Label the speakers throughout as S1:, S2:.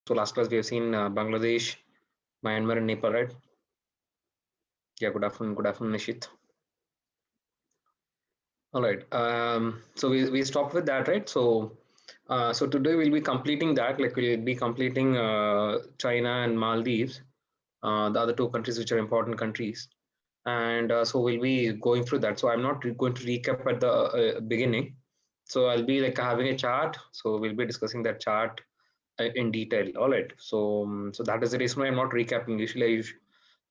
S1: So last class we have seen Bangladesh, Myanmar, and Nepal, right? Yeah. Good afternoon. Good afternoon, Nishit. All right. So we stopped with that, right? So today we'll be completing that. Like we'll be completing China and Maldives, the other two countries which are important countries, and so we'll be going through that. So I'm not going to recap at the beginning. So I'll be like having a chart. So we'll be discussing that chart in detail. All right. So that is the reason why I'm not recapping. Usually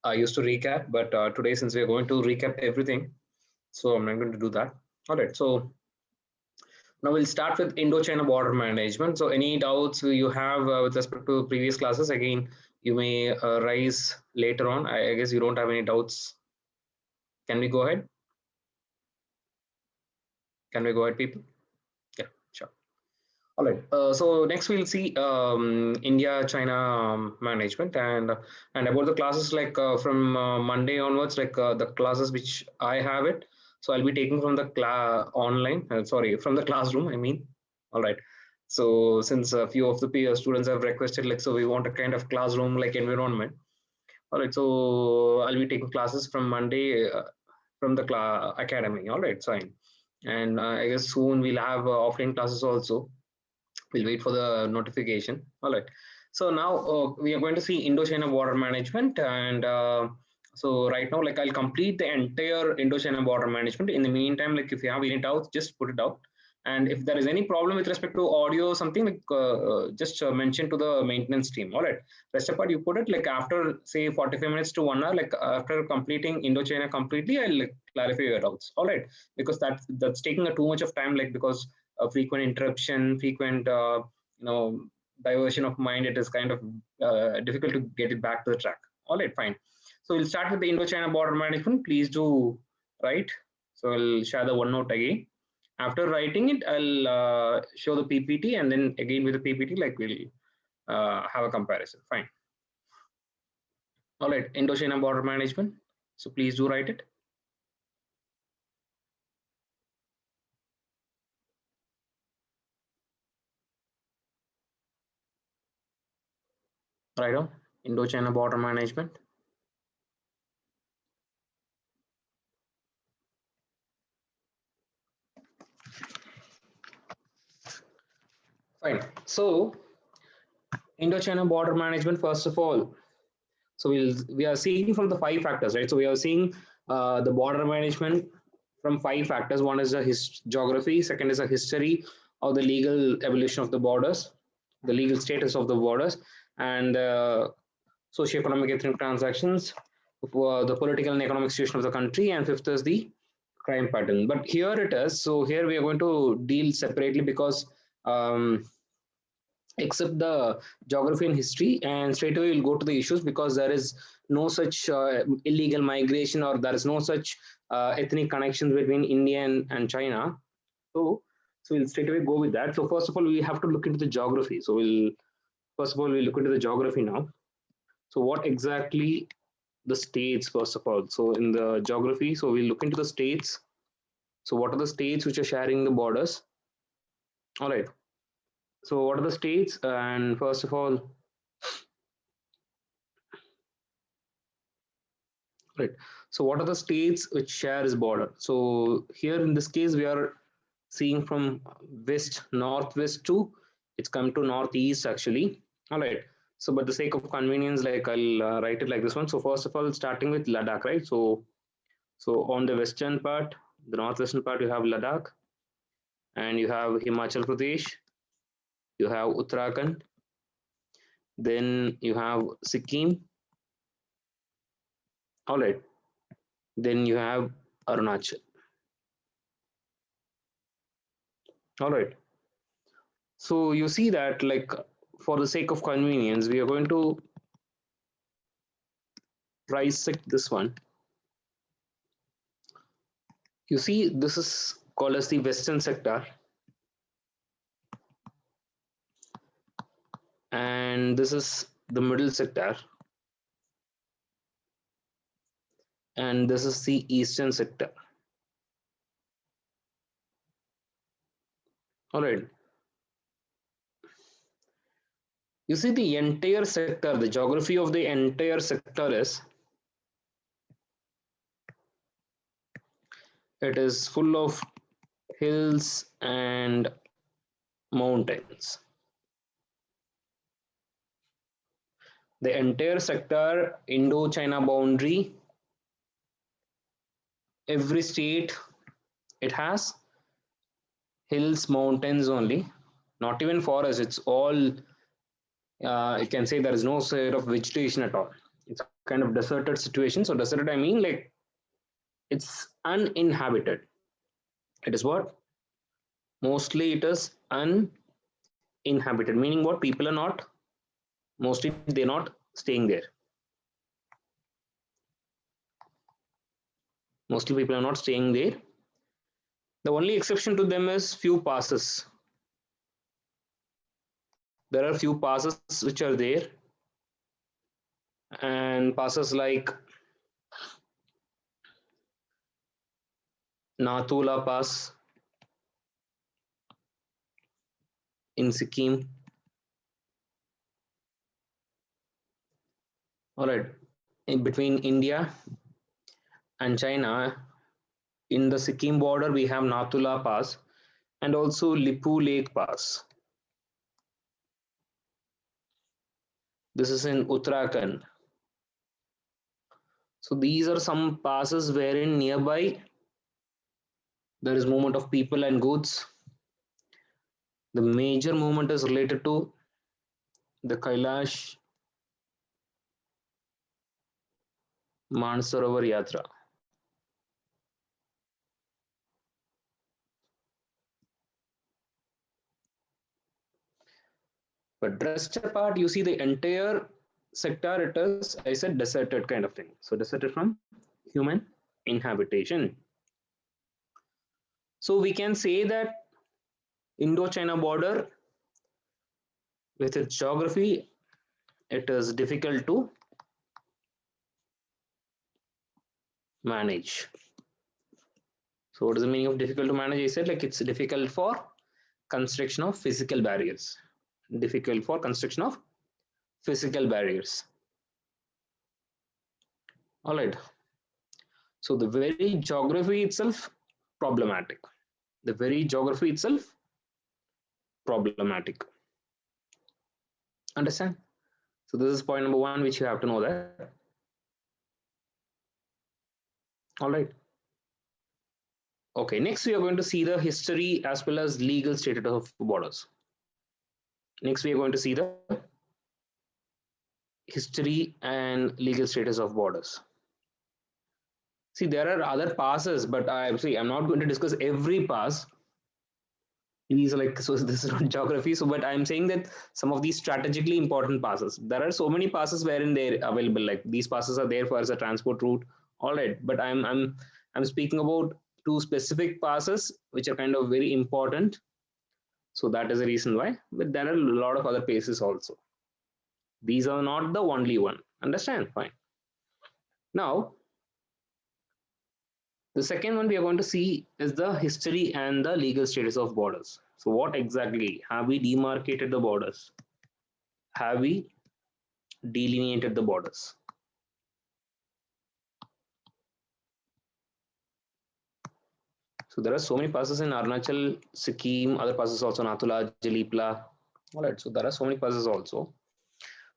S1: I used to recap, but today since we're going to recap everything, so I'm not going to do that. All right. So now we'll start with Indo-China border management. So any doubts you have with respect to previous classes, again, you may raise later on. I guess you don't have any doubts. Can we go ahead? Can we go ahead, people? Yeah, sure. All right. So next we'll see India-China management and about the classes like from Monday onwards, like the classes which I have it. So I'll be taking from the online. Sorry, from the classroom. I mean. All right. So since a few of the peer students have requested, like, so we want a kind of classroom like environment. All right. So I'll be taking classes from Monday from the academy. All right, fine. And I guess soon we'll have offline classes also. We'll wait for the notification. All right. So now we are going to see Indo-China border management, and so right now, like I'll complete the entire Indo-China border management. In the meantime, like if you have any doubts, just put it out. And if there is any problem with respect to audio or something, like just mention to the maintenance team. All right. Rest apart, you put it like after say 45 minutes to 1 hour, like after completing Indo-China completely, I'll like, clarify your doubts. All right, because that's taking a too much of time, like because frequent interruption, frequent diversion of mind. It is kind of difficult to get it back to the track. All right, fine. So we'll start with the Indo-China border management. Please do write. So I'll share the OneNote again. After writing it, I'll show the PPT, and then again with the PPT, like we'll have a comparison. Fine. All right, Indo-China border management. So please do write it. Right on. Indo-China border management. Fine. So Indo-China border management, first of all, so we are seeing from the five factors, right? So we are seeing the border management from five factors. One is the geography, second is the history of the legal evolution of the borders, the legal status of the borders, and socio-economic ethnic transactions, the political and economic situation of the country, and fifth is the crime pattern. But here it is. So here we are going to deal separately because except the geography and history, and straight away we'll go to the issues because there is no such illegal migration or there is no such ethnic connections between India and China. So we'll straight away go with that. So first of all, we have to look into the geography. So we'll look into the geography now. So what exactly the states, first of all? So in the geography, so we'll look into the states. So what are the states which are sharing the borders? All right. So what are the states? And first of all, right. So what are the states which share this border? So here in this case, we are seeing from west, northwest to it's come to northeast actually. All right. So, but the sake of convenience, like I'll write it like this one. So first of all, starting with Ladakh, right? So on the western part, the northwestern part, you have Ladakh, and you have Himachal Pradesh, you have Uttarakhand, then you have Sikkim. All right. Then you have Arunachal. All right. So you see that like for the sake of convenience, we are going to dissect this one. You see, this is called as the western sector, and this is the middle sector, and this is the eastern sector. All right. You see the entire sector, the geography of the entire sector is, it is full of hills and mountains. The entire sector, Indo-China boundary, every state, it has hills, mountains only, not even forest. It's all, you can say there is no sort of vegetation at all. It's kind of deserted situation. So deserted, I mean like it's uninhabited. It is what? Mostly it is uninhabited, meaning what? People are not, mostly they're not staying there. Mostly people are not staying there. The only exception to them is few passes. There are few passes which are there, and passes like Nathula Pass in Sikkim. All right, in between India and China, in the Sikkim border, we have Nathula Pass and also Lipu Lake Pass. This is in Uttarakhand. So these are some passes wherein nearby there is movement of people and goods. The major movement is related to the Kailash Mansarovar Yatra. But rest apart, you see the entire sector, it is, I said, deserted kind of thing. So deserted from human inhabitation. So we can say that Indo-China border, with its geography, it is difficult to manage. So what is the meaning of difficult to manage? I said like it's difficult for construction of physical barriers. Difficult for construction of physical barriers. All right. So the very geography itself problematic. The very geography itself problematic. Understand? So this is point number one, which you have to know that. All right. Okay, next we are going to see the history as well as legal status of borders. Next we are going to see the history and legal status of borders. See, there are other passes, but I'm not going to discuss every pass. These are like, so this is not geography. So, but I'm saying that some of these strategically important passes. There are so many passes wherein they're available. Like these passes are there for as a transport route. All right, but I'm speaking about two specific passes which are kind of very important. So that is the reason why. But there are a lot of other passes also. These are not the only one. Understand? Fine. Now, the second one we are going to see is the history and the legal status of borders. So what exactly have we demarcated the borders? Have we delineated the borders? So there are so many passes in Arunachal, Sikkim, other passes also Nathula, Jalipla. All right, so there are so many passes also.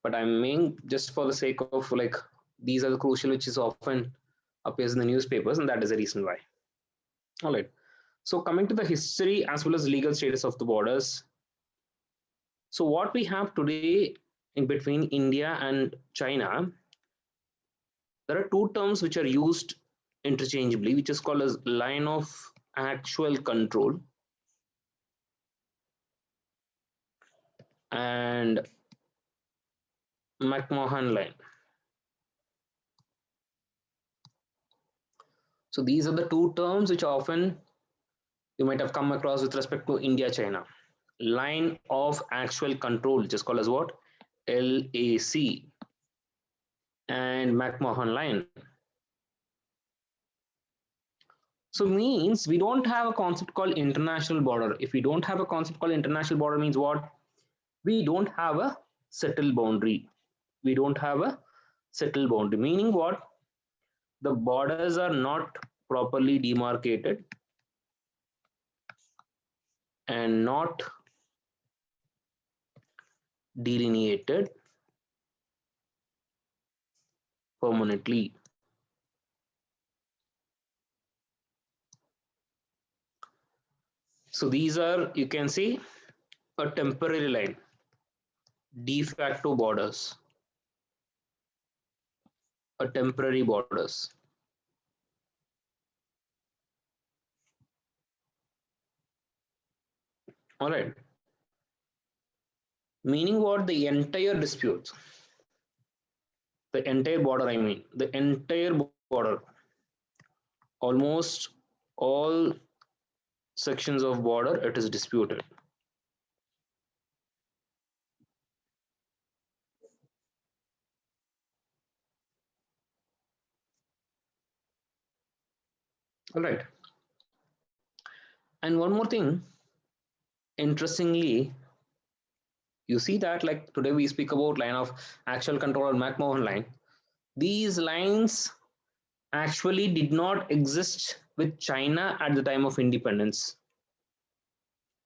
S1: But I'm main just for the sake of like these are the crucial which is often appears in the newspapers, and that is the reason why. All right. So coming to the history as well as legal status of the borders. So what we have today in between India and China, there are two terms which are used interchangeably, which is called as line of actual control and McMahon line. So these are the two terms which often you might have come across with respect to India, China. Line of actual control, which is called as what? LAC, and McMahon line. So means we don't have a concept called international border. If we don't have a concept called international border means what? We don't have a settled boundary. We don't have a settled boundary, meaning what? The borders are not properly demarcated and not delineated permanently. So these are, you can see, a temporary line, de facto borders, a temporary borders. All right. Meaning what? The entire dispute, the entire border, I mean, the entire border, almost all sections of border, it is disputed. All right. And one more thing, interestingly, you see that like today we speak about line of actual control or McMahon line. These lines actually did not exist with China at the time of independence.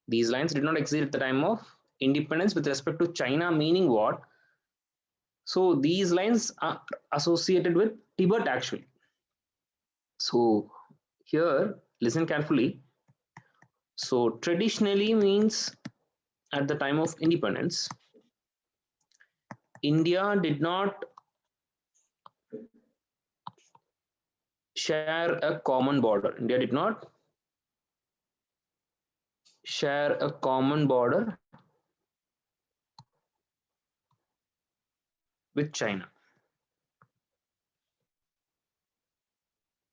S1: These lines did not exist at the time of independence with respect to China, meaning what? So these lines are associated with Tibet actually. So here, listen carefully. So traditionally means at the time of independence, India did not share a common border. India did not share a common border with China.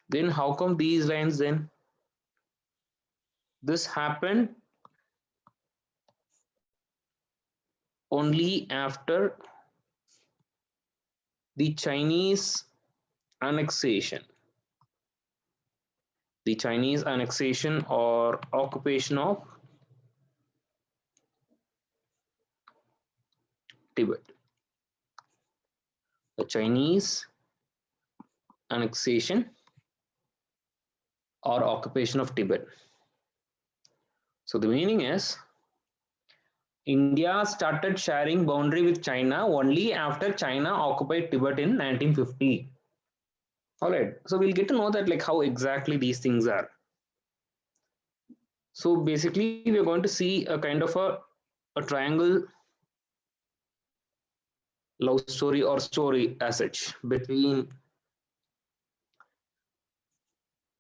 S1: Then how come these lines then? This happened only after the Chinese annexation. The Chinese annexation or occupation of Tibet. The Chinese annexation or occupation of Tibet. So the meaning is India started sharing boundary with China only after China occupied Tibet in 1950. All right, so we'll get to know that like how exactly these things are. So basically we're going to see a kind of a triangle love story or story as such between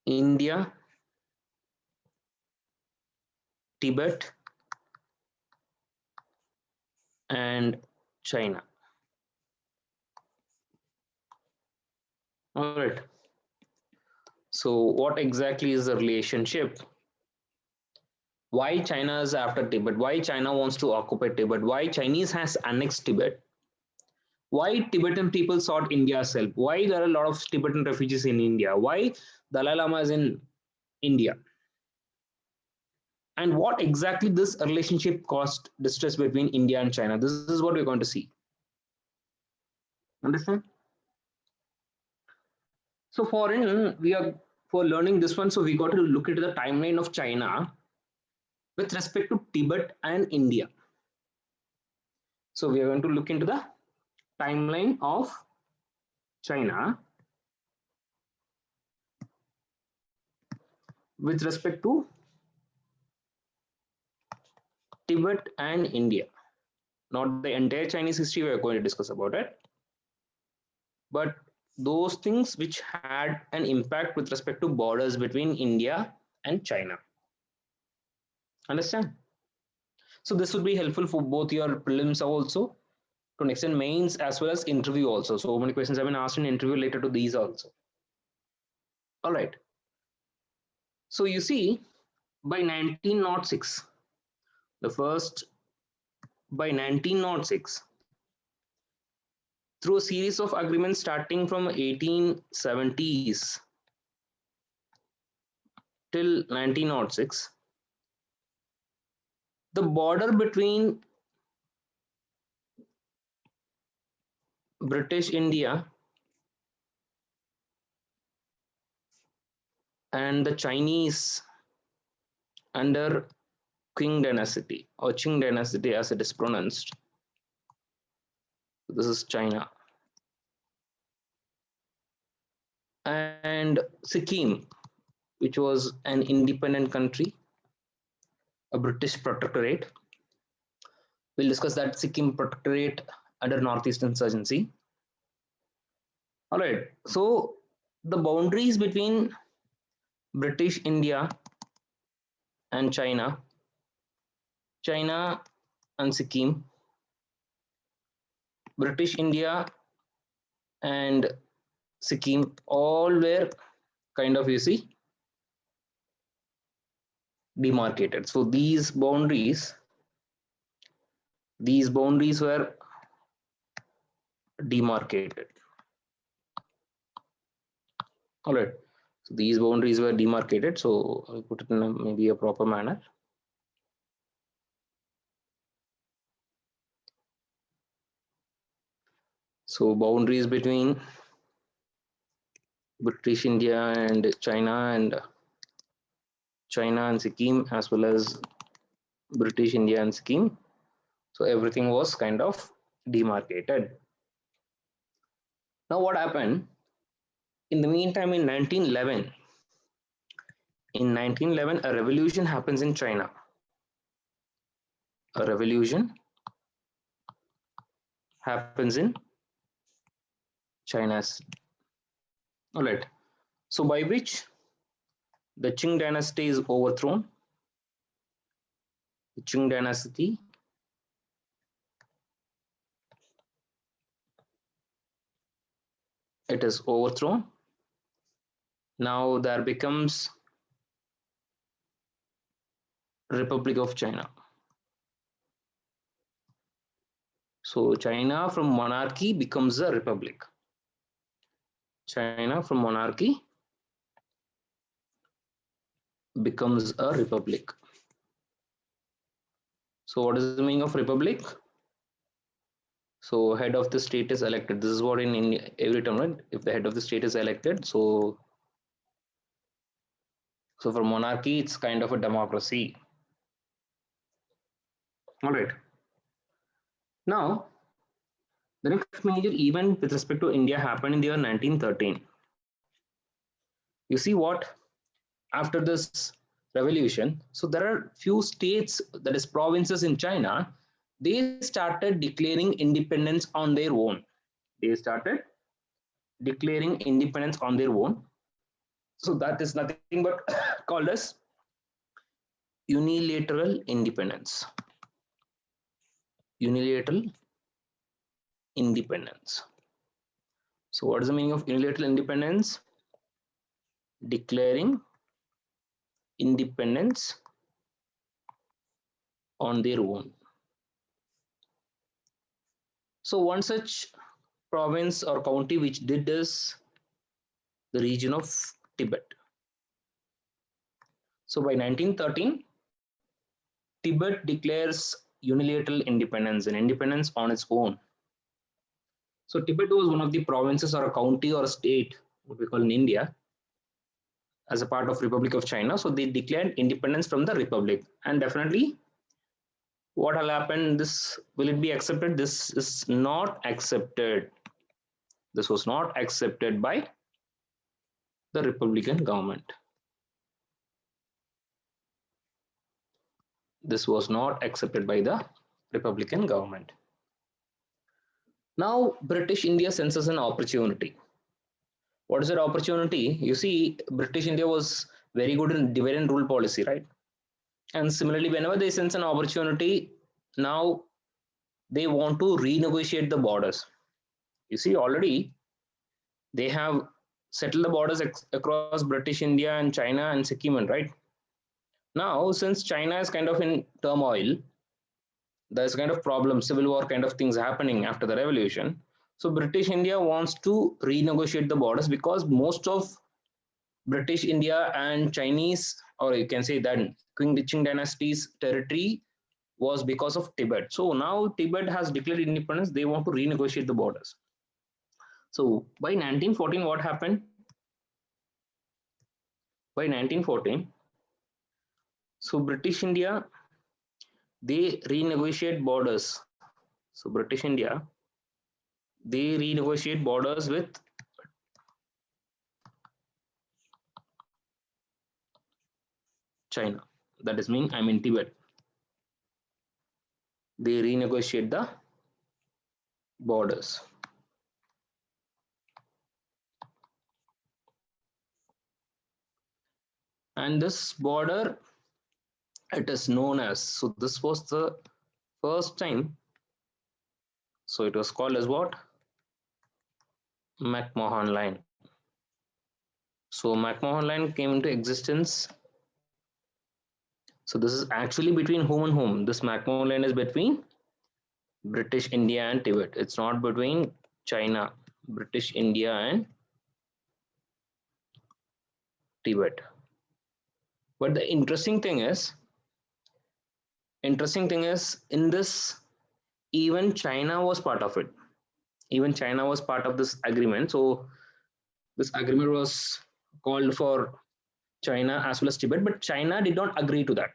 S1: India, Tibet, and China. All right. So what exactly is the relationship? Why China is after Tibet? Why China wants to occupy Tibet? Why Chinese has annexed Tibet? Why Tibetan people sought India's help? Why there are a lot of Tibetan refugees in India? Why Dalai Lama is in India? And what exactly this relationship caused distress between India and China? This is what we're going to see. Understand? So for learning this one, so we got to look into the timeline of China with respect to Tibet and India. So we are going to look into the timeline of China with respect to Tibet and India. Not the entire Chinese history we are going to discuss about it, but those things which had an impact with respect to borders between India and China. Understand? So this would be helpful for both your prelims also, to an extent mains as well as interview also. So many questions have been asked in interview related to these also. All right. So you see, by 1906, the first by 1906, through a series of agreements starting from 1870s till 1906, the border between British India and the Chinese under Qing dynasty or Qing dynasty as it is pronounced. This is China. And Sikkim, which was an independent country, a British protectorate. We'll discuss that Sikkim protectorate under Northeast Insurgency. All right, so the boundaries between British India and China, China and Sikkim, British India and Sikkim, all were kind of, you see, demarcated. So these boundaries were demarcated. All right, so these boundaries were demarcated. So I'll put it in maybe a proper manner. So boundaries between British India and China and Sikkim, as well as British India and Sikkim. So everything was kind of demarcated. Now what happened? In the meantime, in 1911, a revolution happens in China. A revolution happens in China. All right. So by which the Qing dynasty is overthrown. The Qing dynasty it is overthrown. Now there becomes Republic of China. So China from monarchy becomes a republic. China from monarchy becomes a republic. So what is the meaning of republic? So head of the state is elected. This is what in India, every time, right? If the head of the state is elected, so for monarchy, it's kind of a democracy. All right. Now, the next major event with respect to India happened in the year 1913. You see what? After this revolution, so there are few states, that is provinces in China, they started declaring independence on their own. They started declaring independence on their own. So that is nothing but called as unilateral independence. Unilateral independence. So what is the meaning of unilateral independence? Declaring independence on their own. So one such province or county which did this, the region of Tibet. So by 1913, Tibet declares unilateral independence and independence on its own. So Tibet was one of the provinces or a county or a state, what we call in India, as a part of Republic of China. So they declared independence from the Republic, and definitely what will happen, this will it be accepted? This is not accepted. This was not accepted by the Republican government. This was not accepted by the Republican government. Now British India senses an opportunity. What is that opportunity? You see, British India was very good in divide and rule policy, right? And similarly, whenever they sense an opportunity, now they want to renegotiate the borders. You see, already they have settled the borders across British India and China and Sikkim, right? Now, since China is kind of in turmoil, there's kind of problem, civil war kind of things happening after the revolution. So British India wants to renegotiate the borders because most of British India and Chinese, or you can say that Qing dynasty's territory was because of Tibet. So now Tibet has declared independence. They want to renegotiate the borders. So by 1914, what happened? By 1914, so British India, they renegotiate borders. So British India, they renegotiate borders with China. That is mean I'm in Tibet. They renegotiate the borders. And this border, it is known as, so this was the first time, so it was called as what? McMahon line. So McMahon line came into existence. So this is actually between whom and whom? This McMahon line is between British India and Tibet. It's not between China, British India and Tibet. But the interesting thing is in this, even China was part of it. Even China was part of this agreement. So this agreement was called for China as well as Tibet, but China did not agree to that.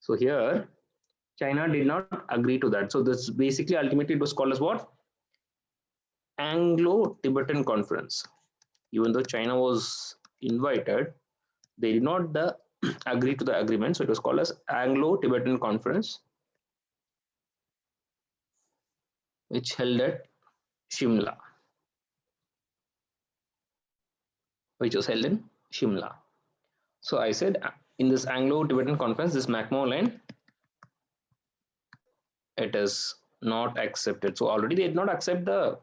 S1: So here, China did not agree to that. So this basically ultimately it was called as what? Anglo-Tibetan Conference. Even though China was invited, they did not agree to the agreement. So it was called as Anglo-Tibetan Conference, which held at Shimla, which was held in Shimla. So I said in this Anglo-Tibetan Conference, this McMahon line, it is not accepted. So already they did not accept the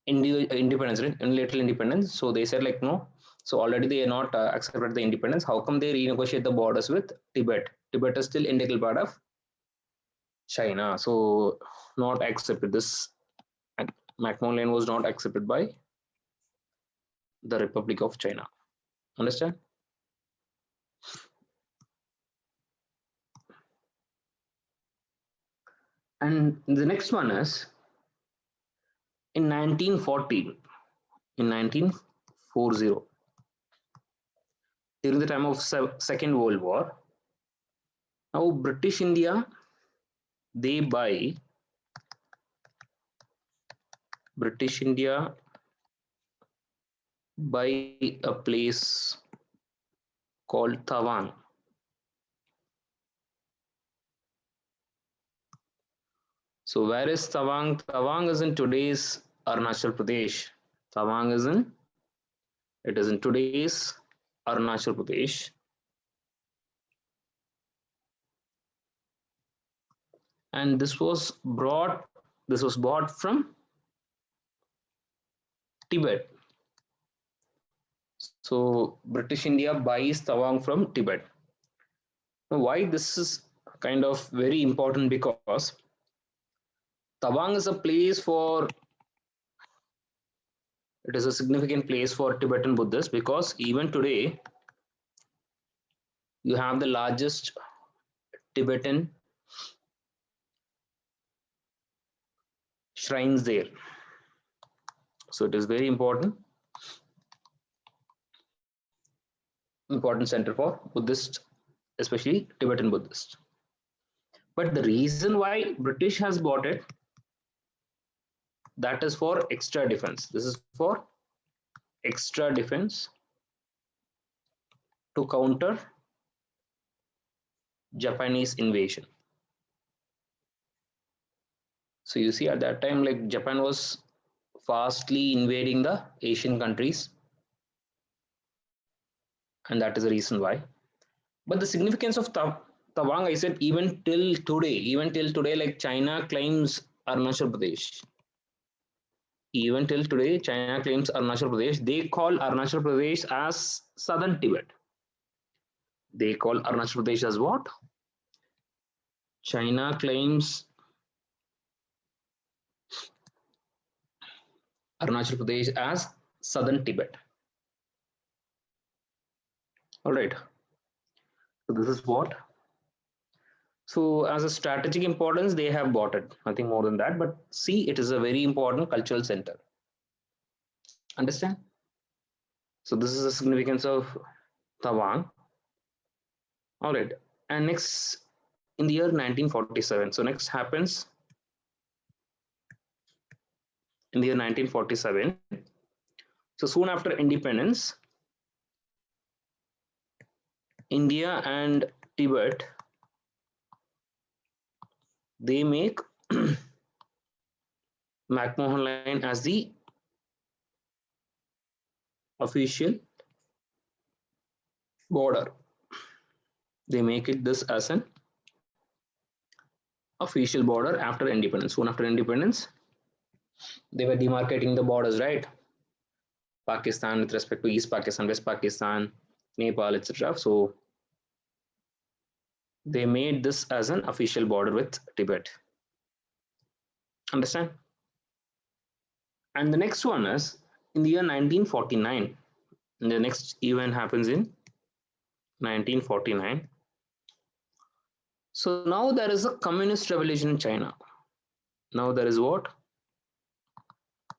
S1: independence, right? Unilateral independence. So they said like no. So already they are not accepted the independence. How come they renegotiate the borders with Tibet? Tibet is still integral part of China. So not accepted. This McMahon line was not accepted by the Republic of China. Understand? And the next one is in 1914, in 1940, during the time of Second World War, now British India, they buy British India by a place called Tawang. So where is Tawang? Tawang is in today's Arunachal Pradesh. Tawang is in, it is in today's Arunachal Pradesh. And this was bought from Tibet. So British India buys Tawang from Tibet. Now, why this is kind of very important, because Tawang is a place for, it is a significant place for Tibetan Buddhists, because even today you have the largest Tibetan shrines there. So it is very important center for Buddhist, especially Tibetan Buddhist. But the reason why British has bought it, that is for extra defense. This is for extra defense to counter Japanese invasion. So you see at that time, like Japan was fastly invading the Asian countries, and that is the reason why. But the significance of Tawang, I said, even till today, like China claims Arunachal Pradesh. Even till today, China claims Arunachal Pradesh. They call Arunachal Pradesh as Southern Tibet. They call Arunachal Pradesh as what? China claims Arunachal Pradesh as Southern Tibet. All right. So this is what. So as a strategic importance, they have bought it. Nothing more than that. But see, it is a very important cultural center. Understand? So this is the significance of Taiwan. All right. And next, in the year 1947. So next happens in the year 1947. So soon after independence, India and Tibet, they make McMahon Line as the official border. They make it this as an official border after independence. Soon after independence, they were demarcating the borders, right? Pakistan with respect to East Pakistan, West Pakistan, Nepal, etc. So they made this as an official border with Tibet. Understand? And the next one is in the year 1949. And the next event happens in 1949. So now there is a communist revolution in China. Now there is what?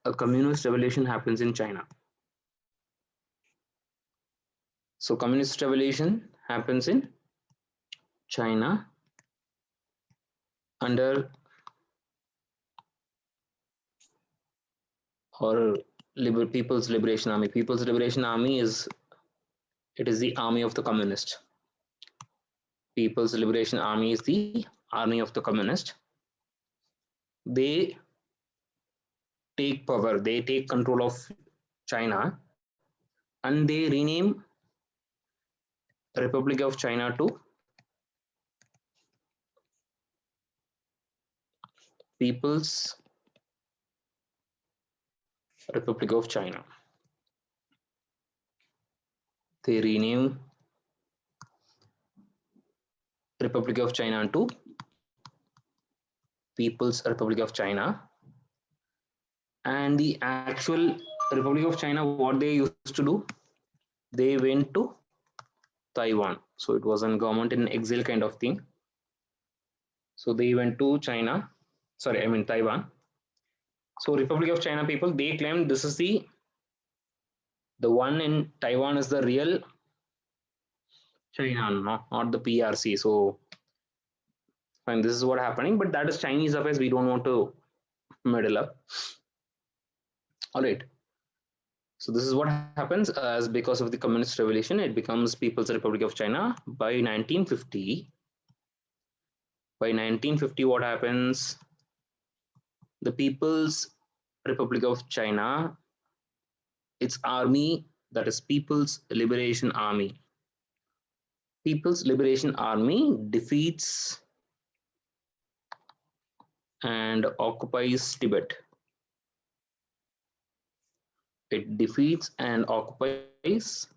S1: A communist revolution happens in China. So communist revolution happens in China under or People's Liberation Army. People's Liberation Army is the army of the communist. People's Liberation Army is the army of the communist. They take power, they take control of China, and they rename Republic of China to People's Republic of China. They rename Republic of China to People's Republic of China. And the actual Republic of China, what they used to do, they went to Taiwan. So it was a government in exile kind of thing. So they went to China, Taiwan. So Republic of China people, they claimed this is the one in Taiwan is the real China, not the PRC. So fine, this is what happening, but that is Chinese affairs. We don't want to meddle up. All right. So this is what happens as because of the communist revolution, it becomes People's Republic of China by 1950. By 1950, what happens? The People's Republic of China, its army, that is People's Liberation Army. People's Liberation Army defeats and occupies Tibet. It defeats and occupies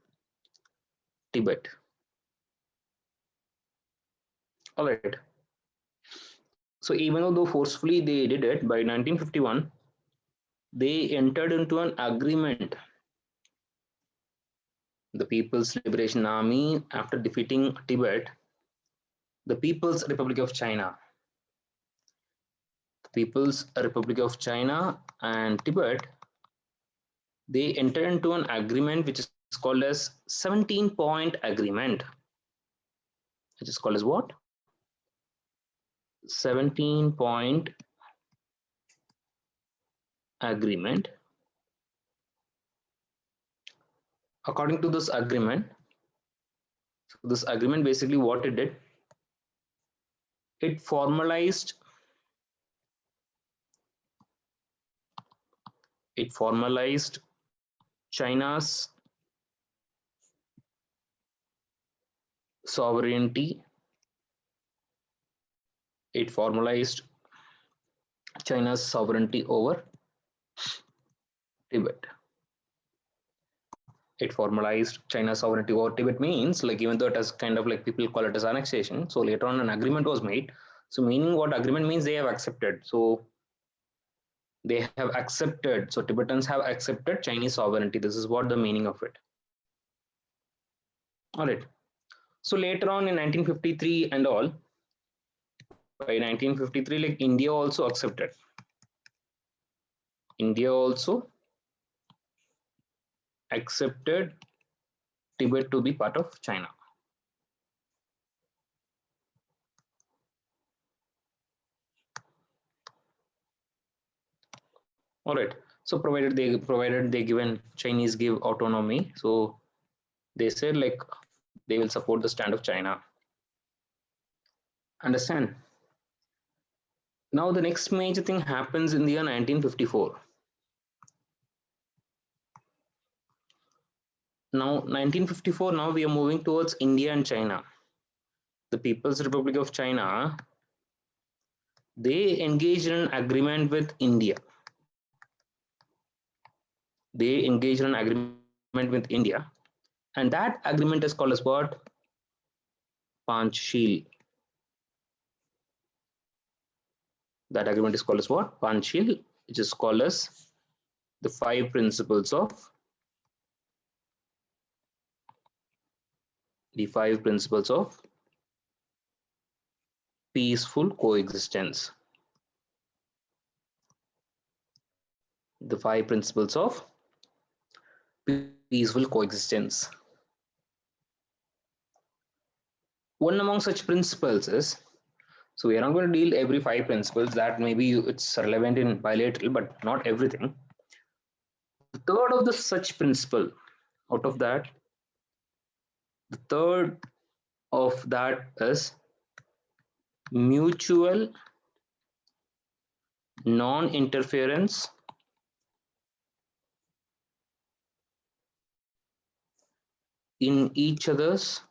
S1: Tibet. All right. So even though forcefully they did it, by 1951, they entered into an agreement. The People's Liberation Army, after defeating Tibet, the People's Republic of China, the People's Republic of China and Tibet, they entered into an agreement which is called as 17-point agreement. Which is called as what? 17-point agreement. According to this agreement, basically what it did, it formalized China's sovereignty. It formalized China's sovereignty over Tibet. It formalized China's sovereignty over Tibet means, like, even though it has kind of like people call it as annexation. So later on an agreement was made. So meaning what agreement means, they have accepted. So they have accepted. So Tibetans have accepted Chinese sovereignty. This is what the meaning of it. All right. So later on in 1953 and all, by 1953, like India also accepted. India also accepted Tibet to be part of China. All right. So provided they given Chinese give autonomy, so they said like they will support the stand of China. Understand? Now the next major thing happens in the year 1954. Now 1954. Now we are moving towards India and China. The People's Republic of China, they engaged in an agreement with India. They engaged in an agreement with India, and that agreement is called as what? Panchsheel. That agreement is called as what? Panchsheel, which is called as the five principles of peaceful coexistence. The five principles of peaceful coexistence. One among such principles is, so we are not going to deal every five principles, that maybe it's relevant in bilateral, but not everything. The third of the such principle, out of that, the third of that is mutual non-interference in each other's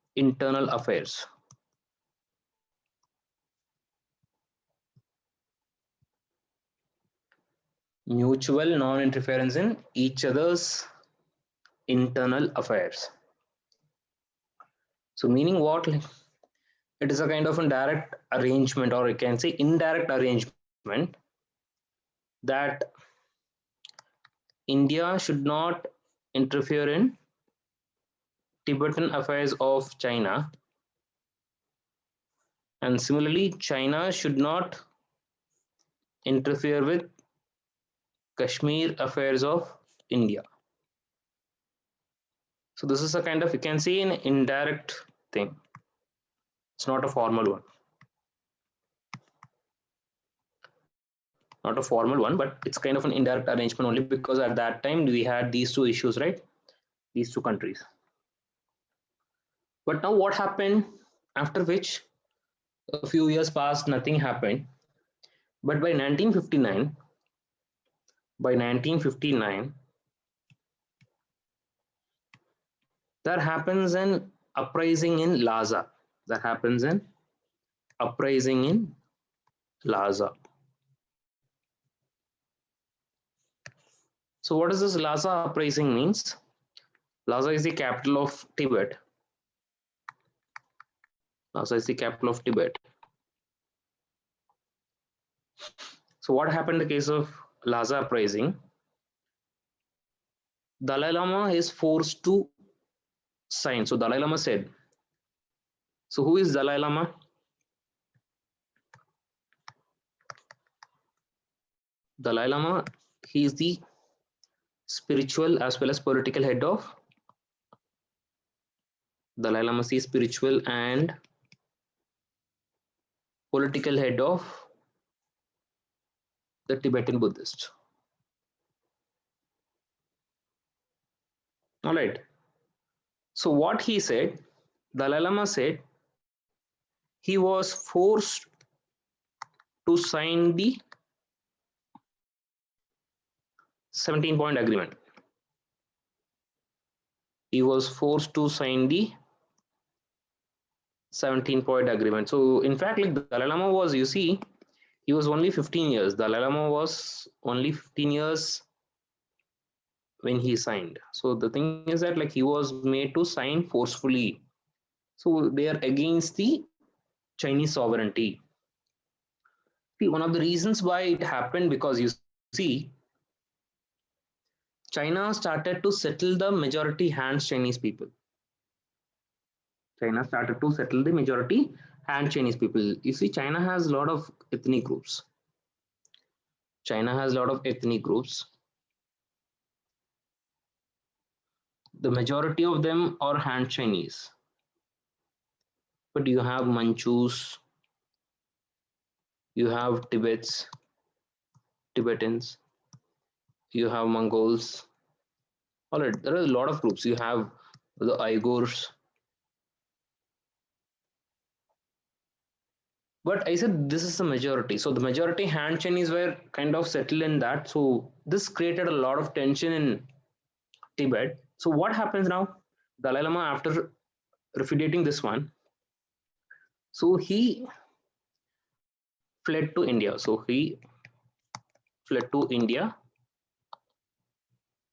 S1: internal affairs. Mutual non-interference in each other's internal affairs. So meaning what? It is a kind of a direct arrangement, or you can say indirect arrangement, that India should not interfere in Tibetan affairs of China, and similarly China should not interfere with Kashmir affairs of India. So this is a kind of, you can say, an indirect thing. It's not a formal one. Not a formal one, but it's kind of an indirect arrangement only because at that time we had these two issues, right? These two countries. But now what happened, after which a few years passed, nothing happened. But by 1959, there happens an uprising in Lhasa. So what does this Lhasa uprising means? Lhasa is the capital of Tibet. So what happened in the case of Lhasa uprising? Dalai Lama is forced to sign. So Dalai Lama said, so who is Dalai Lama? Dalai Lama, he is the spiritual as well as political head of Dalai Lama, is spiritual and political head of the Tibetan Buddhists. All right. So what he said, Dalai Lama said, he was forced to sign the 17-point agreement. He was forced to sign the 17-point agreement. So in fact, like Dalai Lama was, you see, he was only 15 years. Dalai Lama was only 15 years when he signed. So the thing is that like he was made to sign forcefully. So they are against the Chinese sovereignty. See, one of the reasons why it happened, because you see, China started to settle the majority Han Chinese people. China started to settle the majority Han Chinese people. You see, China has a lot of ethnic groups. China has a lot of ethnic groups. The majority of them are Han Chinese. But you have Manchus, you have Tibetans, you have Mongols. All right, there are a lot of groups. You have the Uyghurs. But I said this is the majority. So the majority Han Chinese were kind of settled in that. So this created a lot of tension in Tibet. So what happens now? Dalai Lama, after refuting this one, so he fled to India. So he fled to India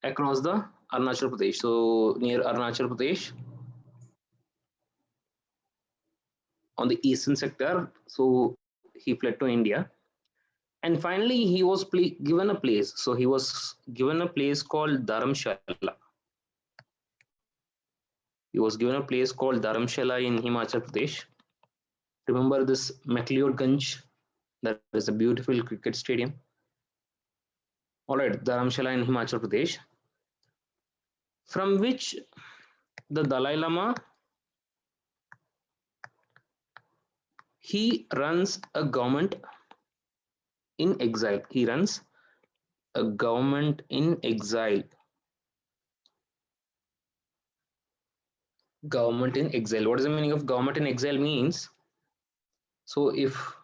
S1: across the Arunachal Pradesh. So near Arunachal Pradesh on the eastern sector. So he fled to India. And finally, he was given a place. So he was given a place called Dharamshala. He was given a place called Dharamshala in Himachal Pradesh. Remember this McLeodganj? That is a beautiful cricket stadium. All right, Dharamshala in Himachal Pradesh, from which the Dalai Lama, he runs a government in exile. He runs a government in exile. Government in exile. What is the meaning of government in exile means? So if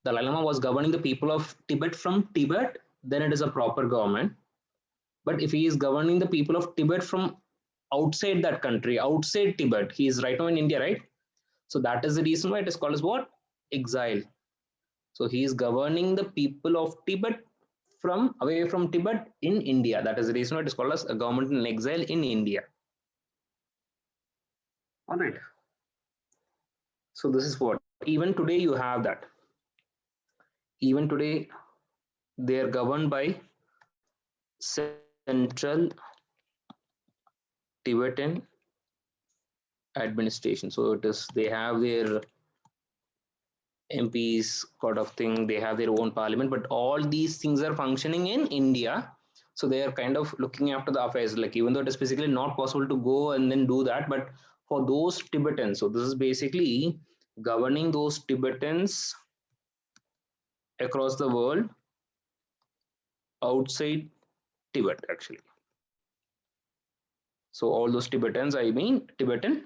S1: Dalai Lama was governing the people of Tibet from Tibet, then it is a proper government. But if he is governing the people of Tibet from outside that country, outside Tibet, he is right now in India, right? So that is the reason why it is called as what? Exile. So he is governing the people of Tibet from away from Tibet in India. That is the reason why it is called as a government in exile in India. All right. So this is what even today you have that. Even today they are governed by Central Tibetan administration. So it is they have their MPs sort of thing, they have their own parliament, but all these things are functioning in India. So they are kind of looking after the affairs, like even though it is physically not possible to go and then do that, but for those Tibetans, so this is basically governing those Tibetans across the world outside Tibet actually. So all those Tibetans, I mean Tibetan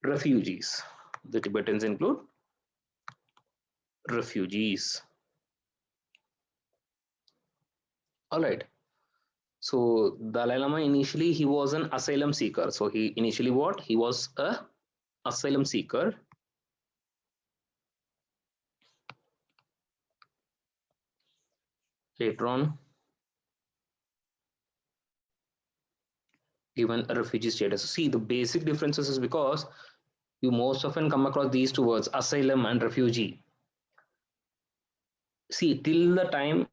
S1: refugees. The Tibetans include refugees. All right. So Dalai Lama initially he was an asylum seeker. So he initially what? He was a asylum seeker. Later on given a refugee status. See, the basic differences is because you most often come across these two words, asylum and refugee. See, till the time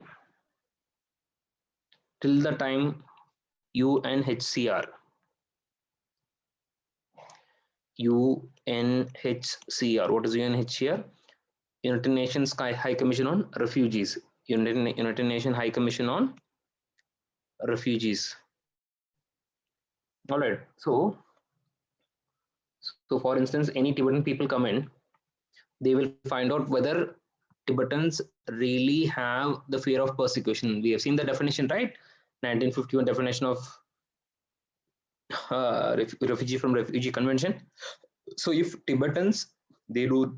S1: UNHCR, what is UNHCR? United Nations High Commission on Refugees. United Nations High Commission on Refugees. All right. So for instance, any Tibetan people come in, they will find out whether Tibetans really have the fear of persecution. We have seen the definition, right? 1951 definition of refugee from refugee convention. So if Tibetans, they do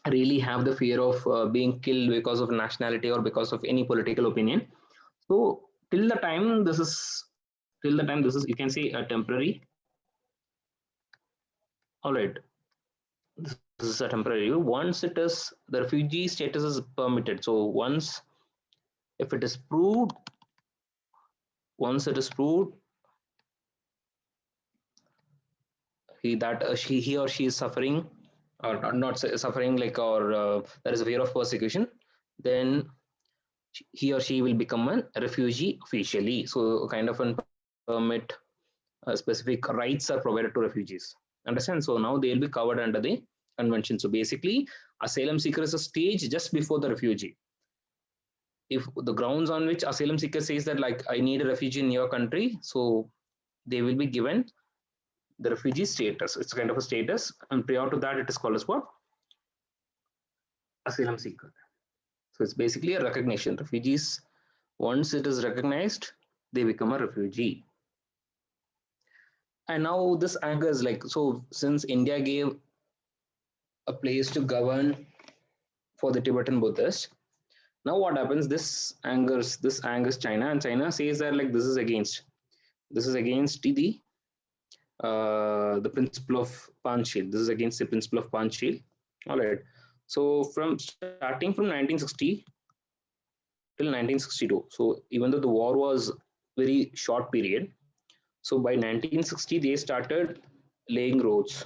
S1: really have the fear of being killed because of nationality or because of any political opinion, so till the time this is you can say a temporary. All right, this is a temporary. Once it is the refugee status is permitted, so once if it is proved, once it is proved he or she is suffering or not suffering, like, or there is a fear of persecution, then he or she will become a refugee officially. So kind of a permit, specific rights are provided to refugees. Understand? So now they will be covered under the convention. So basically, asylum seeker is a stage just before the refugee. If the grounds on which asylum seeker says that like I need a refugee in your country, so they will be given the refugee status. It's kind of a status, and prior to that, it is called as what? Asylum seeker. So it's basically a recognition. Refugees, once it is recognized, they become a refugee. And now this angers like, so since India gave a place to govern for the Tibetan Buddhists, now what happens? This angers China, and China says that like this is against the principle of Panchil. This is against the principle of Panchil. All right. So from starting from 1960 till 1962. So even though the war was very short period, so by 1960 they started laying roads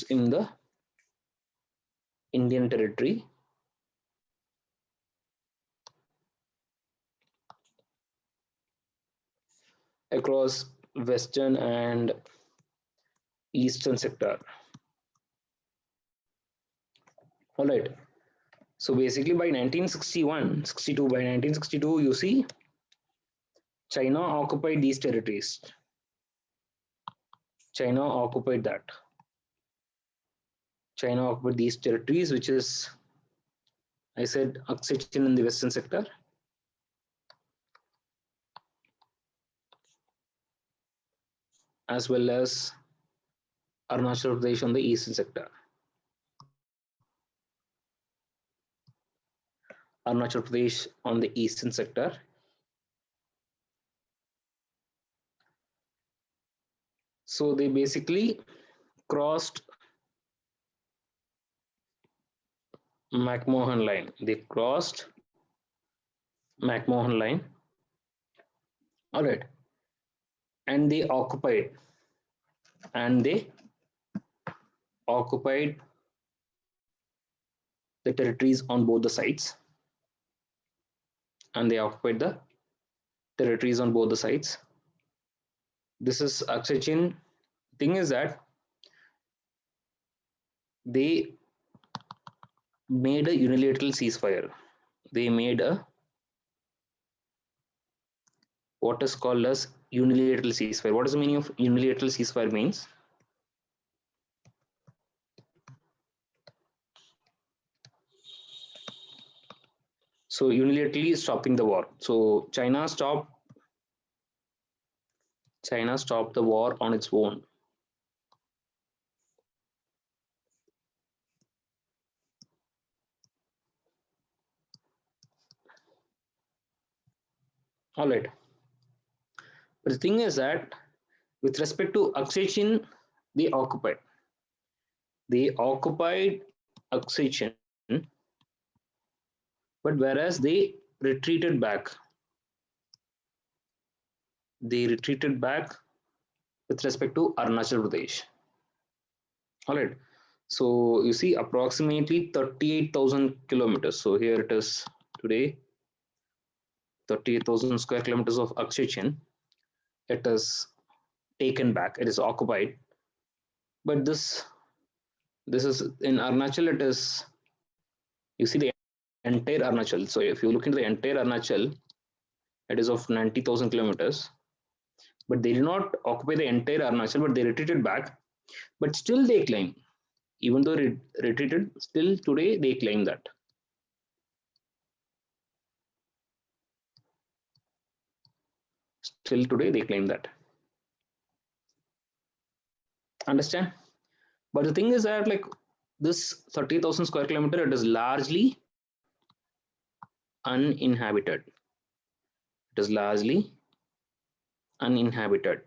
S1: in the Indian territory. Across western and eastern sector. All right. So basically by 1961, 62, by 1962, you see China occupied these territories. China occupied that. China occupied these territories, which is, I said, Aksechin in the western sector. As well as Arunachal Pradesh on the eastern sector. Arunachal Pradesh on the eastern sector. So they basically crossed McMahon line. They crossed McMahon line. All right. And they occupied the territories on both the sides. And they occupied the territories on both the sides. This is Aksechin. Thing is that they made a unilateral ceasefire. They made a what is called as unilateral ceasefire. What is the meaning of unilateral ceasefire means? So unilaterally stopping the war. So China stopped the war on its own. All right. But the thing is that with respect to Aksechin, they occupied Aksechin, but whereas they retreated back with respect to Arunachal Pradesh. All right. So you see approximately 38,000 kilometers. So here it is today, 38,000 square kilometers of Aksechin. It is taken back. It is occupied. But this is in Arunachal. It is, you see the entire Arunachal. So if you look into the entire Arunachal, it is of 90,000 kilometers. But they did not occupy the entire Arunachal, but they retreated back. But still they claim, even though retreated, still today they claim that. Still today they claim that. Understand? But the thing is that like this 30,000 square kilometer, it is largely uninhabited. It is largely uninhabited.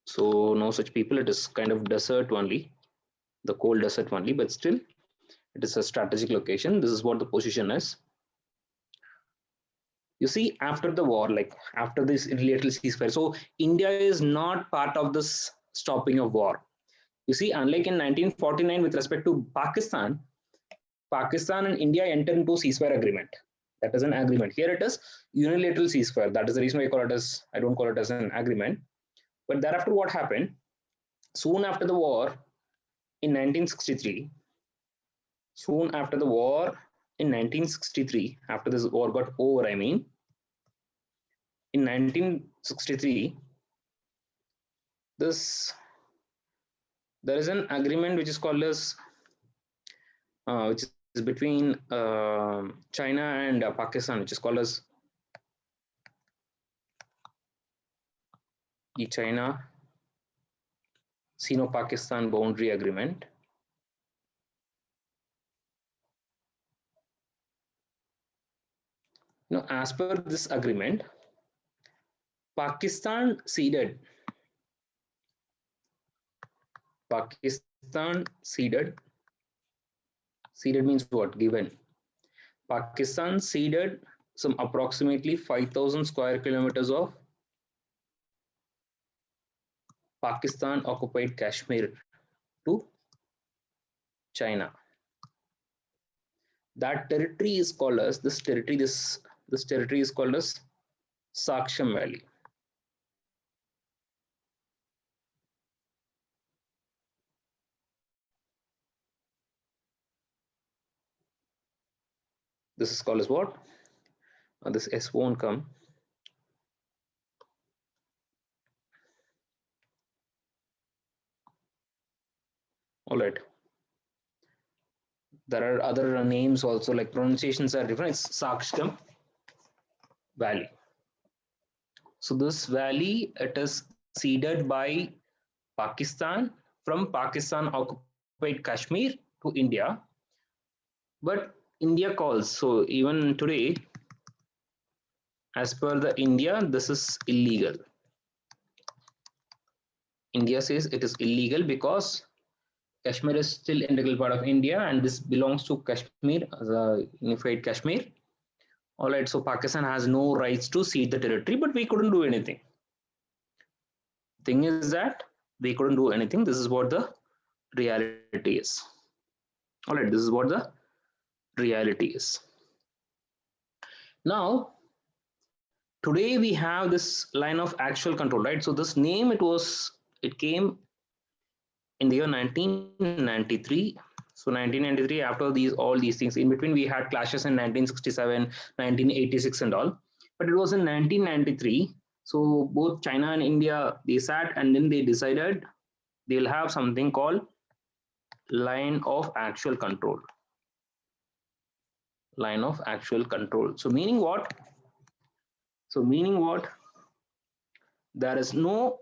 S1: So no such people. It is kind of desert only, the cold desert only, but still it is a strategic location. This is what the position is. You see, after the war, like after this unilateral ceasefire, so India is not part of this stopping of war. You see, unlike in 1949 with respect to Pakistan and India entered into ceasefire agreement. That is an agreement. Here it is unilateral ceasefire. That is the reason why I don't call it as an agreement. But thereafter, what happened? Soon after the war in 1963, soon after the war in 1963, after this war got over, I mean, in 1963, this there is an agreement which is called as which is between China and Pakistan, which is called as the China Sino-Pakistan Boundary Agreement. Now, as per this agreement, Pakistan ceded. Pakistan ceded. Ceded means what? Given. Pakistan ceded some approximately 5,000 square kilometers of Pakistan occupied Kashmir to China. That territory is called as this territory is called as Saksham Valley. This is called as what? This S won't come. All right. There are other names also, like pronunciations are different. It's Saksham Valley. So this valley, it is ceded by Pakistan from Pakistan occupied Kashmir to India. But India calls, so even today, as per the India, this is illegal. India says it is illegal because Kashmir is still integral part of India and this belongs to Kashmir, the unified Kashmir. All right, so Pakistan has no rights to cede the territory, but we couldn't do anything. Thing is that we couldn't do anything. This is what the reality is. All right, this is what the reality is. Now, today we have this line of actual control, right? So this name, it came in the year 1993. So 1993, after all these things, in between we had clashes in 1967, 1986 and all. But it was in 1993. So both China and India, they sat and then they decided they'll have something called line of actual control. Line of actual control. So meaning what? There is no,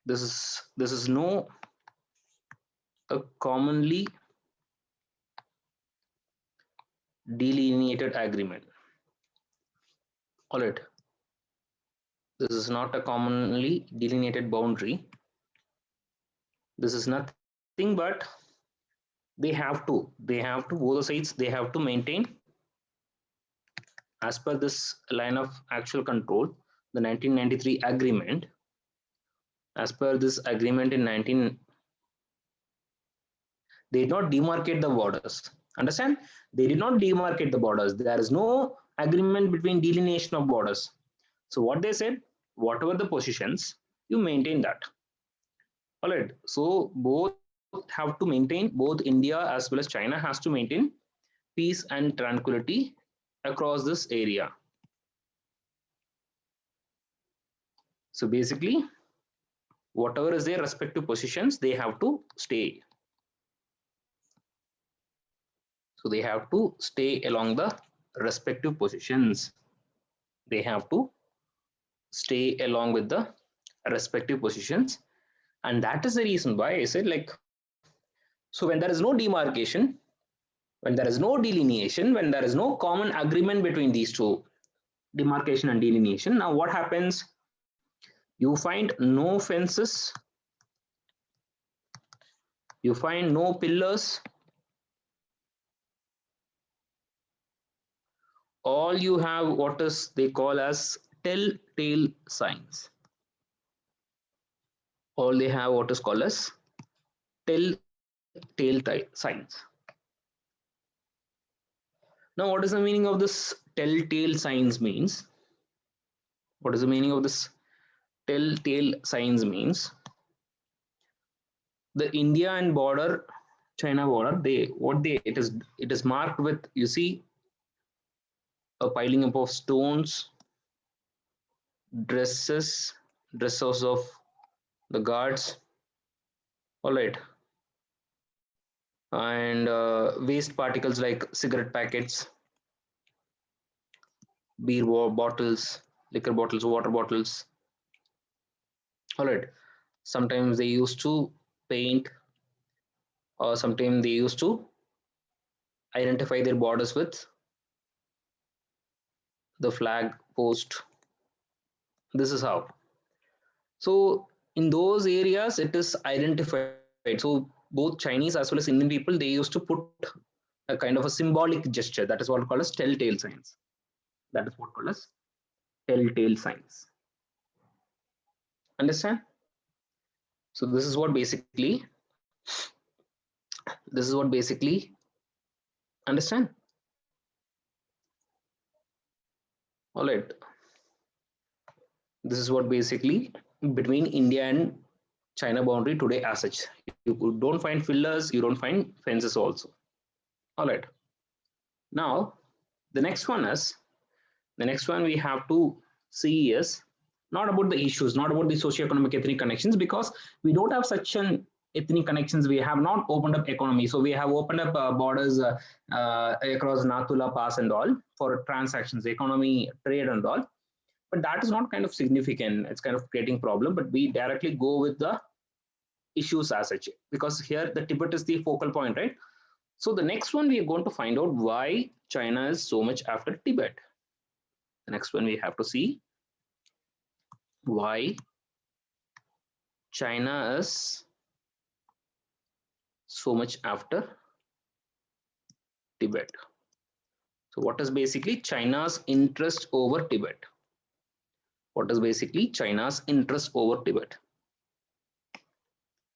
S1: this is no a commonly delineated agreement. All right. This is not a commonly delineated boundary. This is nothing but both the sides, they have to maintain as per this line of actual control, the 1993 agreement. As per this agreement in they did not demarcate the borders. Understand? They did not demarcate the borders. There is no agreement between delineation of borders. So what they said, whatever the positions, you maintain that. All right. So both have to maintain, both India as well as China has to maintain peace and tranquility across this area. So basically, whatever is their respective positions, they have to stay. So they have to stay along the respective positions. They have to stay along with the respective positions. And that is the reason why I said, like, so when there is no demarcation, when there is no delineation, when there is no common agreement between these two, demarcation and delineation, now what happens? You find no fences, you find no pillars, all you have what is they call as telltale signs. All they have what is called as telltale signs. Now, what is the meaning of this telltale signs means? What is the meaning of this telltale signs means? The India and border, China border, it is marked with, you see, a piling up of stones, dresses, dresses of the guards, all right, and waste particles like cigarette packets, bottles, liquor bottles, water bottles, all right. Sometimes they used to paint, or sometimes they used to identify their borders with the flag post. This is how. So in those areas, it is identified. So both Chinese as well as Indian people, they used to put a kind of a symbolic gesture. That is what called as telltale signs. That is what called as telltale signs. Understand? So this is what basically understand. All right. This is what basically between India and China boundary today as such. You don't find fillers, you don't find fences also. All right. Now, the next one is the next one we have to see is not about the issues, not about the socio-economic ethnic connections, because we don't have such an ethnic connections. We have not opened up economy. So we have opened up borders across Nathula Pass and all for transactions, economy, trade and all. But that is not kind of significant. It's kind of creating problem. But we directly go with the issues as such, because here the Tibet is the focal point, right? So the next one we are going to find out why China is so much after Tibet. The next one we have to see why China is so much after Tibet. So what is basically China's interest over Tibet? What is basically China's interest over Tibet?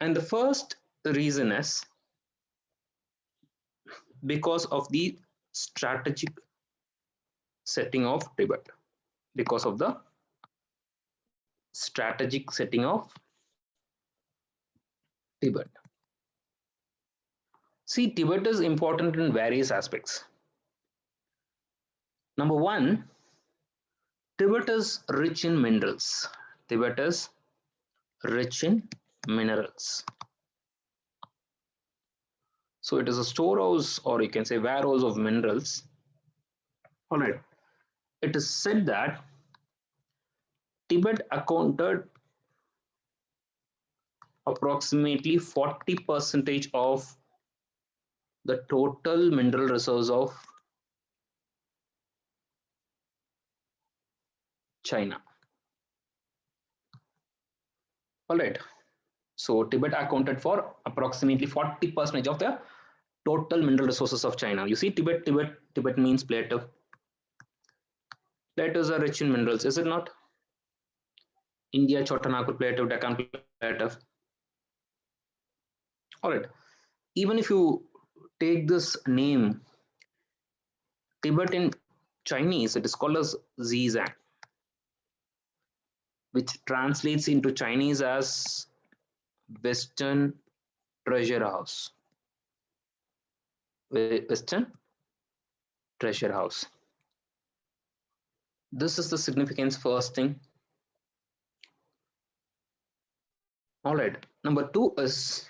S1: And the first reason is because of the strategic setting of Tibet. Because of the strategic setting of Tibet. See, Tibet is important in various aspects. Number one, Tibet is rich in minerals. Tibet is rich in minerals. So it is a storehouse, or you can say warehouse of minerals. All right. It is said that Tibet accounted approximately 40% of the total mineral reserves of China. All right. So Tibet accounted for approximately 40% of the total mineral resources of China. You see, Tibet means plateau. Plateaus are rich in minerals, is it not? India, Chotanagpur Plateau, Deccan Plateau. All right. Even if you take this name, Tibet in Chinese, it is called as Zizang, which translates into Chinese as Western Treasure House. Western Treasure House. This is the significance first thing. All right. Number two is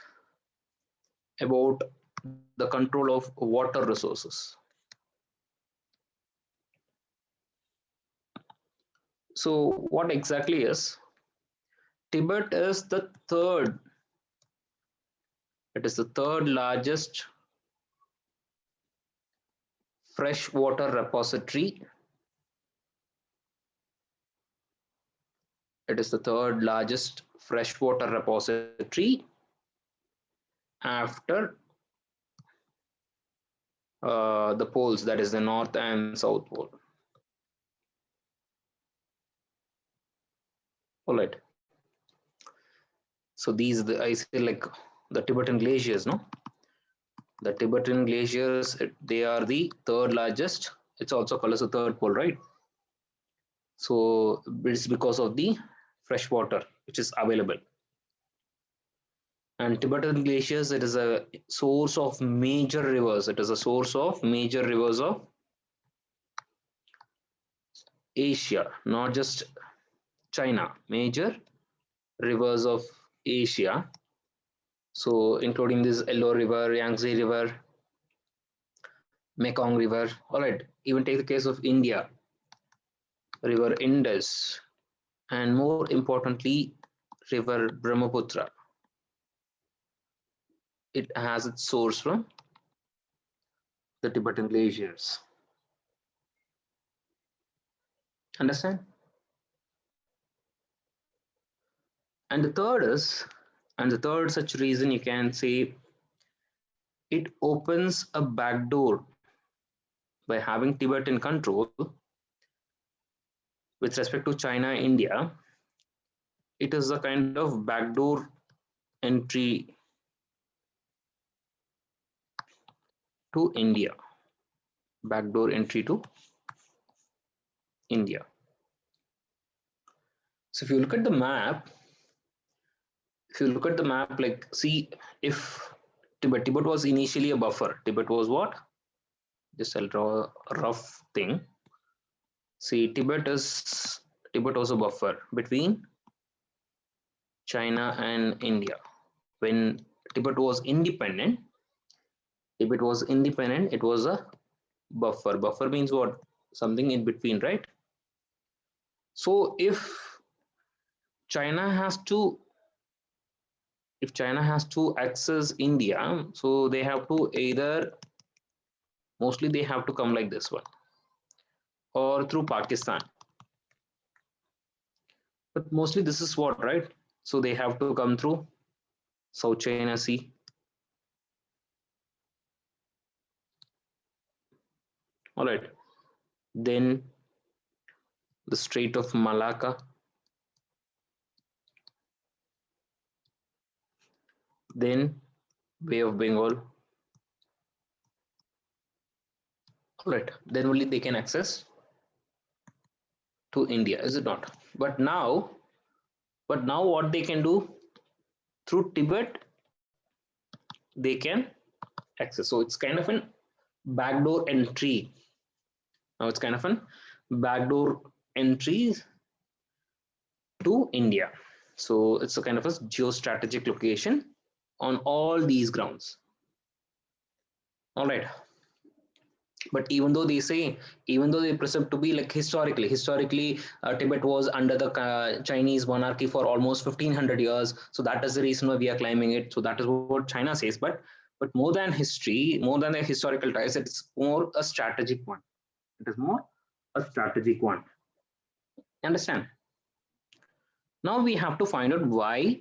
S1: about the control of water resources. So what exactly is? Tibet is the third. It is the third largest freshwater repository. It is the third largest freshwater repository after the poles, that is the North and South Pole. All right. So these, I say like the Tibetan glaciers, no? The Tibetan glaciers, they are the third largest. It's also called as the third pole, right? So it's because of the fresh water which is available. And Tibetan glaciers, it is a source of major rivers. It is a source of major rivers of Asia, not just China. Major rivers of Asia. So including this Elo River, Yangtze River, Mekong River. All right. Even take the case of India, River Indus, and more importantly, River Brahmaputra. It has its source from the Tibetan glaciers. Understand? And the third such reason you can say, it opens a back door by having Tibet in control with respect to China, India. It is a kind of backdoor entry to India. Backdoor entry to India. So if you look at the map, like see, if Tibet was initially a buffer. Tibet was what? Just I'll draw a rough thing. See, Tibet was a buffer between China and India. When Tibet was independent, it was a buffer. Buffer means what? Something in between, right? So if China has to access India, so they have to either, mostly they have to come like this one, or through Pakistan. But mostly this is what, right? So they have to come through South China Sea. All right. Then the Strait of Malacca. Then Bay of Bengal. All right. Then only they can access to India, is it not? But now what they can do through Tibet, they can access. So it's kind of an backdoor entry. Now it's kind of an backdoor entry to India. So it's a kind of a geostrategic location on all these grounds. All right. But even though they perceive to be like historically, Tibet was under the Chinese monarchy for almost 1500 years. So that is the reason why we are claiming it. So that is what China says. But more than history, more than the historical ties, it's more a strategic one. It is more a strategic one. Understand? Now we have to find out why.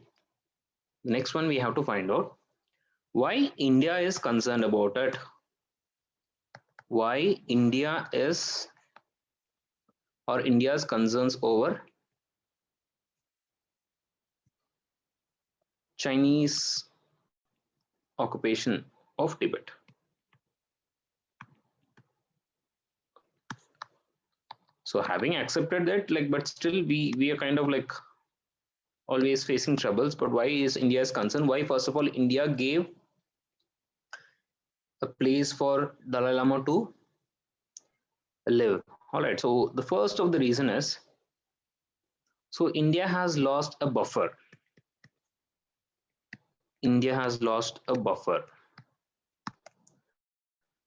S1: Next one, we have to find out why India is concerned about it. Why India's concerns over Chinese occupation of Tibet. So having accepted that, like, but still we are kind of like always facing troubles. But why is India's concern? Why, first of all, India gave a place for Dalai Lama to live? All right. So the first of the reason is, so India has lost a buffer. India has lost a buffer.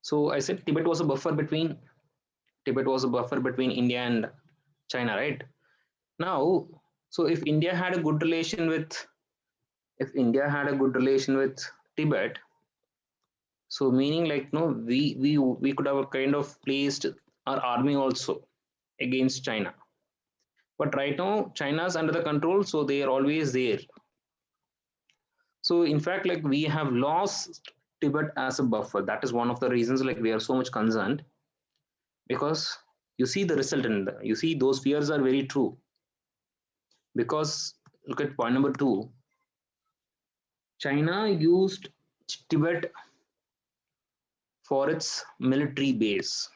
S1: So I said Tibet was a buffer between India and China, right? Now, so if India had a good relation with Tibet, so meaning like no, we could have kind of placed our army also against China. But right now, China's under the control, so they are always there. So in fact, like we have lost Tibet as a buffer. That is one of the reasons like we are so much concerned, because you see the result you see those fears are very true. Because look at point number 2. China used Tibet for its military base,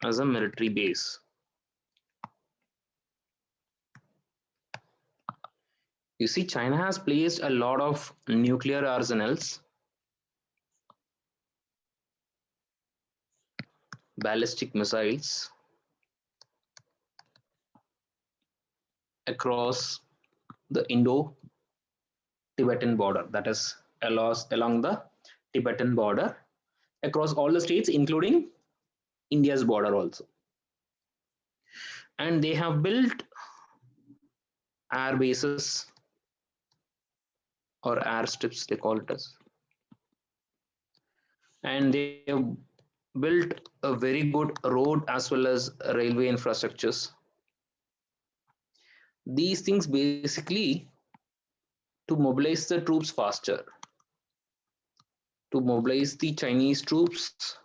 S1: as a military base. You see, China has placed a lot of nuclear arsenals, ballistic missiles across the Indo-Tibetan border, that is along the Tibetan border, across all the states, including India's border also. And they have built air bases or airstrips, they call it as. And they have built a very good road as well as railway infrastructures. These things basically to mobilize the troops faster, to mobilize the Chinese troops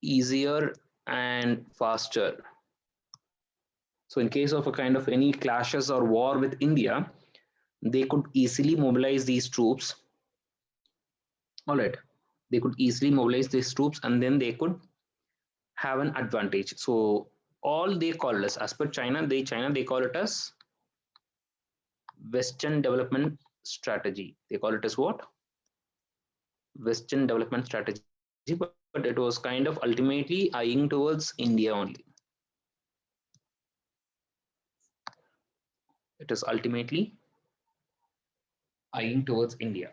S1: easier and faster. So in case of a kind of any clashes or war with India, they could easily mobilize these troops. All right, they could easily mobilize these troops and then they could have an advantage. So all they call us, as per China, they call it as Western development strategy. They call it as what? Western development strategy, but it was kind of ultimately eyeing towards India only. It is ultimately eyeing towards India.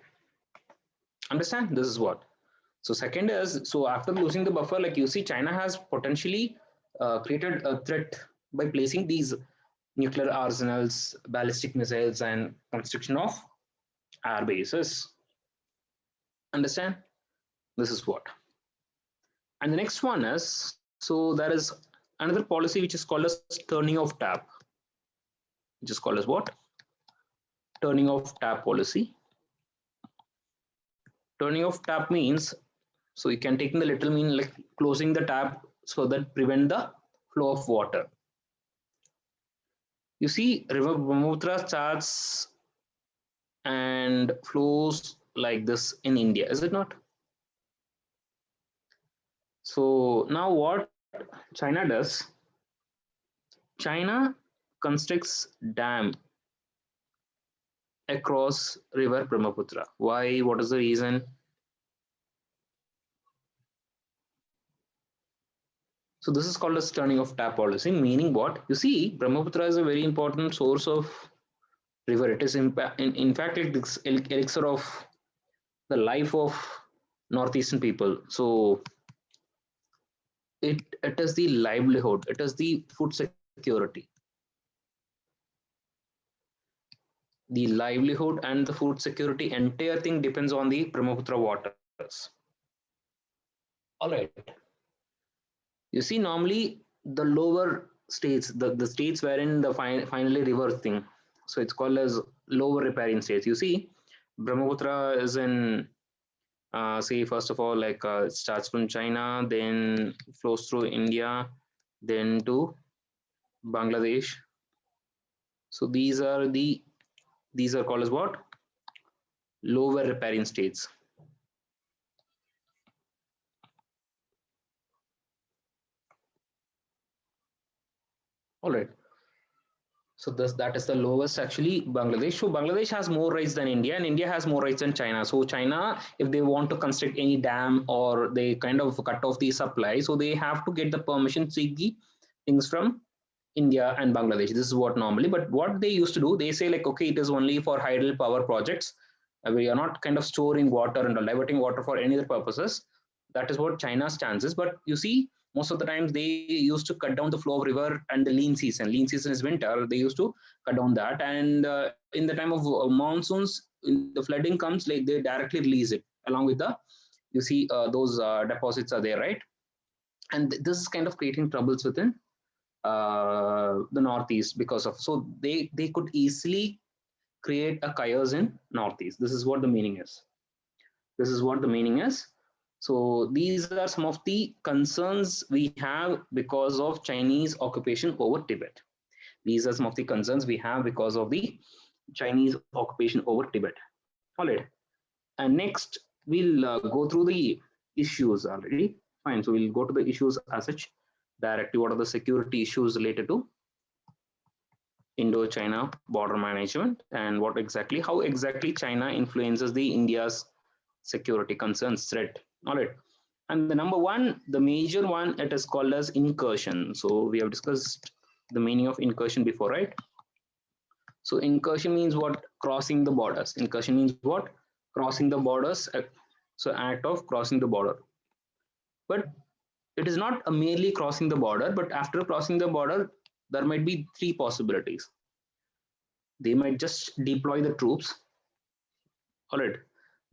S1: Understand? This is what. So second is, so after losing the buffer, like you see, China has potentially created a threat by placing these nuclear arsenals, ballistic missiles, and construction of air bases. Understand? This is what. And the next one is, so there is another policy which is called as turning off tap, which is called as what? Turning off tap policy. Turning off tap means, so you can take in the literal mean like closing the tap so that prevent the flow of water. You see, river Brahmaputra starts and flows like this in India, is it not? So now what China does, China constructs dam across river Brahmaputra. Why? What is the reason? So this is called as turning off tap policy, meaning what? You see, Brahmaputra is a very important source of river. It is in fact it's elixir of the life of northeastern people. So it is the livelihood, it is the food security. The livelihood and the food security, entire thing depends on the Brahmaputra waters. All right. You see, normally the lower states, the states wherein the finally river thing, so it's called as lower riparian states. You see, Brahmaputra is in, say, first of all, like it starts from China, then flows through India, then to Bangladesh. So these are called as what? Lower riparian states. All right. So that is the lowest actually Bangladesh. So Bangladesh has more rights than India, and India has more rights than China. So China, if they want to construct any dam or they kind of cut off the supply, so they have to get the permission, seek the things from India and Bangladesh. This is what normally, but what they used to do, they say like, okay, it is only for hydel power projects. We are not kind of storing water and diverting water for any other purposes. That is what China's stance is. But you see, most of the times they used to cut down the flow of river and the lean season. Lean season is winter. They used to cut down that, and in the time of monsoons, in the flooding comes, like they directly release it along with the. You see, those deposits are there, right? And this is kind of creating troubles within the northeast because of, so they could easily create a chaos in northeast. This is what the meaning is. This is what the meaning is. So these are some of the concerns we have because of Chinese occupation over Tibet. These are some of the concerns we have because of the Chinese occupation over Tibet. All right. And next we'll go through the issues already. Fine. So we'll go to the issues as such directly. What are the security issues related to Indo-China border management, and how exactly China influences the India's security concerns threat. All right. And the number one, the major one, it is called as incursion. So we have discussed the meaning of incursion before, right? So incursion means what? Crossing the borders. Incursion means what? Crossing the borders. So act of crossing the border. But it is not a merely crossing the border, but after crossing the border, there might be three possibilities. They might just deploy the troops. All right.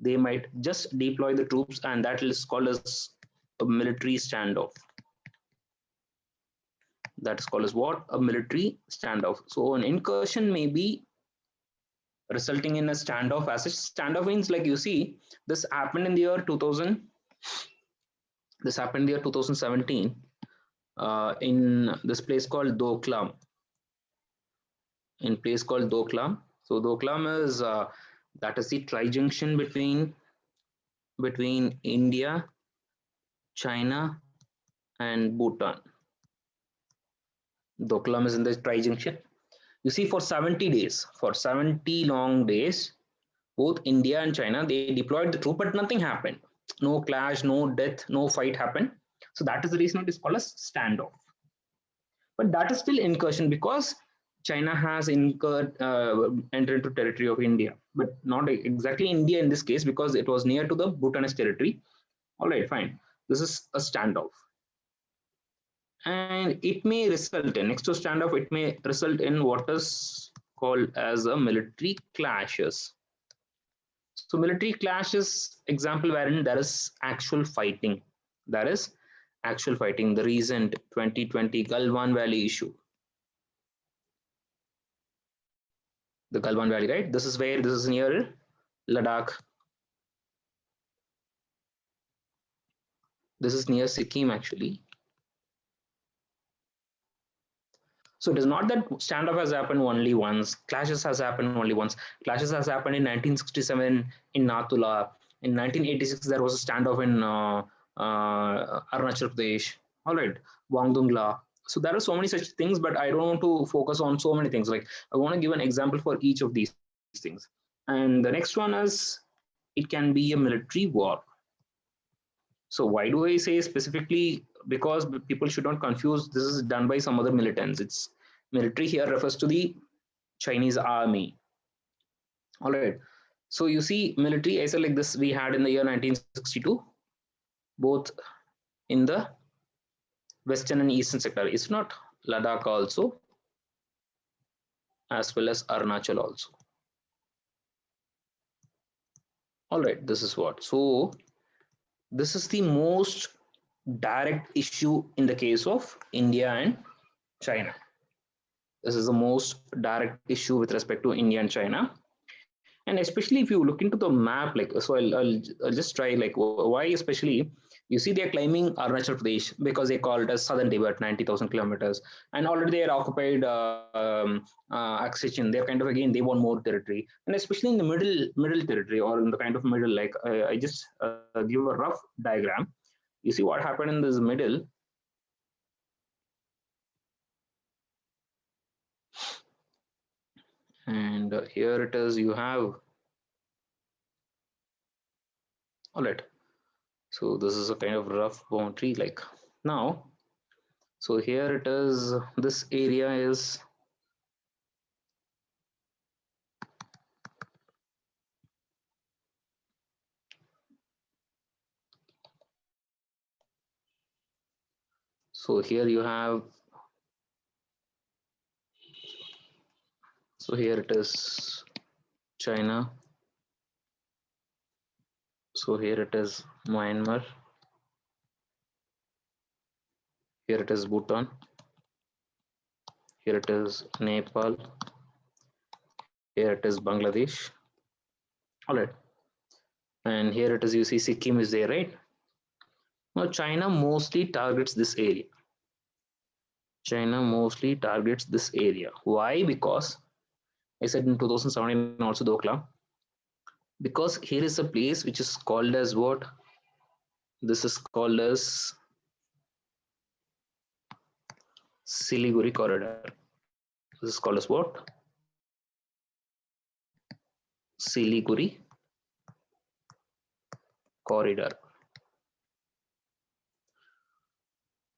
S1: They might just deploy the troops, and that is called as a military standoff. That is called as what? A military standoff. So an incursion may be resulting in a standoff. As such, standoff means, like, you see, this happened in the year 2000. This happened in the year 2017 in this place called Doklam. In place called Doklam. So Doklam is that is the tri-junction between India, China, and Bhutan. Doklam is in the tri-junction. You see, for 70 days, for 70 long days, both India and China, they deployed the troop, but nothing happened. No clash, no death, no fight happened. So that is the reason it is called a standoff. But that is still incursion because China has entered into territory of India, but not exactly India in this case because it was near to the Bhutanese territory. All right, fine. This is a standoff. And it may result in, next to standoff, it may result in what is called as a military clashes. So military clashes, example wherein there is actual fighting. There is actual fighting. The recent 2020 Galwan Valley issue. The Galwan Valley, right? This is where, this is near Ladakh. This is near Sikkim actually. So it is not that standoff has happened only once. Clashes has happened only once. Clashes has happened in 1967 in Natula. In 1986, there was a standoff in Arunachal Pradesh. All right, Wangdungla. So there are so many such things, but I don't want to focus on so many things. Like, I want to give an example for each of these things. And the next one is, it can be a military war. So why do I say specifically? Because people should not confuse, this is done by some other militants. It's military here refers to the Chinese army. All right. So you see, military, I said, like this we had in the year 1962, both in the western and eastern sector. It's not Ladakh also, as well as Arunachal also. All right, this is what. So this is the most direct issue in the case of India and China. This is the most direct issue with respect to India and China. And especially if you look into the map, like, so I'll just try, like, why especially, you see they're claiming Arunachal Pradesh because they call it as southern Tibet, 90,000 kilometers, and already they are occupied accession. They're kind of, again, they want more territory, and especially in the middle territory, or in the kind of middle, like I just give a rough diagram. You see what happened in this middle. And here it is, you have, all right. So this is a kind of rough boundary, like now. So here it is, this area is, so here you have, so here it is China. So here it is Myanmar. Here it is Bhutan. Here it is Nepal. Here it is Bangladesh. All right. And here it is, you see Sikkim is there, right? Now China mostly targets this area. China mostly targets this area. Why? Because I said in 2017 also Doklam. Because here is a place which is called as what? This is called as Siliguri corridor. This is called as what? Siliguri corridor.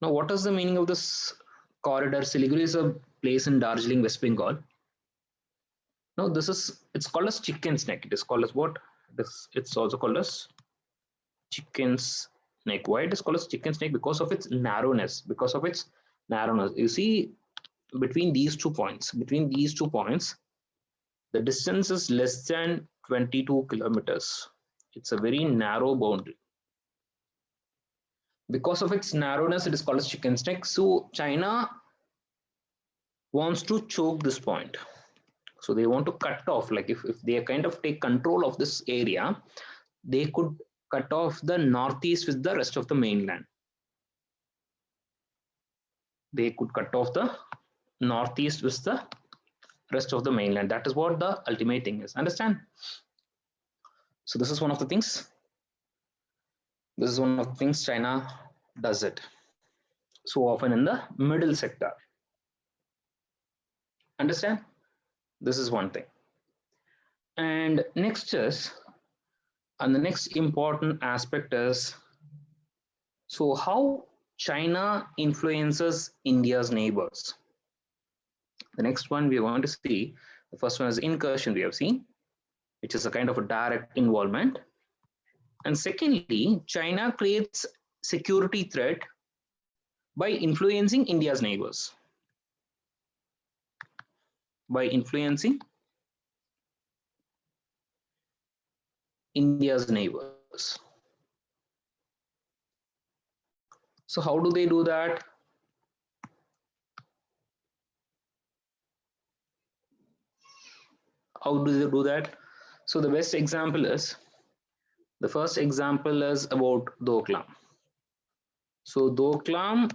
S1: Now, what is the meaning of this corridor? Siliguri is a place in Darjeeling, West Bengal. Now, it's called as chicken's neck. It is called as what? It's also called as chicken's neck. Why it is called as chicken's neck? Because of its narrowness. Because of its narrowness. You see, between these 2 points, the distance is less than 22 kilometers. It's a very narrow boundary. Because of its narrowness, it is called as chicken's neck. So China wants to choke this point. So they want to cut off, like if they kind of take control of this area, they could cut off the northeast with the rest of the mainland. They could cut off the northeast with the rest of the mainland. That is what the ultimate thing is. Understand? So this is one of the things. This is one of the things China does it so often in the middle sector. Understand? This is one thing. And next is, and the next important aspect is, so how China influences India's neighbors. The next one we want to see, the first one is incursion we have seen, which is a kind of a direct involvement. And secondly, China creates security threat by influencing India's neighbors. By influencing India's neighbors. So how do they do that? How do they do that? So the best example is, the first example is about Doklam. So Doklam,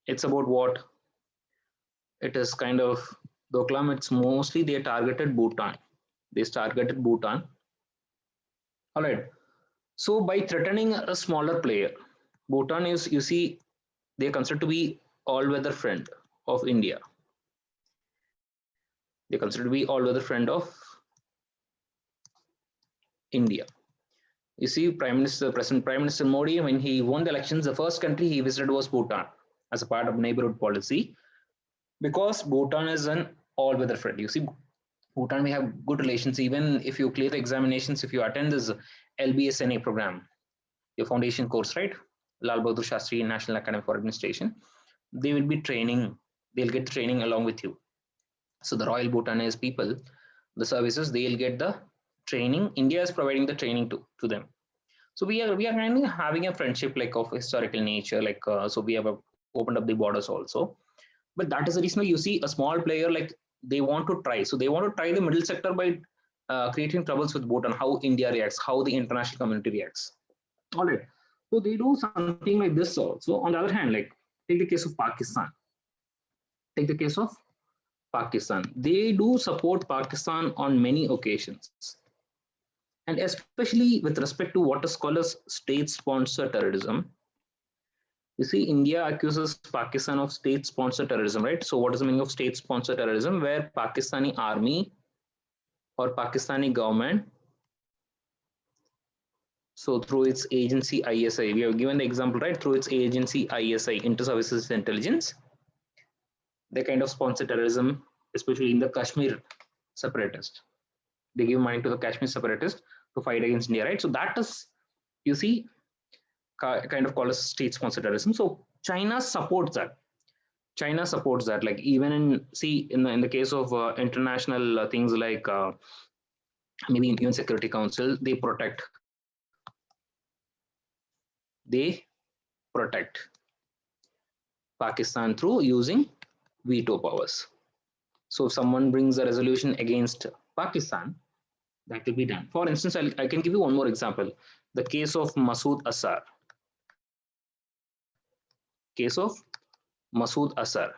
S1: it's about what? It is kind of, Doklam, it's mostly they targeted Bhutan. They targeted Bhutan. All right. So by threatening a smaller player, Bhutan is, you see, they consider to be all-weather friend of India. They consider to be all-weather friend of India. You see, President Prime Minister Modi, when he won the elections, the first country he visited was Bhutan as a part of neighborhood policy, because Bhutan is an all-weather friend. You see, Bhutan, we have good relations. Even if you clear the examinations, if you attend this LBSNA program, your foundation course, right? Lal Bahadur Shastri National Academy for Administration, they will be training. They'll get the training along with you. So the Royal Bhutanese people, the services, they'll get the training. India is providing the training to them. So we are kind of having a friendship like of historical nature, like so we have opened up the borders also. But that is the reason why you see a small player, like they want to try. So they want to try the middle sector by creating troubles with Bhutan, how India reacts, how the international community reacts. All right. So they do something like this also. On the other hand, like take the case of Pakistan. Take the case of Pakistan. They do support Pakistan on many occasions. And especially with respect to what is called as state-sponsored terrorism. You see, India accuses Pakistan of state-sponsored terrorism, right? So what is the meaning of state-sponsored terrorism? Where Pakistani army or Pakistani government, so through its agency ISI, we have given the example, right? Through its agency ISI, Inter-Services Intelligence, they kind of sponsor terrorism, especially in the Kashmir separatist. They give money to the Kashmir separatists to fight against India, right? So that is, you see, kind of called as state-sponsored terrorism. So China supports that. China supports that. Like even in the case of international things like maybe UN Security Council, they protect Pakistan through using veto powers. So if someone brings a resolution against Pakistan, that will be done. For instance, I can give you one more example. The case of Masood Azhar. Case of Masood Azhar.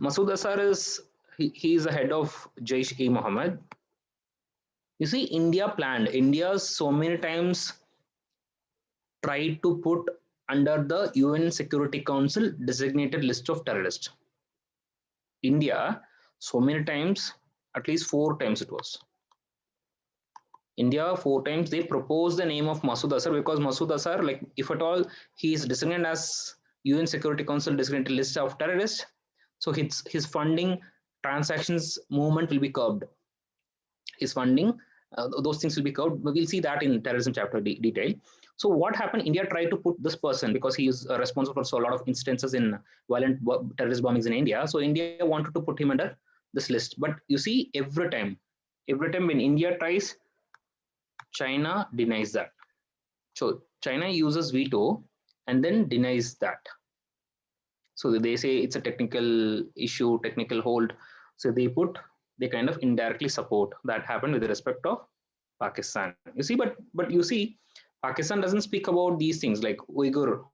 S1: Masood Azhar is, he is the head of Jaish-e-Mohammed. You see, India so many times tried to put under the UN Security Council designated list of terrorists. India, so many times, at least 4 times it was. India 4 times they proposed the name of Masood Azhar, because Masood Azhar, like if at all he is designated as UN Security Council designated list of terrorists, so his funding transactions movement will be curbed. His funding, those things will be curbed. We'll see that in terrorism chapter detail. So what happened? India tried to put this person, because he is responsible for so a lot of instances in violent terrorist bombings in India. So India wanted to put him under this list. But you see, every time when India tries, China denies that. So China uses veto and then denies that. So they say it's a technical issue, technical hold. So they kind of indirectly support. That happened with respect of Pakistan. You see, but you see, Pakistan doesn't speak about these things like Uyghurs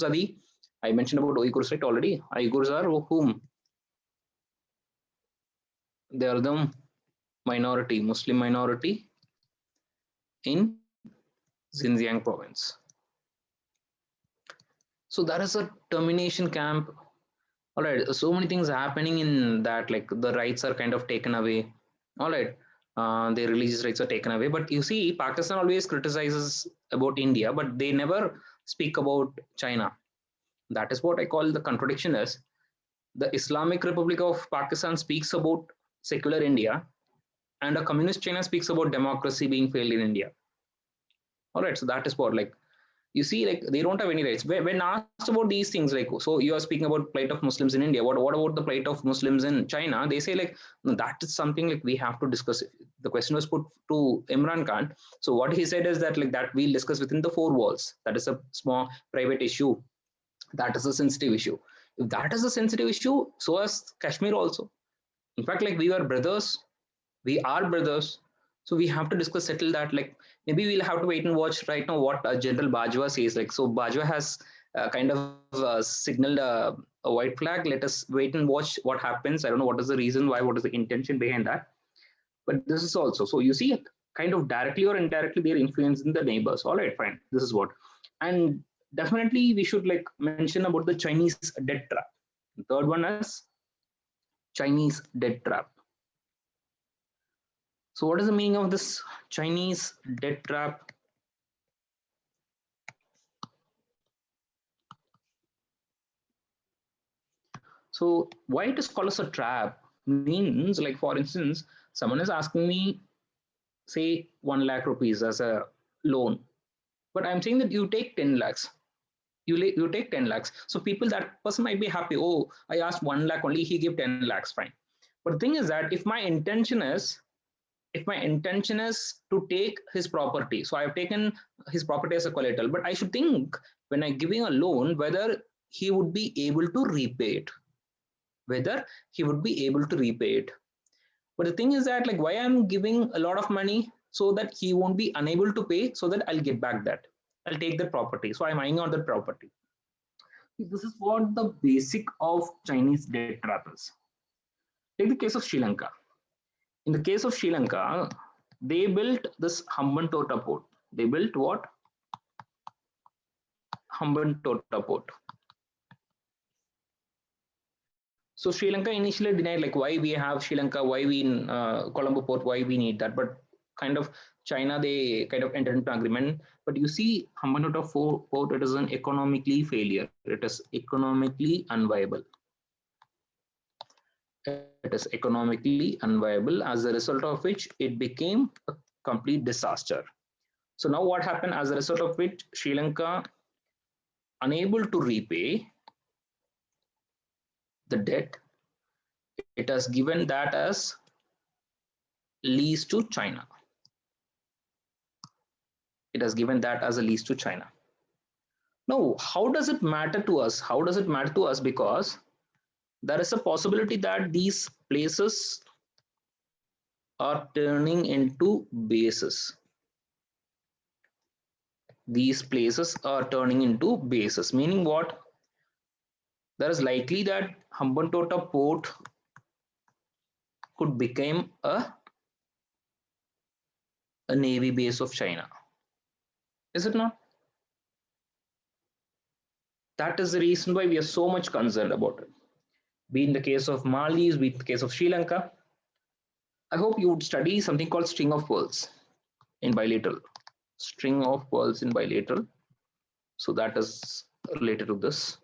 S1: are the, I mentioned about Uyghurs right already. Uyghurs are whom? They are the minority, Muslim minority in Xinjiang province. So there is a termination camp. All right, so many things happening in that, like the rights are kind of taken away. All right, the religious rights are taken away. But you see, Pakistan always criticizes about India, but they never speak about China. That is what I call the contradiction is. The Islamic Republic of Pakistan speaks about secular India, and a communist China speaks about democracy being failed in India. All right, so that is what, like, you see, like they don't have any rights. When asked about these things, like, so you are speaking about plight of Muslims in India, what about the plight of Muslims in China? They say like, no, that is something like we have to discuss. The question was put to Imran Khan. So what he said is that like that we'll discuss within the four walls. That is a small private issue. That is a sensitive issue. If that is a sensitive issue, so is Kashmir also. In fact, like we are brothers, so we have to discuss, settle that. Like maybe we'll have to wait and watch right now what General Bajwa says. Like, so Bajwa has kind of signaled a white flag. Let us wait and watch what happens. I don't know what is the reason why, what is the intention behind that, but this is also, so you see, kind of directly or indirectly they're influencing the neighbors. All right, fine, this is what. And definitely we should like mention about the Chinese debt trap. The third one is Chinese debt trap. So what is the meaning of this Chinese debt trap? So why it is called as a trap means, like for instance, someone is asking me, say 1 lakh rupees as a loan, but I'm saying that you take 10 lakhs. You take 10 lakhs. So people, that person might be happy. Oh, I asked 1 lakh only, he gave 10 lakhs, fine. But the thing is that if my intention is to take his property, so I've taken his property as a collateral, but I should think when I'm giving a loan whether he would be able to repay it, whether he would be able to repay it. But the thing is that like why I'm giving a lot of money, so that he won't be unable to pay, so that I'll get back that, I'll take that property, so I'm eyeing on that property. This is what the basic of Chinese debt trap is. Take the case of Sri Lanka. In the case of Sri Lanka, they built this Hambantota port. They built what? Hambantota port. So Sri Lanka initially denied, like why we have Sri Lanka, why we in Colombo port, why we need that. But kind of China, they kind of entered into agreement. But you see, Hambantota port, it is an economically failure. It is economically unviable. It is economically unviable, as a result of which it became a complete disaster. So now what happened, as a result of which Sri Lanka unable to repay the debt, it has given that as lease to China. It has given that as a lease to China. Now, how does it matter to us? How does it matter to us? Because there is a possibility that these places are turning into bases. These places are turning into bases, meaning what? There is likely that Hambantota port could become a navy base of China. Is it not? That is the reason why we are so much concerned about it. Be in the case of Maldives, be in the case of Sri Lanka. I hope you would study something called string of pearls in bilateral. String of pearls in bilateral. So that is related to this.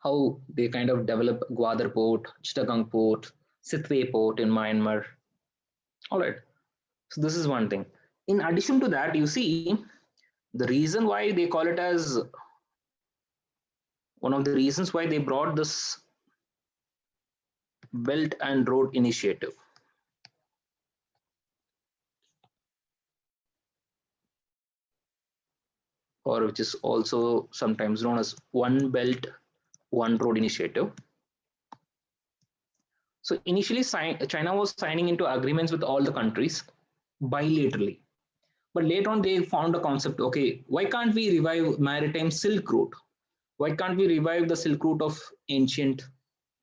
S1: How they kind of develop Gwadar port, Chittagong port, Sitwe port in Myanmar. All right. So this is one thing. In addition to that, you see the reason why they call it as one of the reasons why they brought this Belt and Road Initiative, or which is also sometimes known as One Belt, One Road Initiative. So initially, China was signing into agreements with all the countries bilaterally. But later on, they found a concept, okay, why can't we revive maritime Silk Route? Why can't we revive the Silk Route of ancient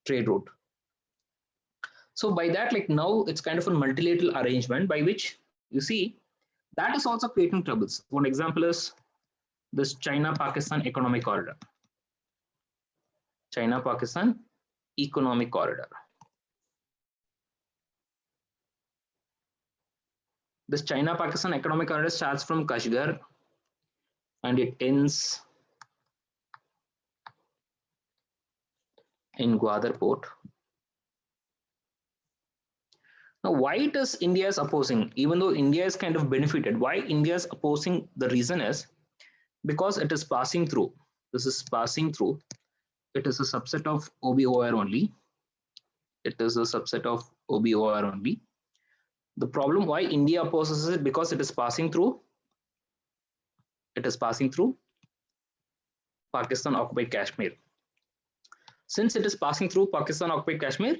S1: trade route? So by that, like now it's kind of a multilateral arrangement by which you see that is also creating troubles. One example is this China-Pakistan economic corridor. China-Pakistan economic corridor. This China-Pakistan economic corridor starts from Kashgar and it ends in Gwadar port. Now, why does India is opposing? Even though India is kind of benefited, why India is opposing? The reason is because it is passing through. This is passing through. It is a subset of OBOR only. It is a subset of OBOR only. The problem why India opposes it because it is passing through. It is passing through Pakistan occupied Kashmir. Since it is passing through Pakistan occupied Kashmir,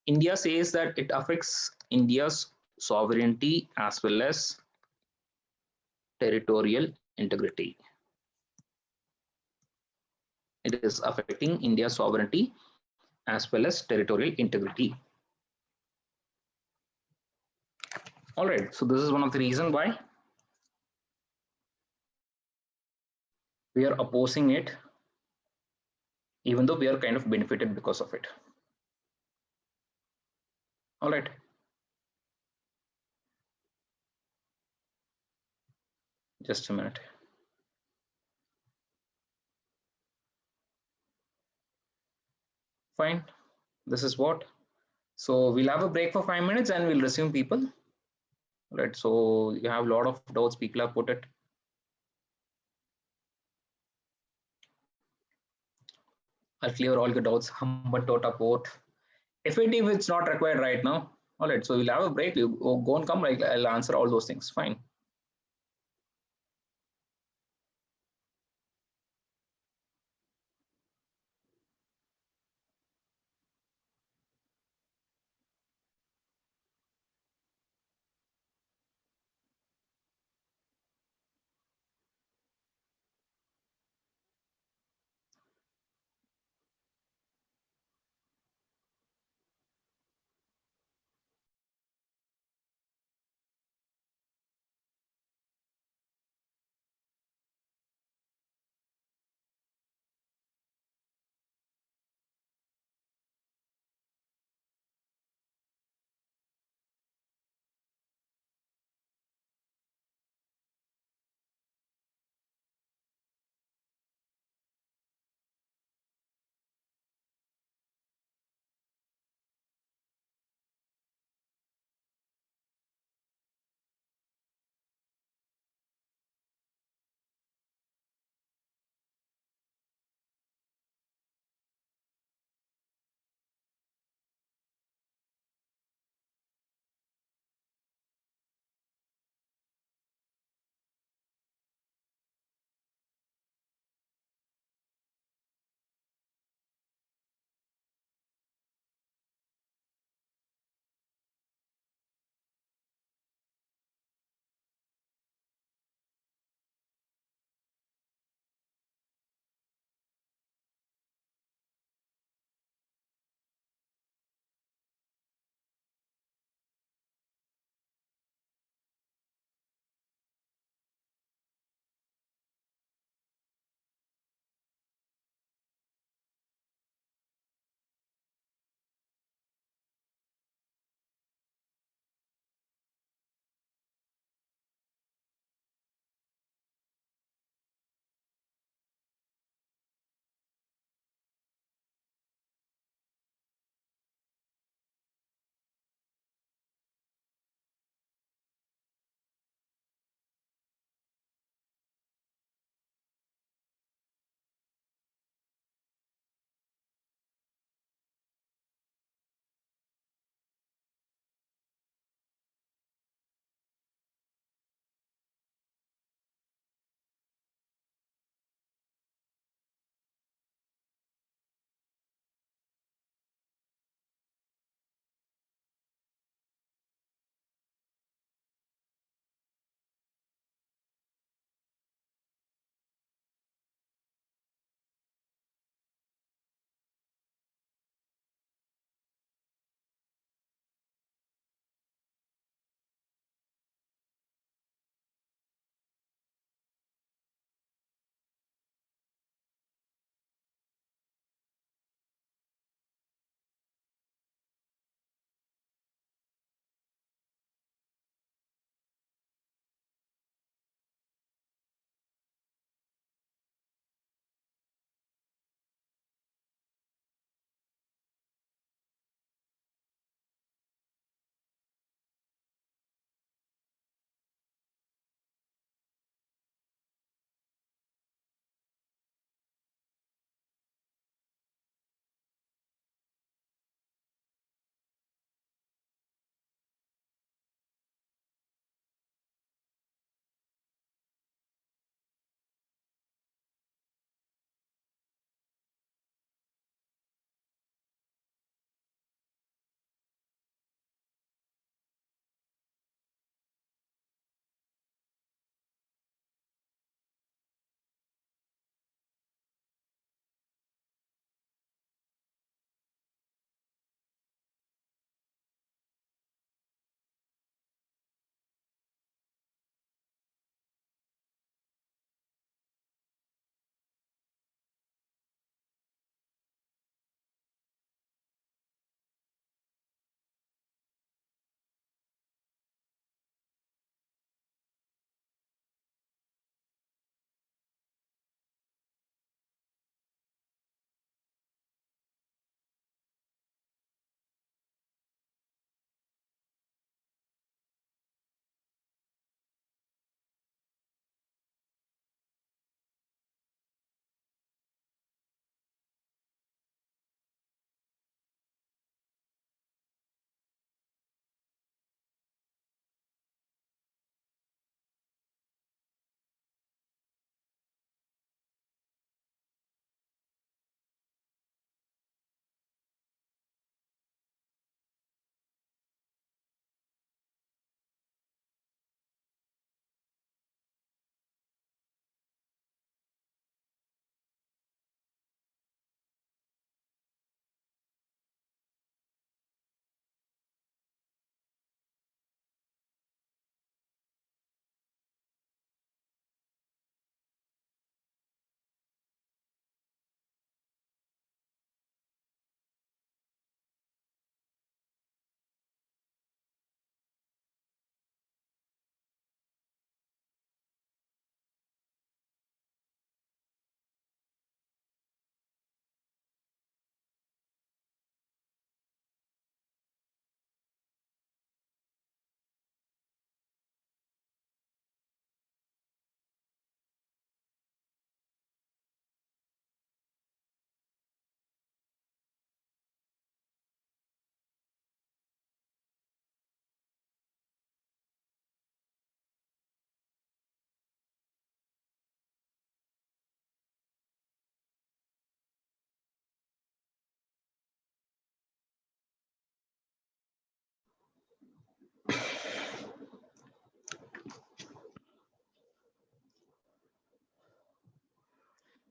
S1: India says that it affects India's sovereignty as well as territorial integrity. It is affecting India's sovereignty as well as territorial integrity. All right, so this is one of the reasons why we are opposing it, even though we are kind of benefited because of it. All right. Just a minute. Fine. This is what. So we'll have a break for 5 minutes and we'll resume people. All right. So you have a lot of doubts people have put it. I'll clear all the doubts. Humbatota port. Effective, it's not required right now. All right. So we'll have a break. You go and come. I'll answer all those things. Fine.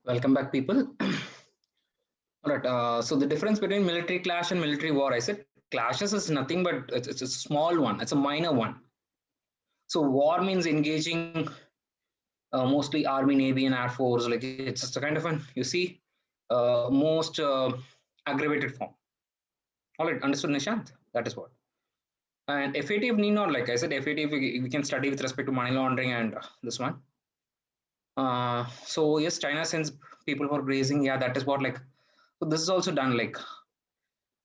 S1: Welcome back, people. All right. So the difference between military clash and military war, I said clashes is nothing but it's a small one. It's a minor one. So war means engaging mostly army, navy, and air force. Like it's just a kind of an most aggravated form. All right, understood, Nishant? That is what. And FATF need not, like I said, FATF we can study with respect to money laundering and this one. So yes, China sends people for grazing. Yeah, that is what like. So this is also done like.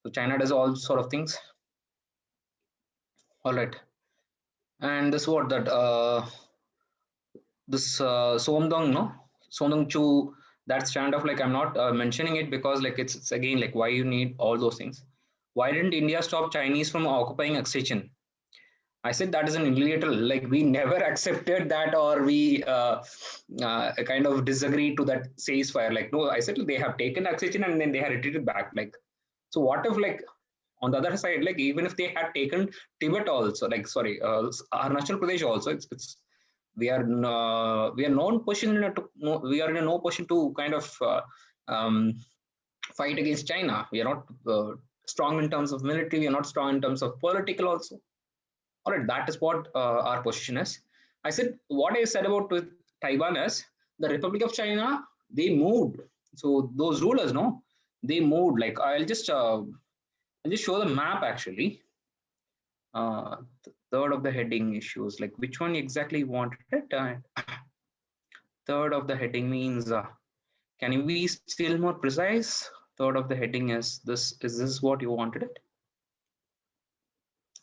S1: So China does all sort of things. All right, and this what that this Somdong no Somdong Chu. That's kind of like I'm not mentioning it because like it's again like why you need all those things. Why didn't India stop Chinese from occupying Oxygen? I said that is an illegal, like we never accepted that or we kind of disagreed to that ceasefire. Like, no, I said they have taken oxygen and then they have retreated back. Like, so what if like on the other side, like even if they had taken Tibet also, like sorry, Arunachal Pradesh also, it's we are not pushing in a, no, we are in a no position to kind of fight against China. We are not strong in terms of military. We are not strong in terms of political also. All right, that is what our position is. I said what I said about with Taiwan is the Republic of China. They moved. So those rulers, no, they moved. Like I'll just show the map actually. Third of the heading issues. Like which one exactly you wanted it? Third of the heading means. Can you be still more precise? Third of the heading is this. Is this what you wanted it?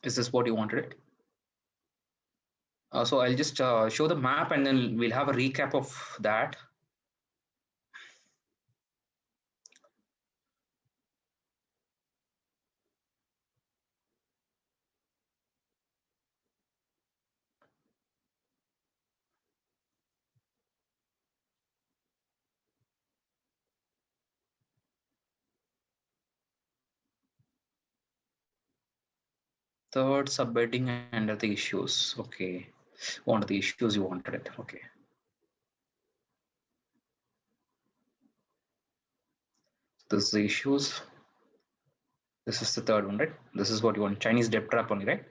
S1: Is this what you wanted it? So I'll just show the map and then we'll have a recap of that. Third subheading under the issues. Okay. One of the issues you wanted it. Okay. This is the issues. This is the third one, right? This is what you want. Chinese debt trap only, right?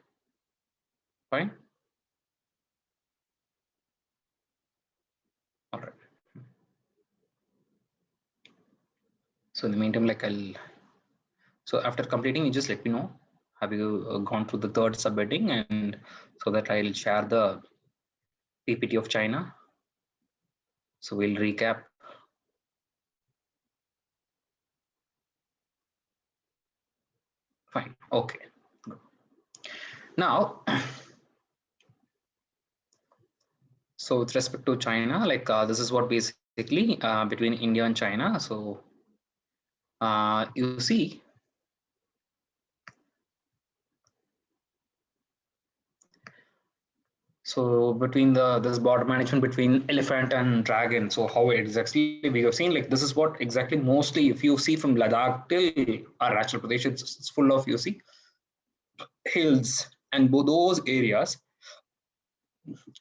S1: Fine. All right. So in the meantime, like so after completing, you just let me know. Have you gone through the third subheading and so that I'll share the PPT of China. So we'll recap. Fine. Okay. Now, so with respect to China, like this is what basically between India and China. So you see, so between this border management between elephant and dragon. So how exactly we have seen like this is what exactly mostly if you see from Ladakh till Arunachal Pradesh, it's full of you see hills and those areas,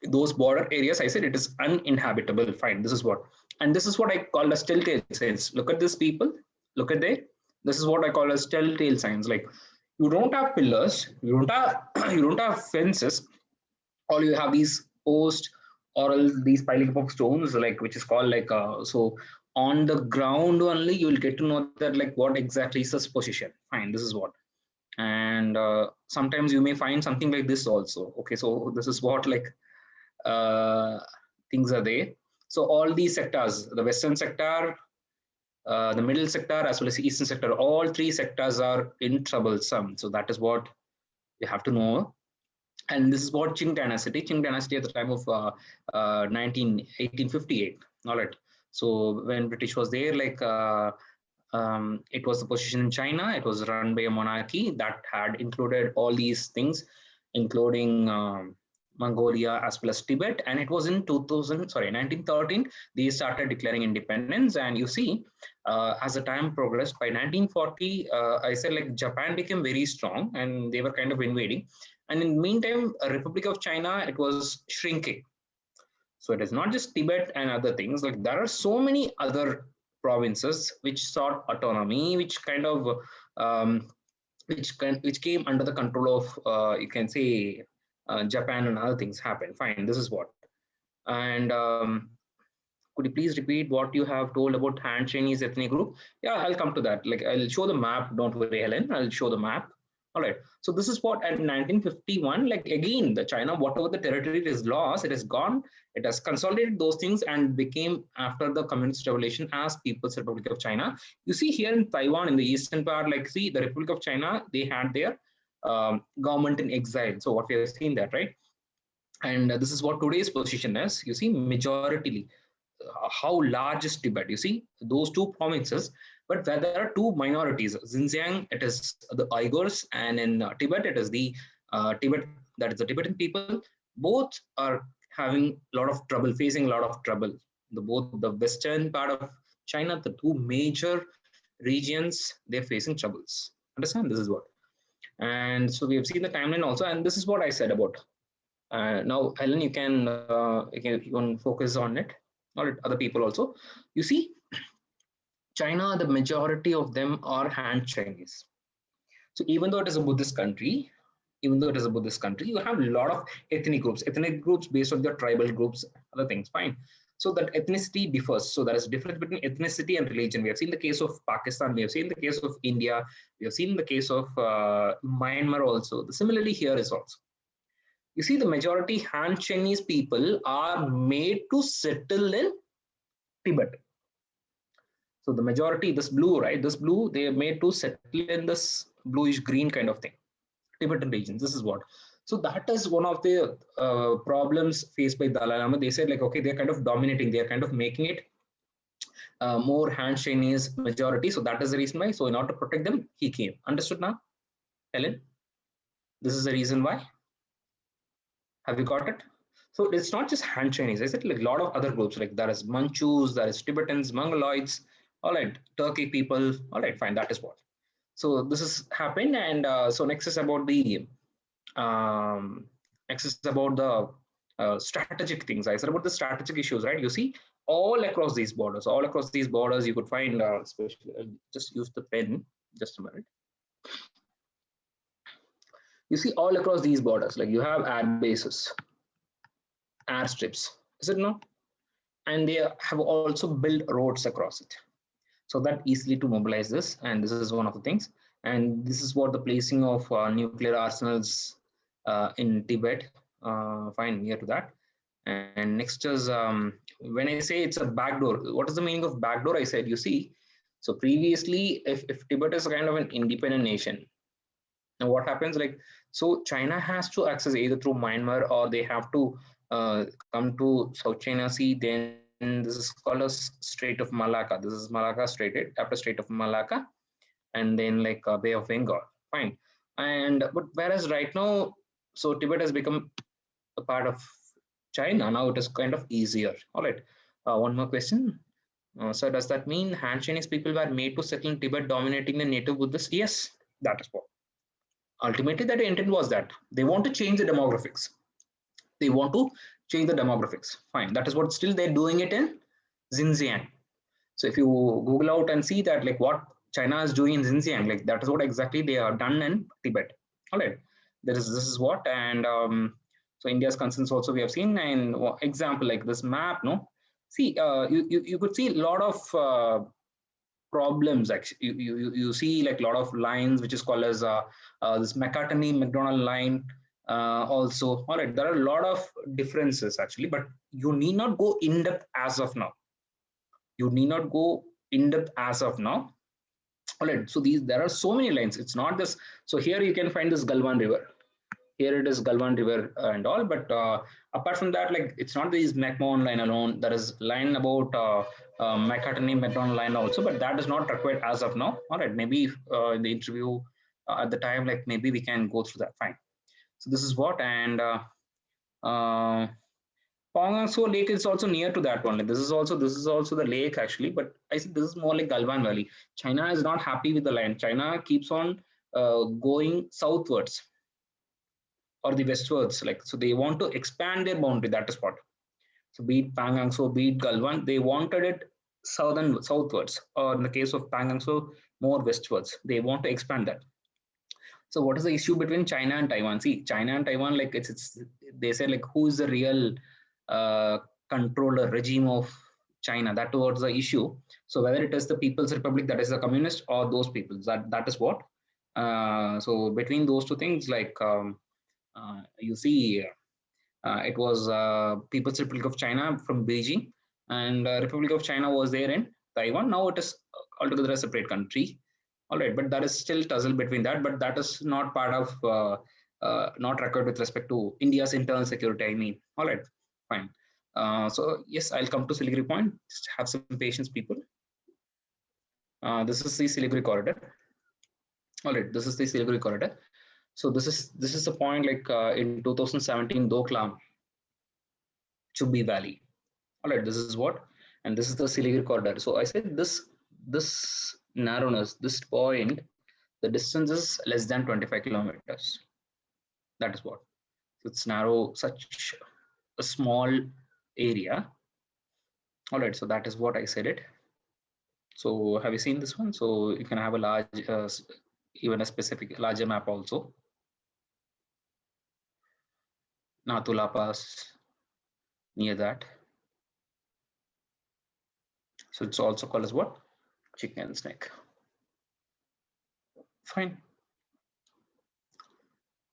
S1: those border areas. I said it is uninhabitable. Fine. This is what, and this is what I call as telltale signs. Look at these people. Look at they. This is what I call as telltale signs. Like you don't have pillars, you don't have you don't have fences, all you have these posts or else these piling up of stones, like which is called like so on the ground only you will get to know that like what exactly is this position. Fine, this is what. And sometimes you may find something like this also. Okay, so this is what like uh, things are there. So all these sectors, the western sector, the middle sector, as well as the eastern sector, all three sectors are in troublesome. So that is what you have to know. And this is what Qing Dynasty. Qing Dynasty at the time of 1858. All right. So when British was there, like it was the position in China. It was run by a monarchy that had included all these things, including Mongolia as well as Tibet. And it was in 1913, they started declaring independence. And you see, as the time progressed, by 1940, I said like Japan became very strong and they were kind of invading. And in the meantime, Republic of China, it was shrinking. So it is not just Tibet and other things. Like there are so many other provinces which sought autonomy, which kind of which came under the control of you can say Japan and other things happened. Fine, this is what. And could you please repeat what you have told about Han Chinese ethnic group? Yeah, I'll come to that. Like I'll show the map. Don't worry, Helen. I'll show the map. All right. So this is what at 1951, like again, the China, whatever the territory it is lost, it is gone. It has consolidated those things and became after the Communist Revolution as People's Republic of China. You see here in Taiwan, in the eastern part, like see the Republic of China, they had their government in exile. So what we have seen that, right? And this is what today's position is. You see, majority how large is Tibet? You see, those two provinces, but where there are two minorities, Xinjiang, it is the Uyghurs, and in Tibet, it is the Tibet, that is the Tibetan people. Both are having a lot of trouble, facing a lot of trouble. Both the western part of China, the two major regions, they're facing troubles. Understand? This is what. And so we have seen the timeline also, and this is what I said about. Now, Helen, you can focus on it, or other people also. You see, China, the majority of them are Han Chinese. So even though it is a Buddhist country, you have a lot of ethnic groups based on their tribal groups, other things, fine. So that ethnicity differs. So there is a difference between ethnicity and religion. We have seen the case of Pakistan, we have seen the case of India, we have seen the case of Myanmar also. Similarly, here is also. You see, the majority Han Chinese people are made to settle in Tibet. So the majority, this blue, right? This blue, they are made to settle in this bluish green kind of thing. Tibetan regions, this is what. So that is one of the problems faced by Dalai Lama. They said like, okay, they're kind of dominating. They're kind of making it more Han Chinese majority. So that is the reason why. So in order to protect them, he came. Understood now, Helen? This is the reason why. Have you got it? So it's not just Han Chinese. I said like a lot of other groups. Like there is Manchus, there is Tibetans, Mongoloids. All right, Turkey people. All right, fine. That is what. So this has happened, and so next is about the strategic things. I said about the strategic issues, right? You see, all across these borders, you could find, especially, just use the pen. Just a minute. You see, all across these borders, like you have air bases, airstrips, is it not? And they have also built roads across it, so that easily to mobilize this. And this is one of the things. And this is what the placing of nuclear arsenals in Tibet. Fine, near to that. And next is when I say it's a backdoor, what is the meaning of backdoor? I said, you see, so previously, if Tibet is kind of an independent nation, now what happens, like, so China has to access either through Myanmar, or they have to come to South China Sea. Then this is called a Strait of Malacca. This is Malacca Strait, after Strait of Malacca, and then like Bay of Bengal. Fine. And but whereas right now, so Tibet has become a part of China. Now it is kind of easier. All right. One more question. So does that mean Han Chinese people were made to settle in Tibet, dominating the native Buddhists? Yes, that is what. Ultimately, that intent was that they want to change the demographics. They want to change the demographics. Fine. That is what still they're doing it in Xinjiang. So if you Google out and see that, like what China is doing in Xinjiang, like that is what exactly they are done in Tibet. All right. This is what. And so India's concerns also we have seen. And example like this map, no. See, you could see a lot of problems. Actually, you see like a lot of lines which is called as this McCartney-McDonald line. Also, all right, there are a lot of differences actually, but you need not go in depth as of now. You need not go in depth as of now. All right, so there are so many lines. It's not this. So here you can find this Galwan River. Here it is Galwan River and all, but apart from that, like it's not these McMahon line alone. There is line about McCartney-McDonald line also, but that is not required as of now. All right, maybe in the interview at the time, like maybe we can go through that. Fine. So this is what, and Pongangso Lake is also near to that one. Like this is also the lake actually, but I think this is more like Galwan Valley. China is not happy with the line. China keeps on going southwards or the westwards, like so they want to expand their boundary. That is what. So be it Pangangso, be it Galwan, they wanted it southwards, or in the case of Pangangso, more westwards. They want to expand that. So what is the issue between China and Taiwan? See, China and Taiwan, like it's they say like who is the real uh, controller regime of China? That was the issue. So whether it is the People's Republic that is the communist, or those peoples, that is what. So between those two things, like you see, it was People's Republic of China from Beijing, and Republic of China was there in Taiwan. Now it is altogether a separate country. All right, but that is still tussle between that, but that is not part of not record with respect to India's internal security. I mean, all right, fine. So yes, I'll come to Siliguri Point. Just have some patience, people. This is the Siliguri corridor. All right, this is the Siliguri corridor. So this is the point like in 2017 Doklam, Chubbi Valley. All right, this is what, and this is the Siliguri corridor. So I said this narrowness, this point, the distance is less than 25 kilometers. That is what. So it's narrow, such a small area. All right, so that is what I said it. So have you seen this one? So you can have a large, even a specific larger map also. Natula Pass, near that. So it's also called as what? Chicken's neck. Fine.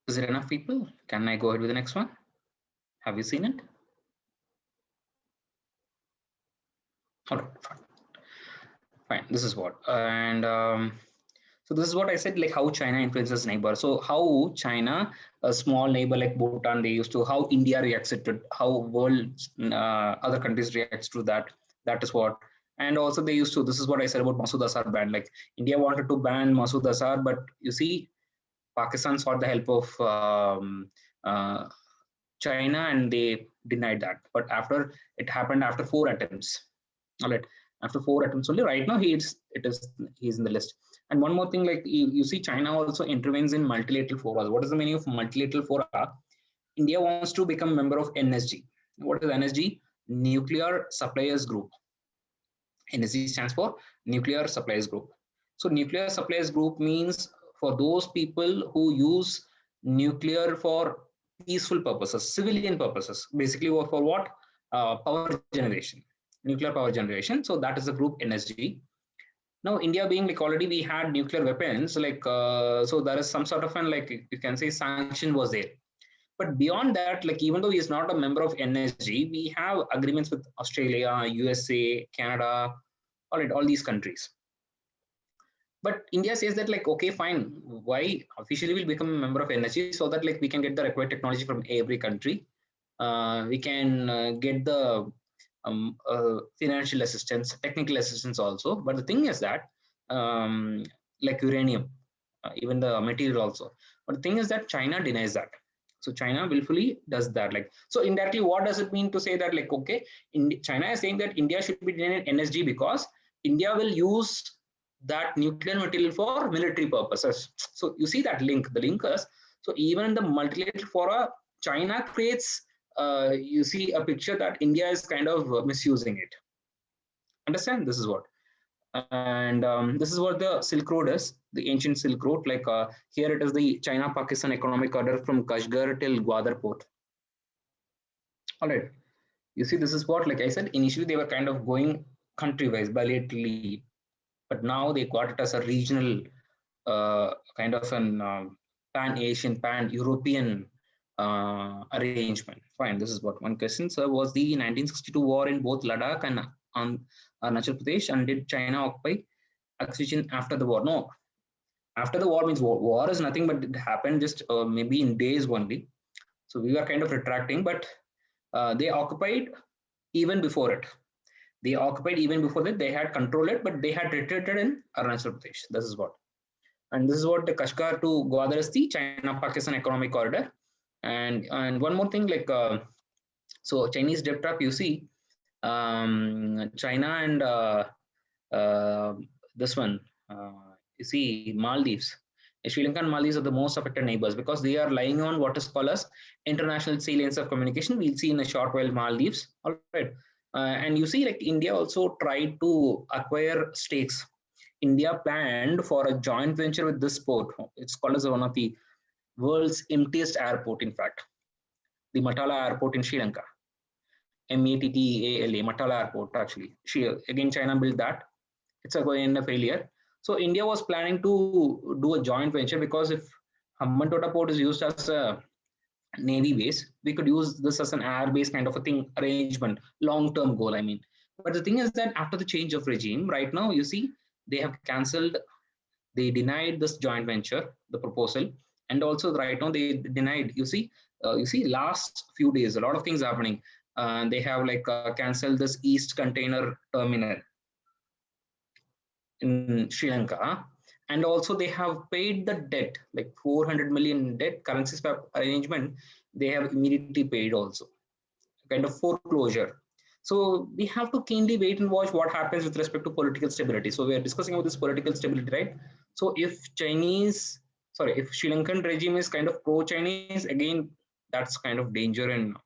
S1: Is it enough, people? Can I go ahead with the next one? Have you seen it? All right, fine. Fine. This is what, and so this is what I said, like how China influences neighbor. So how China, a small neighbor like Bhutan, they used to, how India reacts to it, how world, other countries reacts to that. That is what. And also they used to, this is what I said about Masood Azhar ban. Like India wanted to ban Masood Azhar, but you see, Pakistan sought the help of China, and they denied that. But after it happened after 4 attempts. All right, after 4 attempts only. Right now, he's in the list. And one more thing, like you see, China also intervenes in multilateral fora. What is the meaning of multilateral fora? India wants to become a member of NSG. What is NSG? Nuclear Suppliers Group. NSG stands for Nuclear Suppliers Group. So Nuclear Suppliers Group means for those people who use nuclear for peaceful purposes, civilian purposes, basically for what? Power generation, nuclear power generation. So that is the group NSG. Now India being like already we had nuclear weapons, like so there is some sort of an, like you can say, sanction was there. But beyond that, like even though he is not a member of NSG, we have agreements with Australia, USA, Canada, all these countries. But India says that like, okay, fine, why officially we'll become a member of NSG, so that like we can get the required technology from every country. We can get the financial assistance, technical assistance also. But the thing is that like uranium, even the material also. But the thing is that China denies that. So China willfully does that. Like, so indirectly, what does it mean to say that like, okay, China is saying that India should be denied NSG because India will use that nuclear material for military purposes. So you see that link, the link is, so even in the multilateral fora, China creates, you see a picture that India is kind of misusing it. Understand? This is what. And this is what the Silk Road is, the ancient Silk Road. Like here it is the China-Pakistan economic corridor from Kashgar till Gwadar port. All right. You see, this is what, like I said, initially they were kind of going country-wise, bilaterally, but now they got it as a regional kind of an pan-Asian, pan-European arrangement. Fine, this is what one question, sir. Was the 1962 war in both Ladakh and Arunachal Pradesh, and did China occupy Oxygen after the war? No. After the war means war is nothing, but it happened just maybe in days only. So we were kind of retracting, but they occupied even before it. They occupied even before that. They had controlled it, but they had retreated in Arunachal Pradesh. This is what. And this is what the Kashgar to Gwadar is the China-Pakistan economic corridor. And one more thing, like so Chinese debt trap, you see, China and this one, you see Maldives. Sri Lanka and Maldives are the most affected neighbors because they are lying on what is called as international sea lanes of communication. We'll see in a short while Maldives. All right. And you see, like India also tried to acquire stakes. India planned for a joint venture with this port. It's called as one of the world's emptiest airport, in fact, the Matala Airport in Sri Lanka. Mattala, Matala Airport, actually. Again, China built that. It's a failure. So India was planning to do a joint venture because if Hambantota port is used as a navy base, we could use this as an air base kind of a thing arrangement, long-term goal. I mean, but the thing is that after the change of regime, right now you see they have cancelled, they denied this joint venture, the proposal, and also right now they denied. You see, last few days, a lot of things happening. They have like cancelled this East Container Terminal in Sri Lanka, and also they have paid the debt, like 400 million debt currency swap arrangement. They have immediately paid also, kind of foreclosure. So we have to keenly wait and watch what happens with respect to political stability. So we are discussing about this political stability, right? So if Sri Lankan regime is kind of pro-Chinese, again, that's kind of danger, and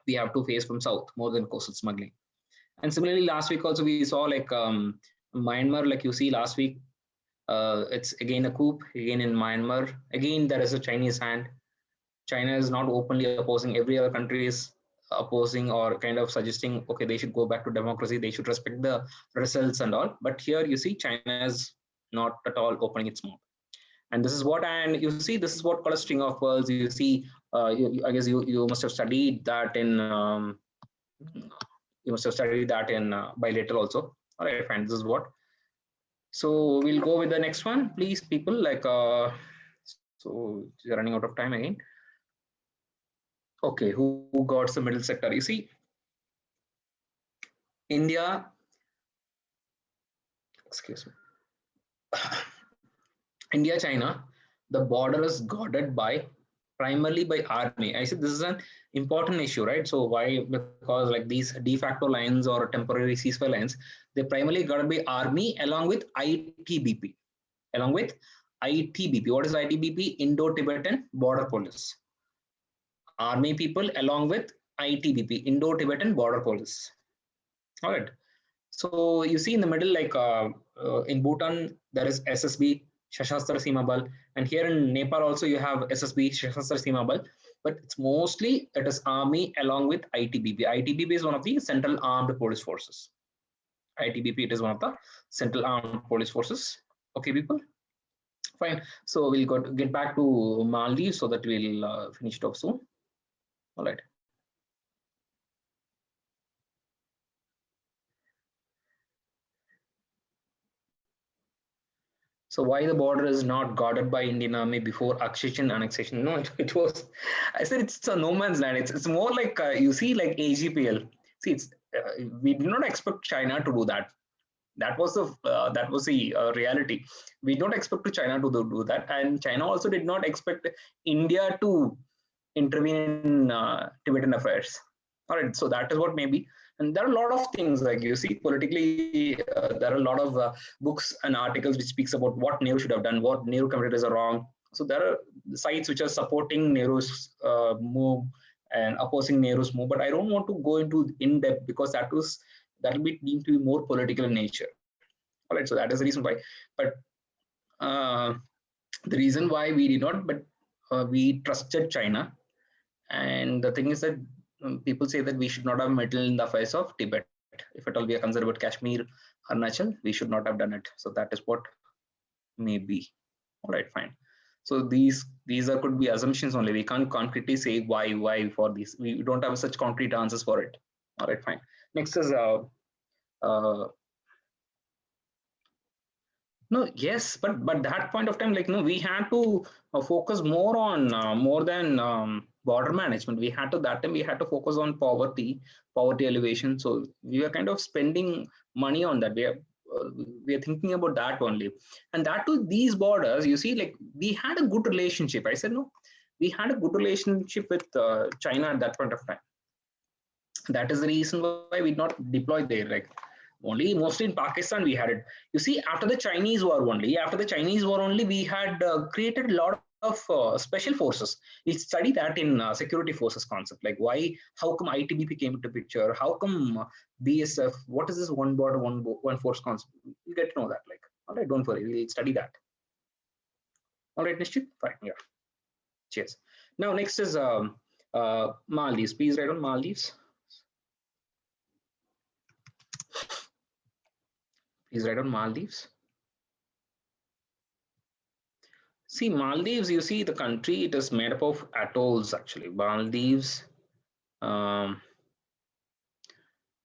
S1: we have to face from south more than coastal smuggling. And similarly, last week also we saw like Myanmar, like you see last week, it's again a coup again in Myanmar. Again, there is a Chinese hand. China is not openly opposing. Every other country is opposing or kind of suggesting, okay, they should go back to democracy. They should respect the results and all. But here you see China is not at all opening its mouth. And this is what, and you see, this is what called a string of pearls. You see, I guess you must have studied that in bilateral also. All right, fine. This is what. So we'll go with the next one, please, people. Like, so you're running out of time again. Okay, who got the middle sector? You see, India, excuse me, India, China, the border is guarded by primarily by army. I said this is an important issue, right? So why? Because like these de facto lines or temporary ceasefire lines, they primarily guarded by army along with ITBP. Along with ITBP. What is ITBP? Indo-Tibetan Border Police. Army people along with ITBP, Indo-Tibetan Border Police. All right. So you see in the middle, like in Bhutan, there is SSB, Sashastra Seema Bal, and here in Nepal also you have SSB, Sashastra Seema Bal, but it's mostly it is army along with ITBP. ITBP is one of the Central Armed Police Forces. ITBP, it is one of the Central Armed Police Forces. Okay, people. Fine. So we'll get back to Maldives so that we'll finish it off soon. All right. So why the border is not guarded by Indian Army before accession annexation? No, it was. I said it's a no man's land. It's more like you see like AGPL. See, we did not expect China to do that. That was the reality. We don't expect China to do that, and China also did not expect India to intervene in Tibetan affairs. All right, so that is what maybe. And there are a lot of things like you see politically. There are a lot of books and articles which speaks about what Nehru should have done, what Nehru competitors are wrong. So there are sites which are supporting Nehru's move and opposing Nehru's move. But I don't want to go into in depth because that will be deemed to be more political in nature. All right, so that is the reason why. But uh, the reason why we did not, but we trusted China. And the thing is that people say that we should not have meddled in the affairs of Tibet. If at all we are concerned about Kashmir, Arunachal, we should not have done it. So that is what may be. All right, fine. So these could be assumptions only. We can't concretely say why for these. We don't have such concrete answers for it. All right, fine. Next is no, yes, but that point of time, like no, we had to focus more on more than border management. We had to that time we had to focus on poverty elevation. So we were kind of spending money on that. We are thinking about that only, and that to these borders. You see, like we had a good relationship. I said no, we had a good relationship with China at that point of time. That is the reason why we not deployed there. Like Only mostly in Pakistan we had it. You see, after the Chinese war only, we had created a lot of special forces. We'll study that in security forces concept, like why, how come ITBP came into picture, how come BSF, what is this one border, one force concept? You get to know that. Like, all right, don't worry, we'll study that. All right, Nishchit, fine, yeah. Cheers. Now, next is Maldives. Please write on Maldives. Please write on Maldives. See, Maldives, you see the country, it is made up of atolls actually. Um,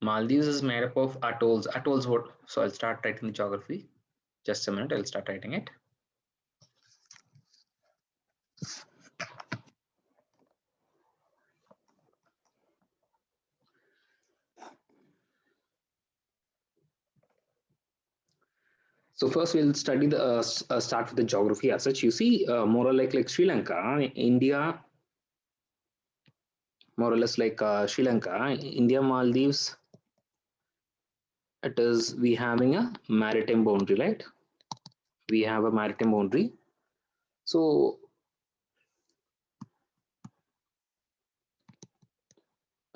S1: Maldives is made up of atolls. Atolls what? So I'll start writing the geography. Just a minute, I'll start writing it. So first we'll study the start with the geography as such. You see, more or like Sri Lanka, India, more or less like Sri Lanka, India, Maldives. It is we having a maritime boundary, right? We have a maritime boundary. So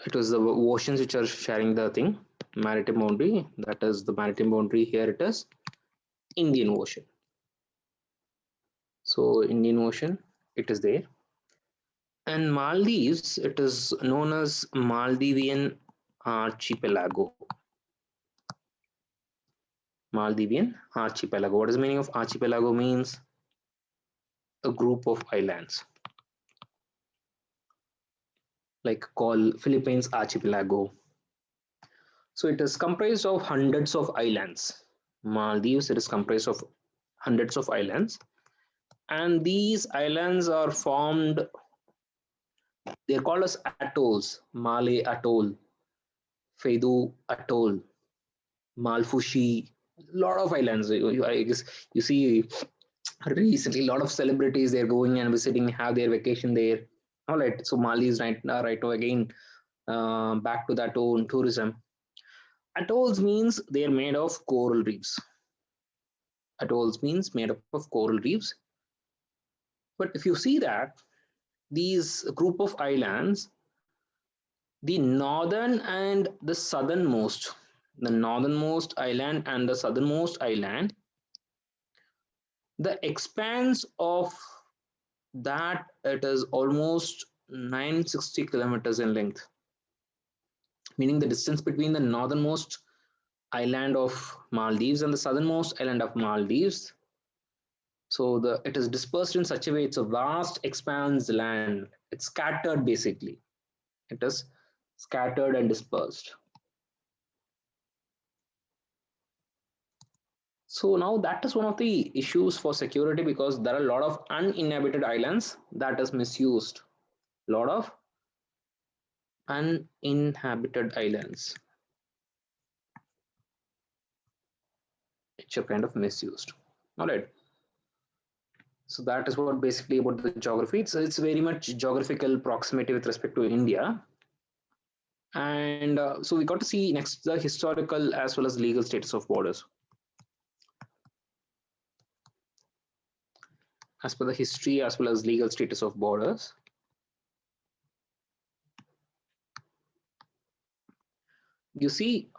S1: it was the oceans which are sharing the thing, maritime boundary. That is the maritime boundary. Here it is Indian Ocean. So Indian Ocean, it is there. And Maldives, it is known as Maldivian archipelago. Maldivian archipelago. What is the meaning of archipelago? Means a group of islands. Like call Philippines archipelago. So it is comprised of hundreds of islands. Maldives, it is comprised of hundreds of islands. And these islands are formed, they're called as atolls. Malay Atoll, Fedu Atoll, Malfushi, a lot of islands. I guess you see recently a lot of celebrities they're going and visiting, have their vacation there. All right, so Mali is right now again back to that own tourism. Atolls means they're made of coral reefs. Atolls means made up of coral reefs. But if you see that these group of islands, the northern and the northernmost island and the southernmost island, the expanse of that it is almost 960 kilometers in length, meaning the distance between the northernmost island of Maldives and the southernmost island of Maldives. So it is dispersed in such a way, it's a vast expanse land. It's scattered basically. It is scattered and dispersed. So now that is one of the issues for security, because there are a lot of uninhabited islands that is misused. A lot of uninhabited islands which are kind of misused. All right. So that is what basically about the geography. It's very much geographical proximity with respect to India. And so we got to see next the historical as well as legal status of borders. As per the history as well as legal status of borders, you see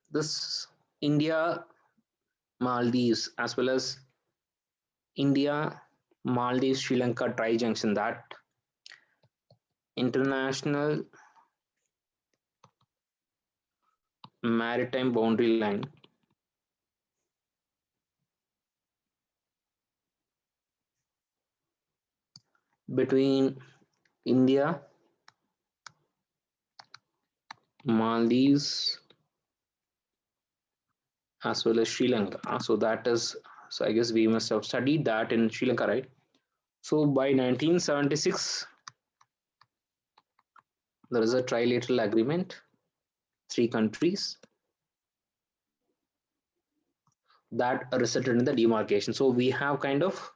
S1: this India, Maldives as well as India, Maldives, Sri Lanka tri-junction, that international maritime boundary line between India, Maldives as well as Sri Lanka. So that is, so I guess we must have studied that in Sri Lanka, right? So by 1976, there is a trilateral agreement, 3 countries that resulted in the demarcation. So we have kind of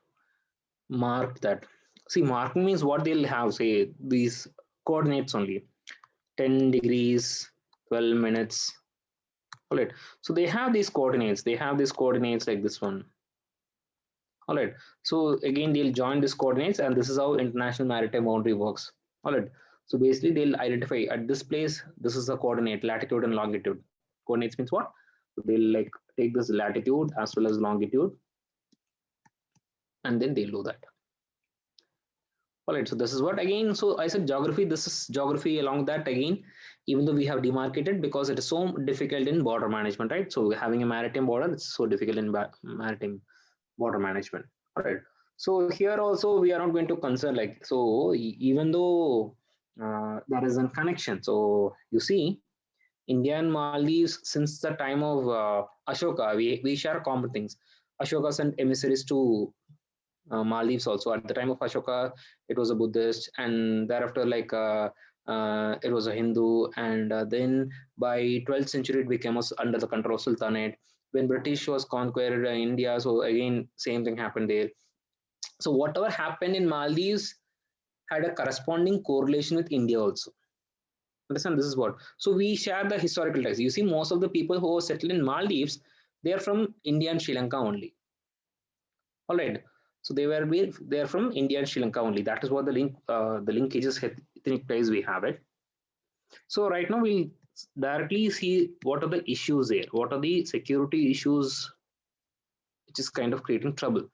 S1: marked that. See, marking means what they'll have, say these coordinates only, 10 degrees, 12 minutes, All right. So they have these coordinates. They have these coordinates like this one. All right. So again, they'll join these coordinates, and this is how international maritime boundary works. All right. So basically, they'll identify at this place. This is the coordinate, latitude and longitude. Coordinates means what? So they'll like take this latitude as well as longitude, and then they'll do that. All right, so this is what again. So I said geography. This is geography along that again. Even though we have demarcated because it is so difficult in border management, right? So having a maritime border, it's so difficult in maritime border management. All right. So here also we are not going to concern like so. Even though there is a connection, so you see, India and Maldives since the time of Ashoka, we share common things. Ashoka sent emissaries to Maldives also. At the time of Ashoka, it was a Buddhist, and thereafter, it was a Hindu, and then by 12th century, it became under the control of Sultanate. When British was conquered India, so again, same thing happened there. So whatever happened in Maldives had a corresponding correlation with India also. Understand? This is what. So we share the historical ties. You see, most of the people who are settled in Maldives, they are from India and Sri Lanka only. All right. So they are from India and Sri Lanka only. That is what the linkages ethnic ties we have it. So right now we directly see what are the issues there. What are the security issues which is kind of creating trouble.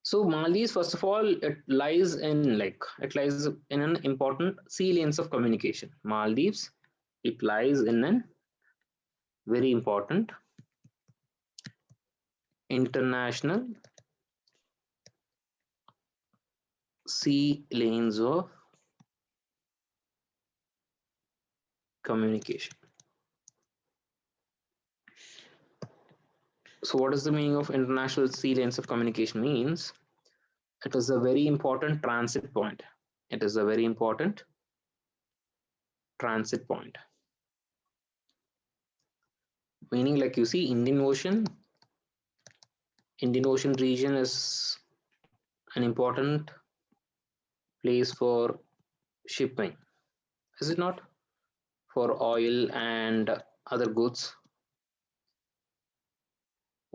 S1: So Maldives, first of all, it lies in an important sea lanes of communication. Maldives, it lies in an very important international sea lanes of communication. So what is the meaning of international sea lanes of communication? Means it is a very important transit point. It is a very important transit point. Meaning, like you see, Indian Ocean region is an important place for shipping, is it not? For oil and other goods.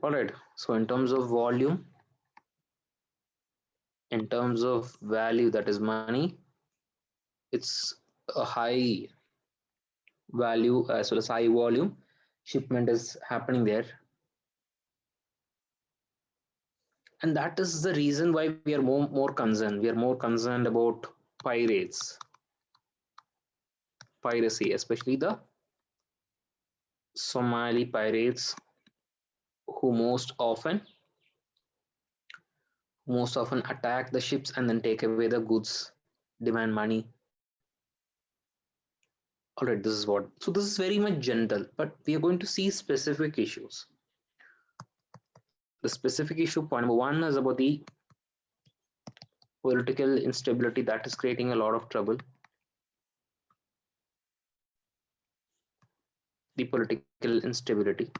S1: All right. So in terms of volume, in terms of value, that is money, it's a high value as well as high volume shipment is happening there, and that is the reason why we are more concerned. We are more concerned about pirates, piracy, especially the Somali pirates who most often attack the ships and then take away the goods, demand money. All right, this is what. So this is very much general, but we are going to see specific issues. The specific issue, point number one, is about the political instability that is creating a lot of trouble. The political instability.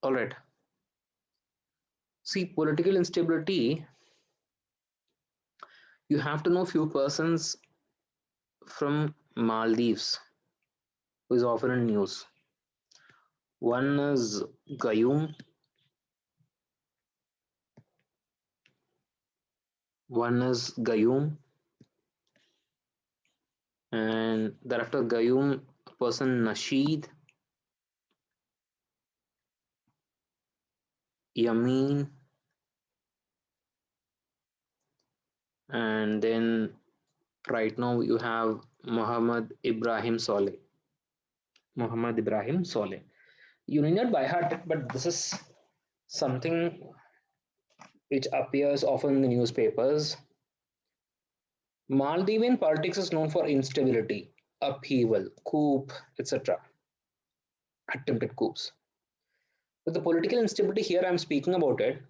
S1: All right. See, political instability, you have to know few persons from Maldives who is often in news. One is Gayum. One is Gayum. And thereafter Gayum, person Nasheed, Yamin, and then right now you have Muhammad Ibrahim Soleh. Muhammad Ibrahim Soleh. You need not by heart it, but this is something which appears often in the newspapers. Maldivian politics is known for instability, upheaval, coup, etc. Attempted coups. But the political instability here I'm speaking about it,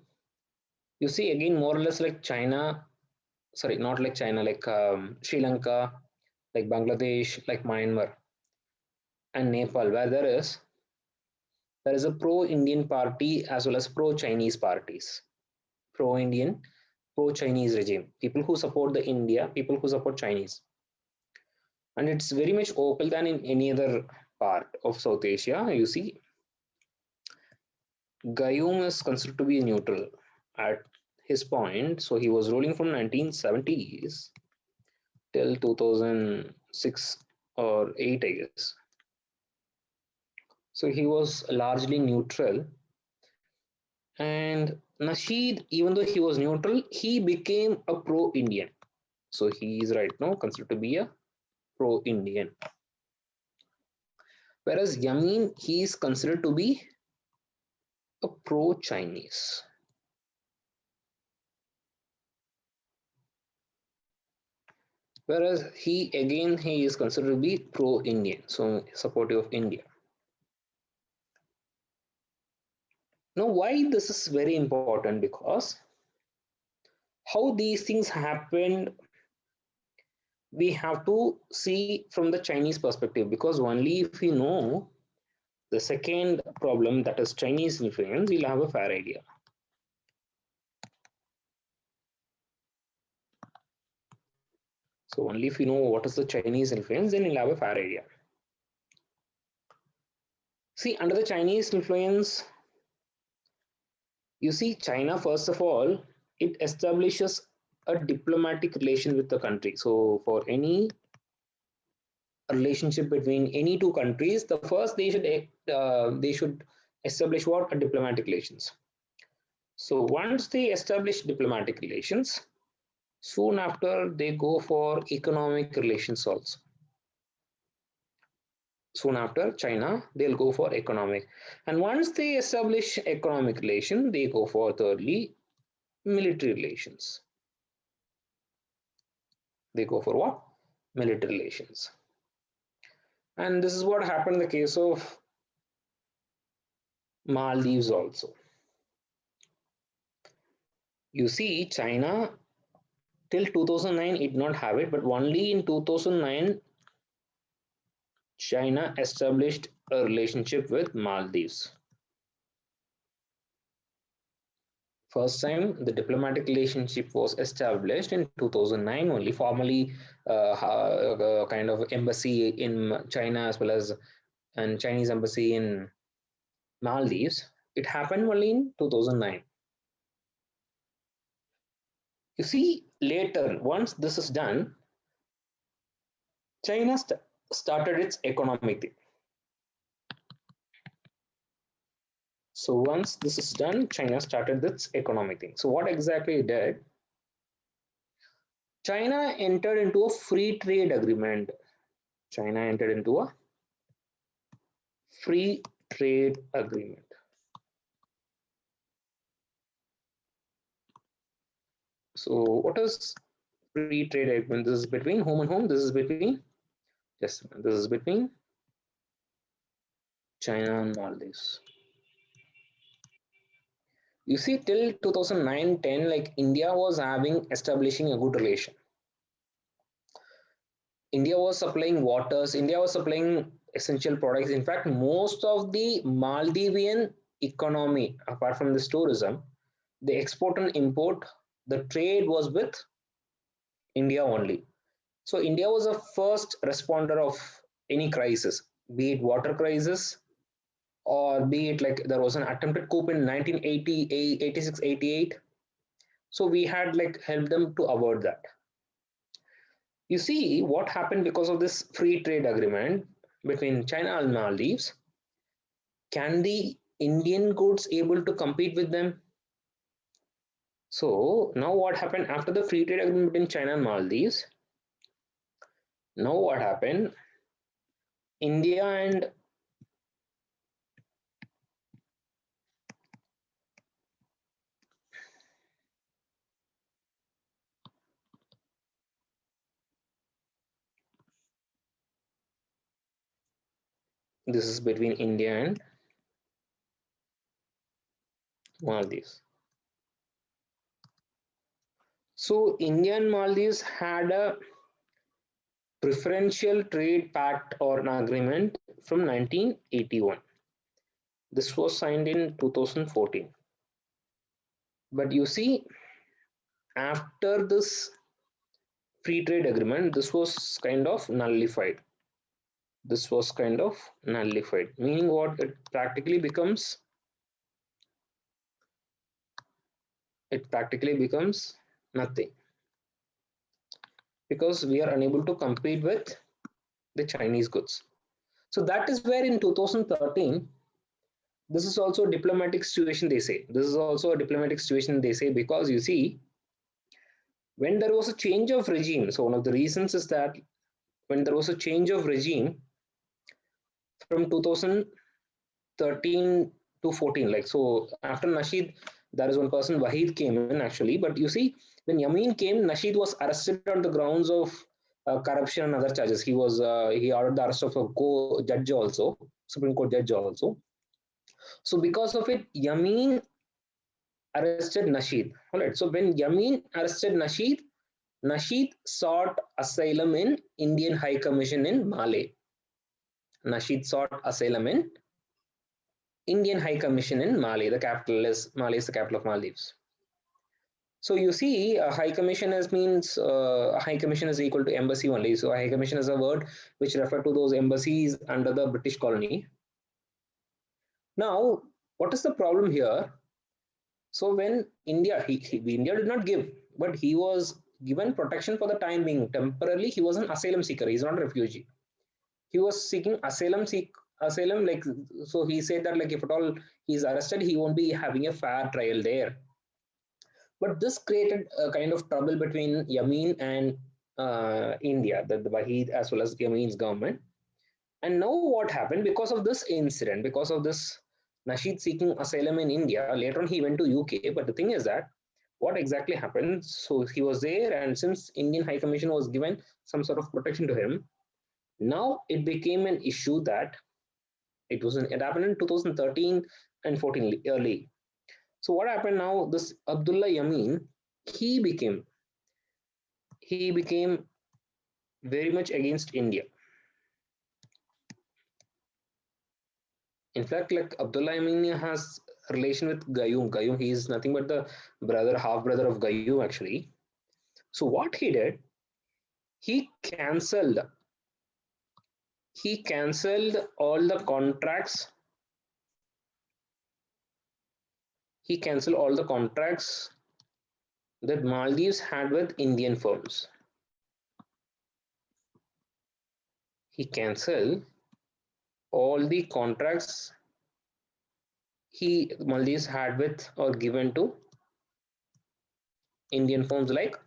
S1: you see again more or less like China, sorry, not like China, like Sri Lanka, like Bangladesh, like Myanmar and Nepal, where there is a pro-Indian party as well as pro-Chinese parties. Pro-Indian, pro-Chinese regime. People who support the India, people who support Chinese. and it's very much vocal than in any other part of South Asia. You see, Gayoom is considered to be neutral at his point. So he was ruling from 1970s till 2006 or 8, I guess. So he was largely neutral. And Nasheed, even though he was neutral, he became a pro-Indian. So he is right now considered to be a pro-Indian. Whereas Yamin, he is considered to be a pro-Chinese. Whereas he is considered to be pro-Indian, so supportive of India. Now, why this is very important? Because how these things happened, we have to see from the Chinese perspective, because only if we know the second problem, that is Chinese influence, we'll have a fair idea. So only if we know what is the Chinese influence, then we'll have a fair idea. See, under the Chinese influence, you see, China, first of all, it establishes a diplomatic relation with the country. So for any relationship between any two countries, the first they should establish what? A diplomatic relations. So once they establish diplomatic relations, soon after they go for economic relations also. Soon after China, they'll go for economic. And once they establish economic relation, they go for thirdly military relations. They go for what? Military relations. And this is what happened in the case of Maldives also. You see, China till 2009 it did not have it, but only in 2009 China established a relationship with Maldives. First time the diplomatic relationship was established in 2009 only, formally kind of embassy in China as well as and Chinese embassy in Maldives. It happened only in 2009. You see, later, once this is done, China started its economic thing. So once this is done, China started its economic thing. So what exactly it did? China entered into a free trade agreement. China entered into a free trade agreement. So what is free trade agreement? This is between whom and whom? This is between, yes, this is between China and Maldives. You see, till 2009-10, like India was establishing a good relation. India was supplying waters, India was supplying essential products. In fact, most of the Maldivian economy, apart from this tourism, the export and import, the trade was with India only. So India was a first responder of any crisis, be it water crisis or be it like there was an attempted coup in 1980, 86, 88. So we had like helped them to avoid that. You see what happened because of this free trade agreement between China and Maldives. Can the Indian goods able to compete with them? So now what happened after the free trade agreement between China and Maldives? Now what happened? India and this is between India and Maldives. So India and Maldives had a preferential trade pact or an agreement from 1981. This was signed in 2014. But you see, after this free trade agreement, this was kind of nullified. This was kind of nullified, meaning what? It practically becomes nothing, because we are unable to compete with the Chinese goods. So that is where in 2013, this is also a diplomatic situation, they say. This is also a diplomatic situation, they say, because you see, when there was a change of regime, so one of the reasons is that when there was a change of regime from 2013 to 14, like, so after Nasheed, there is one person, Wahid, came in actually. But you see, when Yamin came, Nasheed was arrested on the grounds of corruption and other charges. He ordered the arrest of a judge also, Supreme Court judge also. So because of it, Yamin arrested Nasheed. All right. So when Yamin arrested Nasheed, Nasheed sought asylum in Indian High Commission in Malé. Nasheed sought asylum in Indian High Commission in Malé. Malé is the capital of Maldives. So you see, a High Commission means a High Commission is equal to embassy only. So a High Commission is a word which refer to those embassies under the British colony. Now, what is the problem here? So when India did not give, but he was given protection for the time being. Temporarily, he was an asylum seeker. He's not a refugee. He was seeking asylum. Like, so he said that, like, if at all he's arrested, he won't be having a fair trial there. But this created a kind of trouble between Yamin and India, the Wahid as well as Yamin's government. And now what happened because of this incident, because of this Nasheed seeking asylum in India, later on he went to UK. But the thing is that what exactly happened? So he was there, and since Indian High Commission was given some sort of protection to him, now it became an issue that it happened in 2013 and 14 early. So what happened now? This Abdullah Yamin, he became he became very much against India. In fact, like, Abdullah Yamin has a relation with Gayoom. Gayoom, he is nothing but the half brother of Gayoom actually. So what he did, he cancelled all the contracts. He cancelled all the contracts that Maldives had with Indian firms. He cancelled all the contracts Maldives had with or given to Indian firms, like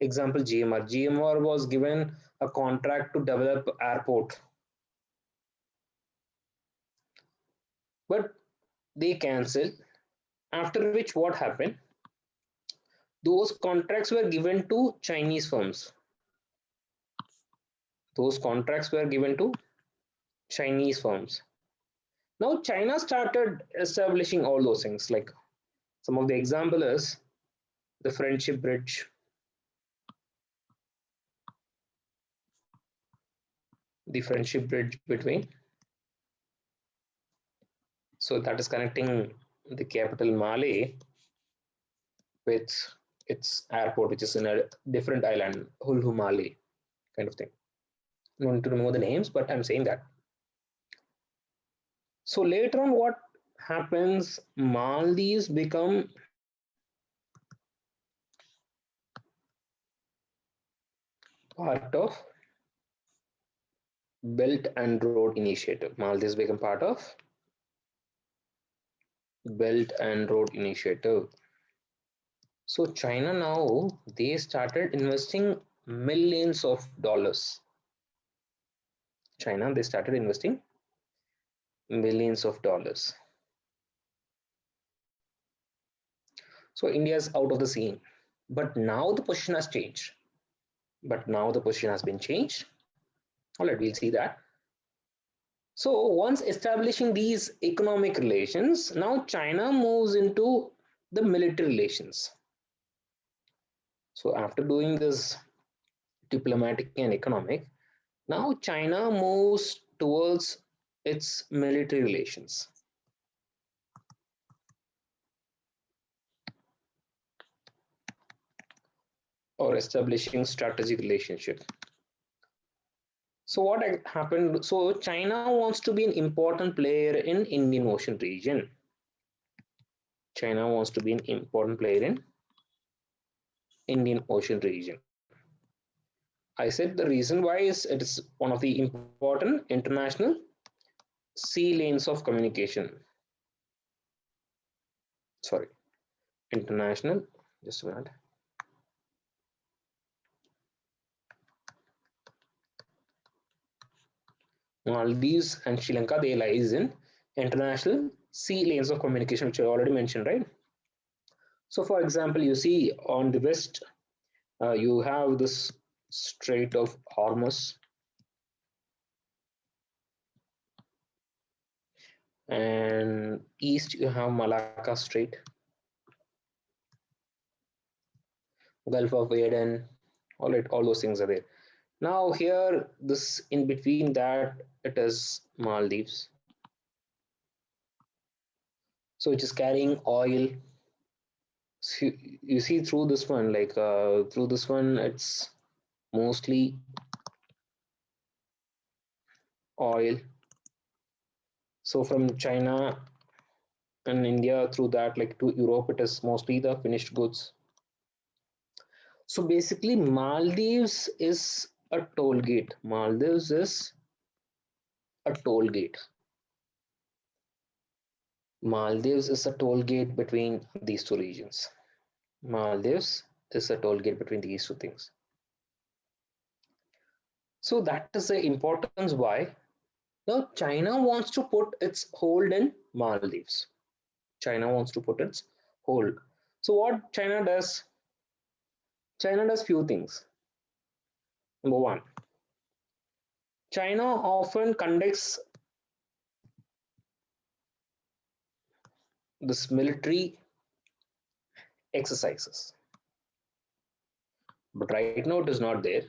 S1: example GMR. GMR was given a contract to develop airport, but they cancelled. After which, what happened? Those contracts were given to Chinese firms. Those contracts were given to Chinese firms. Now China started establishing all those things. Like, some of the example is the Friendship Bridge, between, so that is connecting the capital Malé with its airport, which is in a different island, Hulhu Malé, kind of thing. I don't need to know the names, but I'm saying that. So later on, what happens? Maldives become part of Belt and Road Initiative. Maldives become part of Belt and Road Initiative. So China now, they started investing millions of dollars. China, they started investing millions of dollars. So India is out of the scene. But now the position has changed. All right, we'll see that. So once establishing these economic relations, now China moves into the military relations. So after doing this diplomatic and economic, now China moves towards its military relations. or establishing strategic relationship. So what happened? So China wants to be an important player in Indian Ocean region. China wants to be an important player in Indian Ocean region. I said the reason why is it is one of the important international sea lanes of communication. Sorry, international. Just a minute. Maldives and Sri Lanka, they lies in international sea lanes of communication, which I already mentioned, right? So, for example, you see on the west, you have this Strait of Hormuz, and east you have Malacca Strait, Gulf of Aden, all those things are there. Now here, this in between that, it is Maldives. So it is carrying oil. So you see through this one, like through this one, it's mostly oil. So from China and India through that, like to Europe, it is mostly the finished goods. So basically, Maldives is a toll gate. Maldives is a toll gate. Maldives is a toll gate between these two regions. Maldives is a toll gate between these two things. So that is the importance why now China wants to put its hold in Maldives. China wants to put its hold. So what China does? China does few things. Number one, China often conducts this military exercises, but right now it is not there.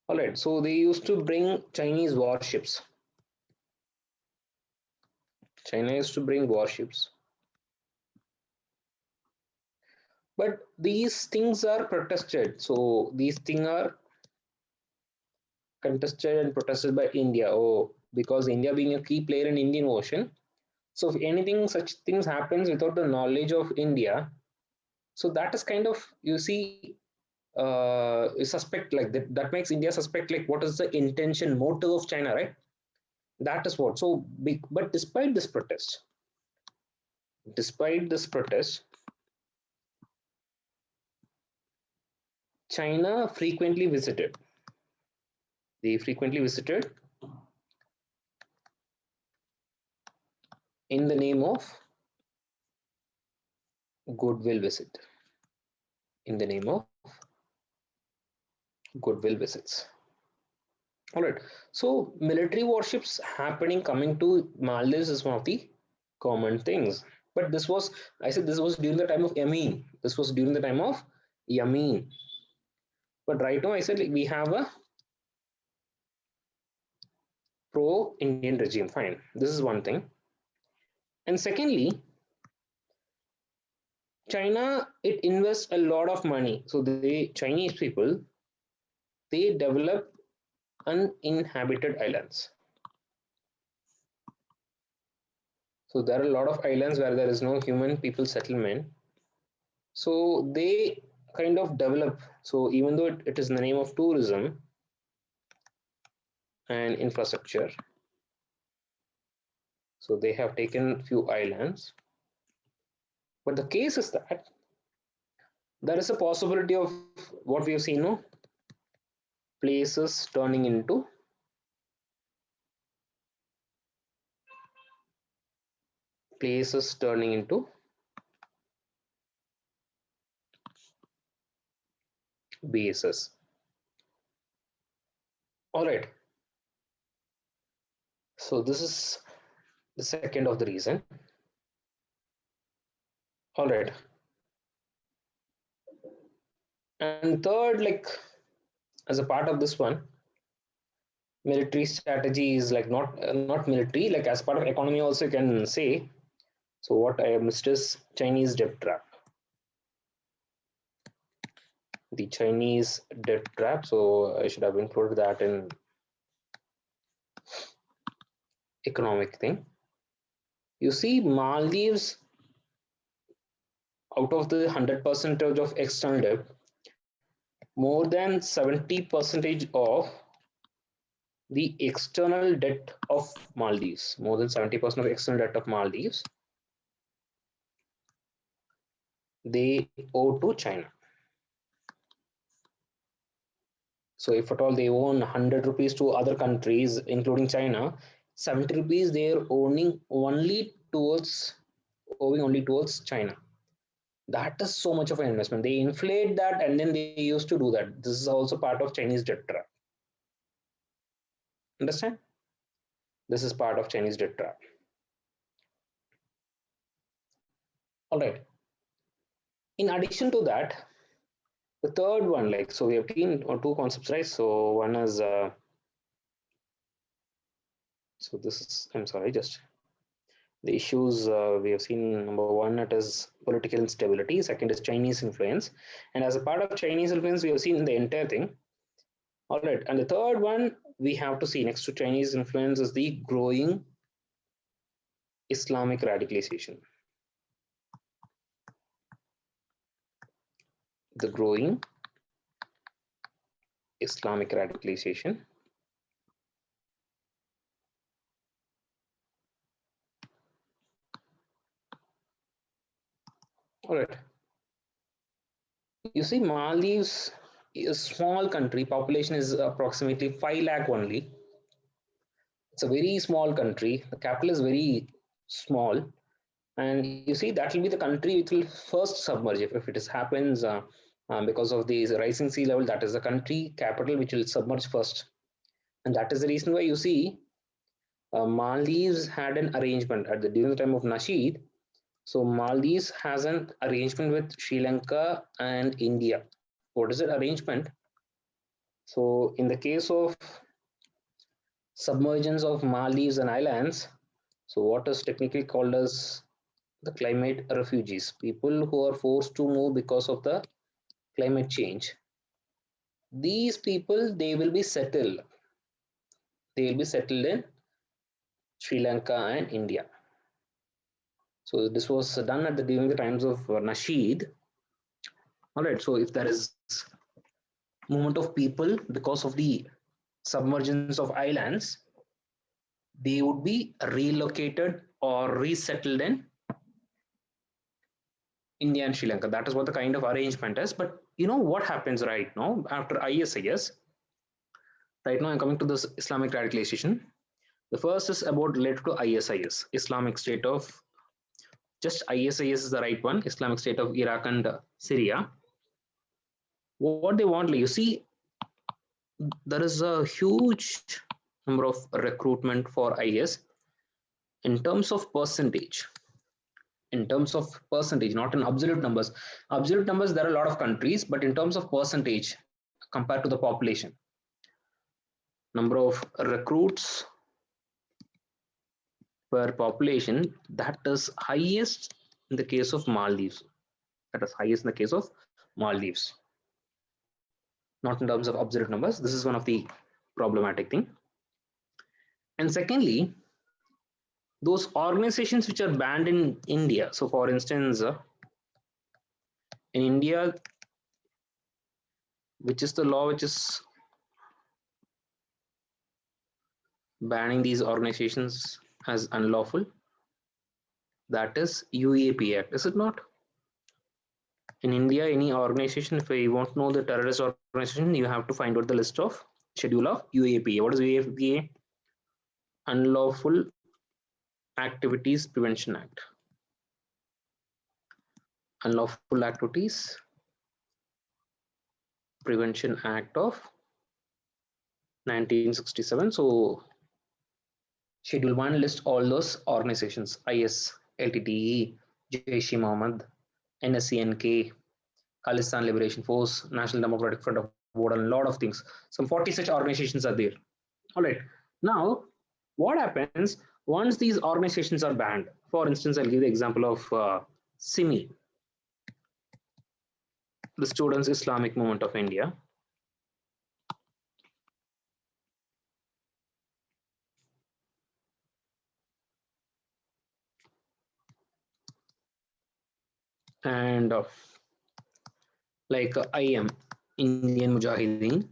S1: All right, so they used to bring Chinese warships. China used to bring warships, but these things are protested. So these things are contested and protested by India. Oh, because India being a key player in Indian Ocean. So if anything such things happens without the knowledge of India, so that is kind of you see suspect like that. That makes India suspect like what is the intention, motive of China, right? That is what. So big, but despite this protest, China frequently visited. They frequently visited in the name of goodwill visit. In the name of goodwill visits. All right. So military warships happening coming to Maldives is one of the common things. But this was, I said, this was during the time of Yamin. This was during the time of Yamin. But right now, I said like, we have a pro-Indian regime. Fine. This is one thing. And secondly, China it invests a lot of money. So the Chinese people they develop uninhabited islands. So there are a lot of islands where there is no human people settlement. So they kind of develop. So even though it is in the name of tourism and infrastructure, so they have taken few islands. But the case is that there is a possibility of what we have seen, no? Places turning into bases. All right. So this is the second of the reason. All right. And third, like as a part of this one, military strategy is like not military, like as part of economy also you can say. So what I missed is Chinese debt trap. the Chinese debt trap. So I should have included that in economic thing. You see, Maldives, out of the 100% of external debt, more than 70% of the external debt of Maldives, more than 70% of external debt of Maldives, they owe to China. So if at all they own 100 rupees to other countries, including China, 70 rupees they are owing only towards China. That is so much of an investment. They inflate that and then they used to do that. This is also part of Chinese debt trap. Understand? This is part of Chinese debt trap. All right. In addition to that, the third one, like, so we have seen two concepts, right? So one is, so this is, I'm sorry, just the issues we have seen. Number one, it is political instability. Second is Chinese influence. And as a part of Chinese influence, we have seen the entire thing. All right. And the third one we have to see next to Chinese influence is the growing Islamic radicalization. The growing Islamic radicalization. All right. You see, Maldives is a small country. Population is approximately 5 lakh only. It's a very small country. The capital is very small. And you see, that will be the country which will first submerge if it is happens because of the rising sea level. That is the country capital which will submerge first. And that is the reason why you see Maldives had an arrangement at the during the time of Nasheed. So Maldives has an arrangement with Sri Lanka and India. What is the arrangement? So in the case of submergence of Maldives and islands, so what is technically called as the climate refugees, people who are forced to move because of the climate change. These people, they will be settled. They will be settled in Sri Lanka and India. So this was done at the during the times of Nasheed. All right. So if there is movement of people because of the submergence of islands, they would be relocated or resettled in India and Sri Lanka. That is what the kind of arrangement is. But you know what happens right now after ISIS? Right now, I'm coming to this Islamic radicalization. The first is about related to ISIS, Islamic State of, just ISIS is the right one, Islamic State of Iraq and Syria. What they want, you see, there is a huge number of recruitment for IS in terms of percentage. In terms of percentage, not in absolute numbers. Absolute numbers, there are a lot of countries, but in terms of percentage compared to the population, number of recruits per population, that is highest in the case of Maldives. That is highest in the case of Maldives. Not in terms of absolute numbers. This is one of the problematic thing. And secondly, those organizations which are banned in India. So for instance, in India, which is the law which is banning these organizations as unlawful? That is UAP Act, is it not? In India, any organization, if you want to know the terrorist organization, you have to find out the list of schedule of UAPA. What is UAPA? Unlawful Activities Prevention Act. Unlawful Activities Prevention Act of 1967. So Schedule 1 lists all those organizations: IS, LTTE, Jaish-e-Mohammed, NSCNK, Khalistan Liberation Force, National Democratic Front of Board, and a lot of things. Some 40 such organizations are there. All right. Now, what happens once these organizations are banned? For instance, I'll give the example of SIMI. the Students Islamic Movement of India. And like IM, Indian Mujahideen.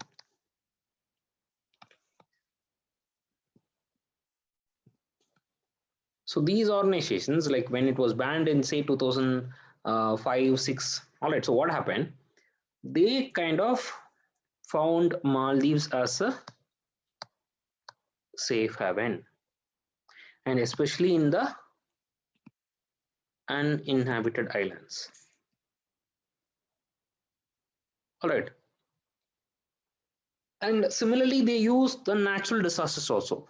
S1: So these organizations, like when it was banned in say 2005, 6, all right. So what happened? They kind of found Maldives as a safe haven, and especially in the uninhabited islands. All right. And similarly, they use the natural disasters also.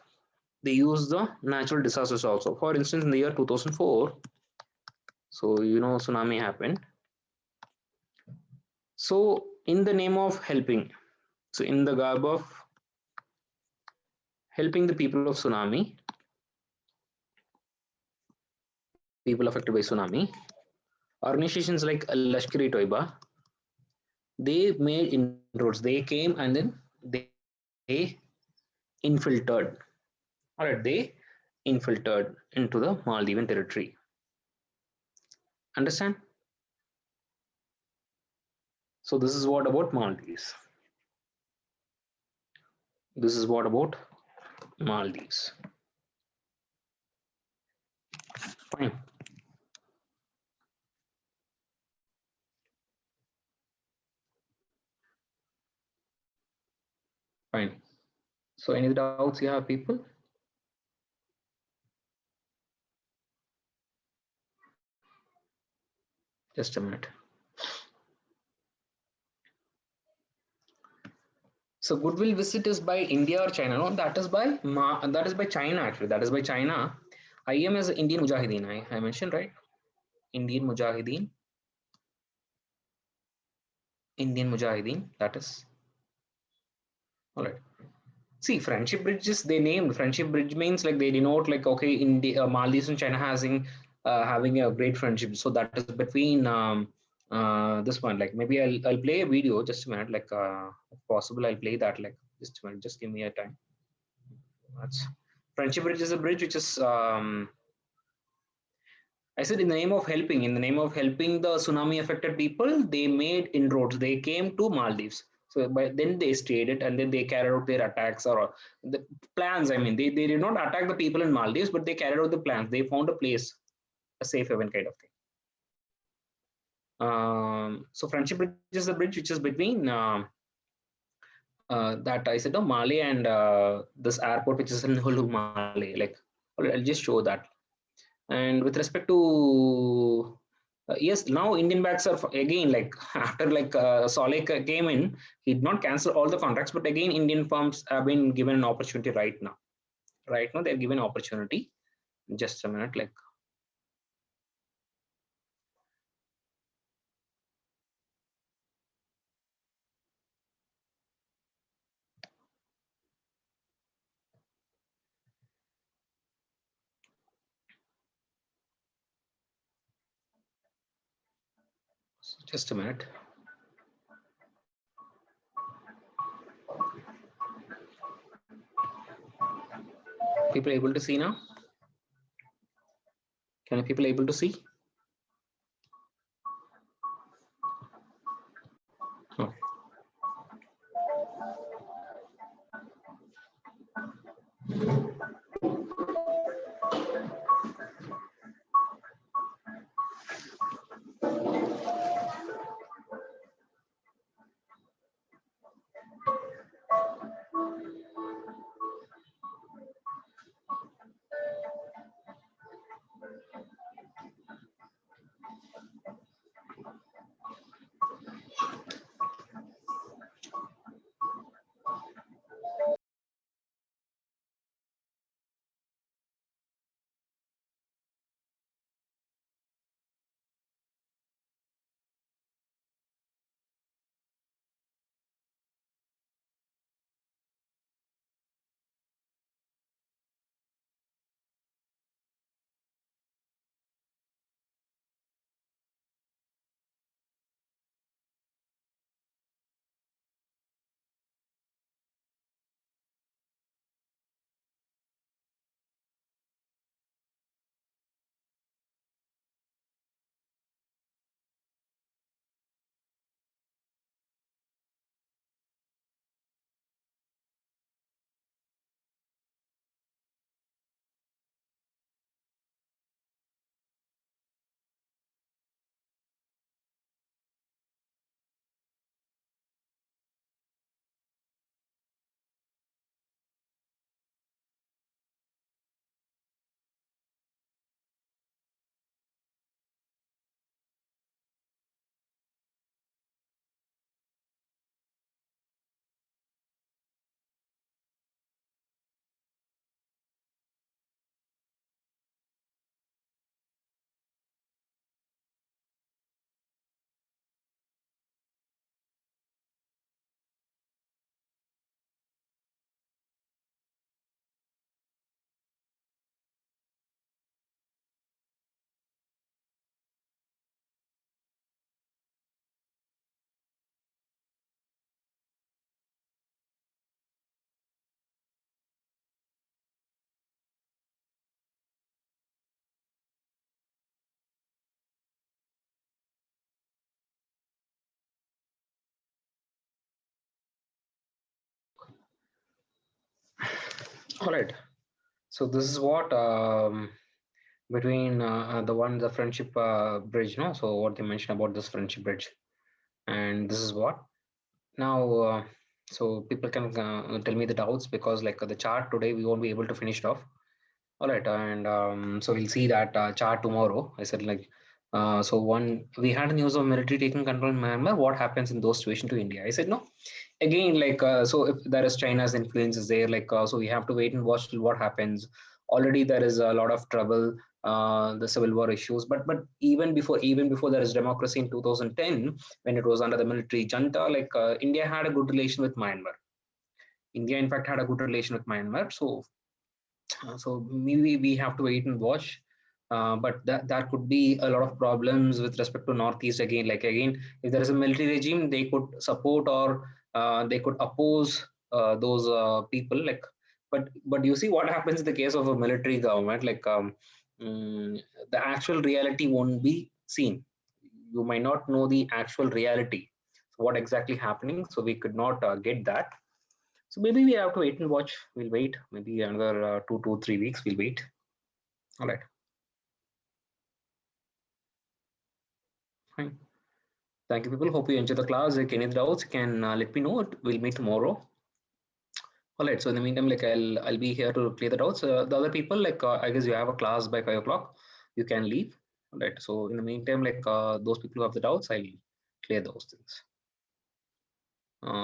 S1: They use the natural disasters also. For instance, in the year 2004, so tsunami happened. So in the name of helping, so in the garb of helping the people of tsunami, people affected by tsunami, organizations like Lashkar-e-Toiba, they made inroads. They came and then they infiltrated. All right, they infiltrated into the Maldivian territory. Understand? So this is what about Maldives. This is what about Maldives. Fine. Fine. So any doubts you have, people? Just a minute. So goodwill visit is by India or China? No, that is by China actually. That is by China. IM is Indian Mujahideen. I mentioned right. Indian Mujahideen. Indian Mujahideen. That is all right. See, friendship bridges. They named friendship bridge means like they denote like okay, India, Maldives and China having a great friendship. So that is between this one. Like maybe I'll play a video. Just a minute. Like if possible, I'll play that. Like just a minute. Just give me a time. That's friendship bridge is a bridge which is I said in the name of helping the tsunami affected people, they made inroads. They came to Maldives. So but then they stayed it and then they carried out their attacks or the plans. I mean, they did not attack the people in Maldives, but they carried out the plans. They found a place, a safe haven kind of thing. So friendship bridge is the bridge which is between that I said no, Mali and this airport which is in Hulu, Mali. Like I'll just show that. And with respect to yes, now Indian backs are again like after like Solek came in, he did not cancel all the contracts, but again Indian firms have been given an opportunity right now. Right now they're given opportunity. Just a minute, like just a minute. People able to see now? Can people able to see? Okay. All right. So this is what between the friendship bridge, no? So what they mentioned about this friendship bridge, and this is what now. So people can tell me the doubts because like the chart today we won't be able to finish it off. All right, and so we'll see that chart tomorrow. I said like, so one we had news of military taking control in Myanmar. What happens in those situations to India? I said no. Again, like so, if there is China's influence is there, like so we have to wait and watch till what happens. Already there is a lot of trouble, the civil war issues. But even before there is democracy in 2010, when it was under the military junta, like India had a good relation with Myanmar. India, in fact, had a good relation with Myanmar. So maybe we have to wait and watch. But that could be a lot of problems with respect to Northeast again. Like again, if there is a military regime, they could support or they could oppose those people. Like, but you see what happens in the case of a military government. Like the actual reality won't be seen. You might not know the actual reality. So what exactly happening? So we could not get that. So maybe we have to wait and watch. We'll wait. Maybe another 2 to 3 weeks. We'll wait. All right. Fine. Thank you, people. Hope you enjoy the class. If any doubts, you can let me know. We'll meet tomorrow. All right. So in the meantime, like I'll be here to clear the doubts. The other people, like I guess you have a class by 5 o'clock. You can leave. All right. So in the meantime, like those people who have the doubts, I'll clear those things.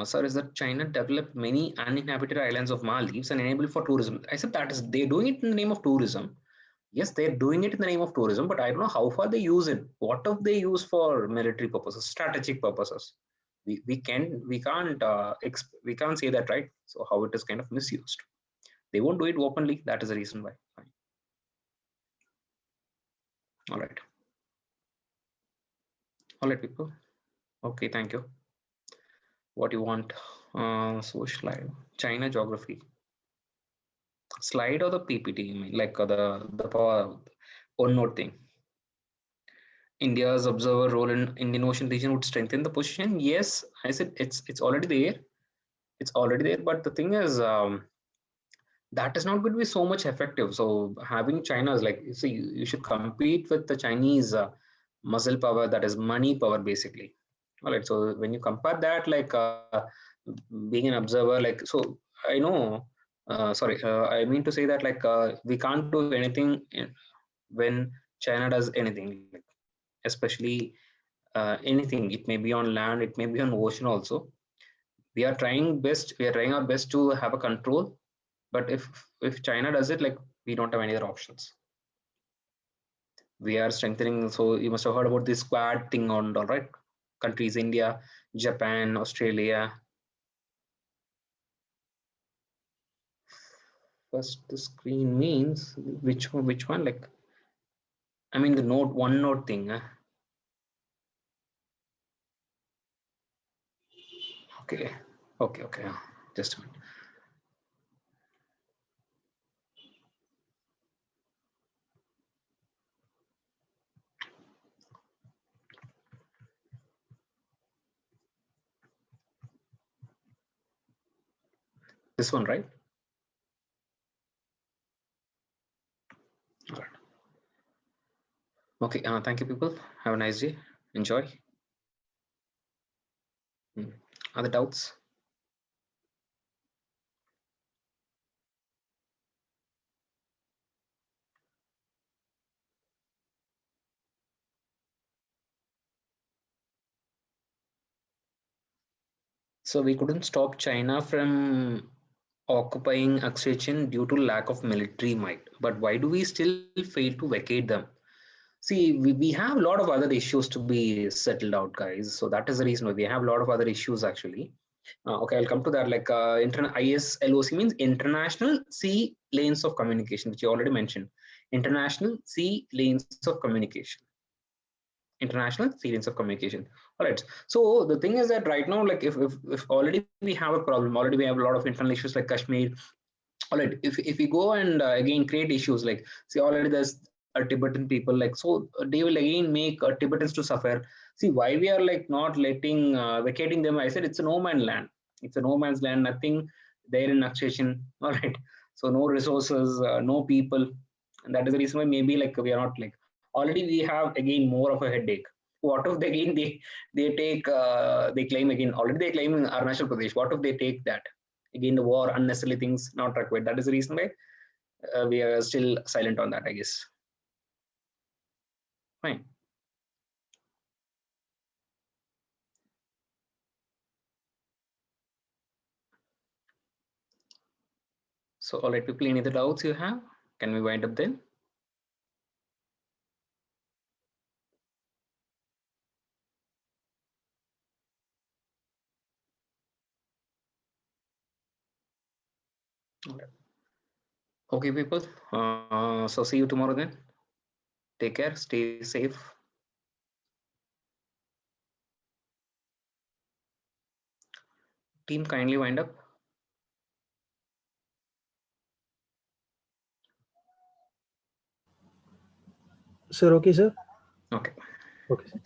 S1: Sir, is that China developed many uninhabited islands of Maldives and enabled for tourism? I said that is they're doing it in the name of tourism. Yes, they're doing it in the name of tourism, but I don't know how far they use it. What if they use for military purposes, strategic purposes? We can't say that, right? So how it is kind of misused. They won't do it openly. That is the reason why. Fine. All right. All right, people. Okay, thank you. What you want? Social life, China geography. Slide or the PPT, you mean, like the power one note thing. India's observer role in Indian Ocean region would strengthen the position. Yes, I said it's already there. It's already there, but the thing is, that is not going to be so much effective. So having China is like, see, you should compete with the Chinese muscle power, that is money power, basically. All right. So when you compare that, like being an observer, like so, I know. Sorry, I mean to say that like we can't do anything when China does anything, like especially anything. It may be on land, it may be on ocean also. We are trying best. We are trying our best to have a control. But if China does it, like we don't have any other options. We are strengthening. So you must have heard about this Quad thing on all right countries: India, Japan, Australia. First, the screen means which one? Which one? Like I mean the note one note thing. Okay, okay. Just a minute. This one, right? All right. Okay. Thank you, people. Have a nice day. Enjoy. Other doubts? So we couldn't stop China from occupying Aksechin due to lack of military might. But why do we still fail to vacate them? See, we have a lot of other issues to be settled out, guys. So that is the reason why we have a lot of other issues actually. Okay, I'll come to that. Like ISLOC means International Sea Lanes of Communication, which you already mentioned. International Sea Lanes of Communication. International Lanes of Communication. All right. So the thing is that right now, like if already we have a problem, already we have a lot of internal issues like Kashmir. All right. If we go and again create issues like see already there's a Tibetan people like so they will again make Tibetans to suffer. See why we are like not letting vacating them. I said it's a no man's land. It's a no man's land. Nothing there in Akseshin. All right. So no resources, no people, and that is the reason why maybe like we are not like already we have again more of a headache. What if they again they take they claim again already they claim in Arunachal Pradesh. What if they take that again the war unnecessarily things not required? That is the reason why we are still silent on that, I guess. Fine. So all right, people, any other doubts you have? Can we wind up then? Okay, people. So see you tomorrow then. Take care. Stay safe. Team, kindly wind up.
S2: Sir, okay, sir?
S1: Okay.
S2: Okay, sir.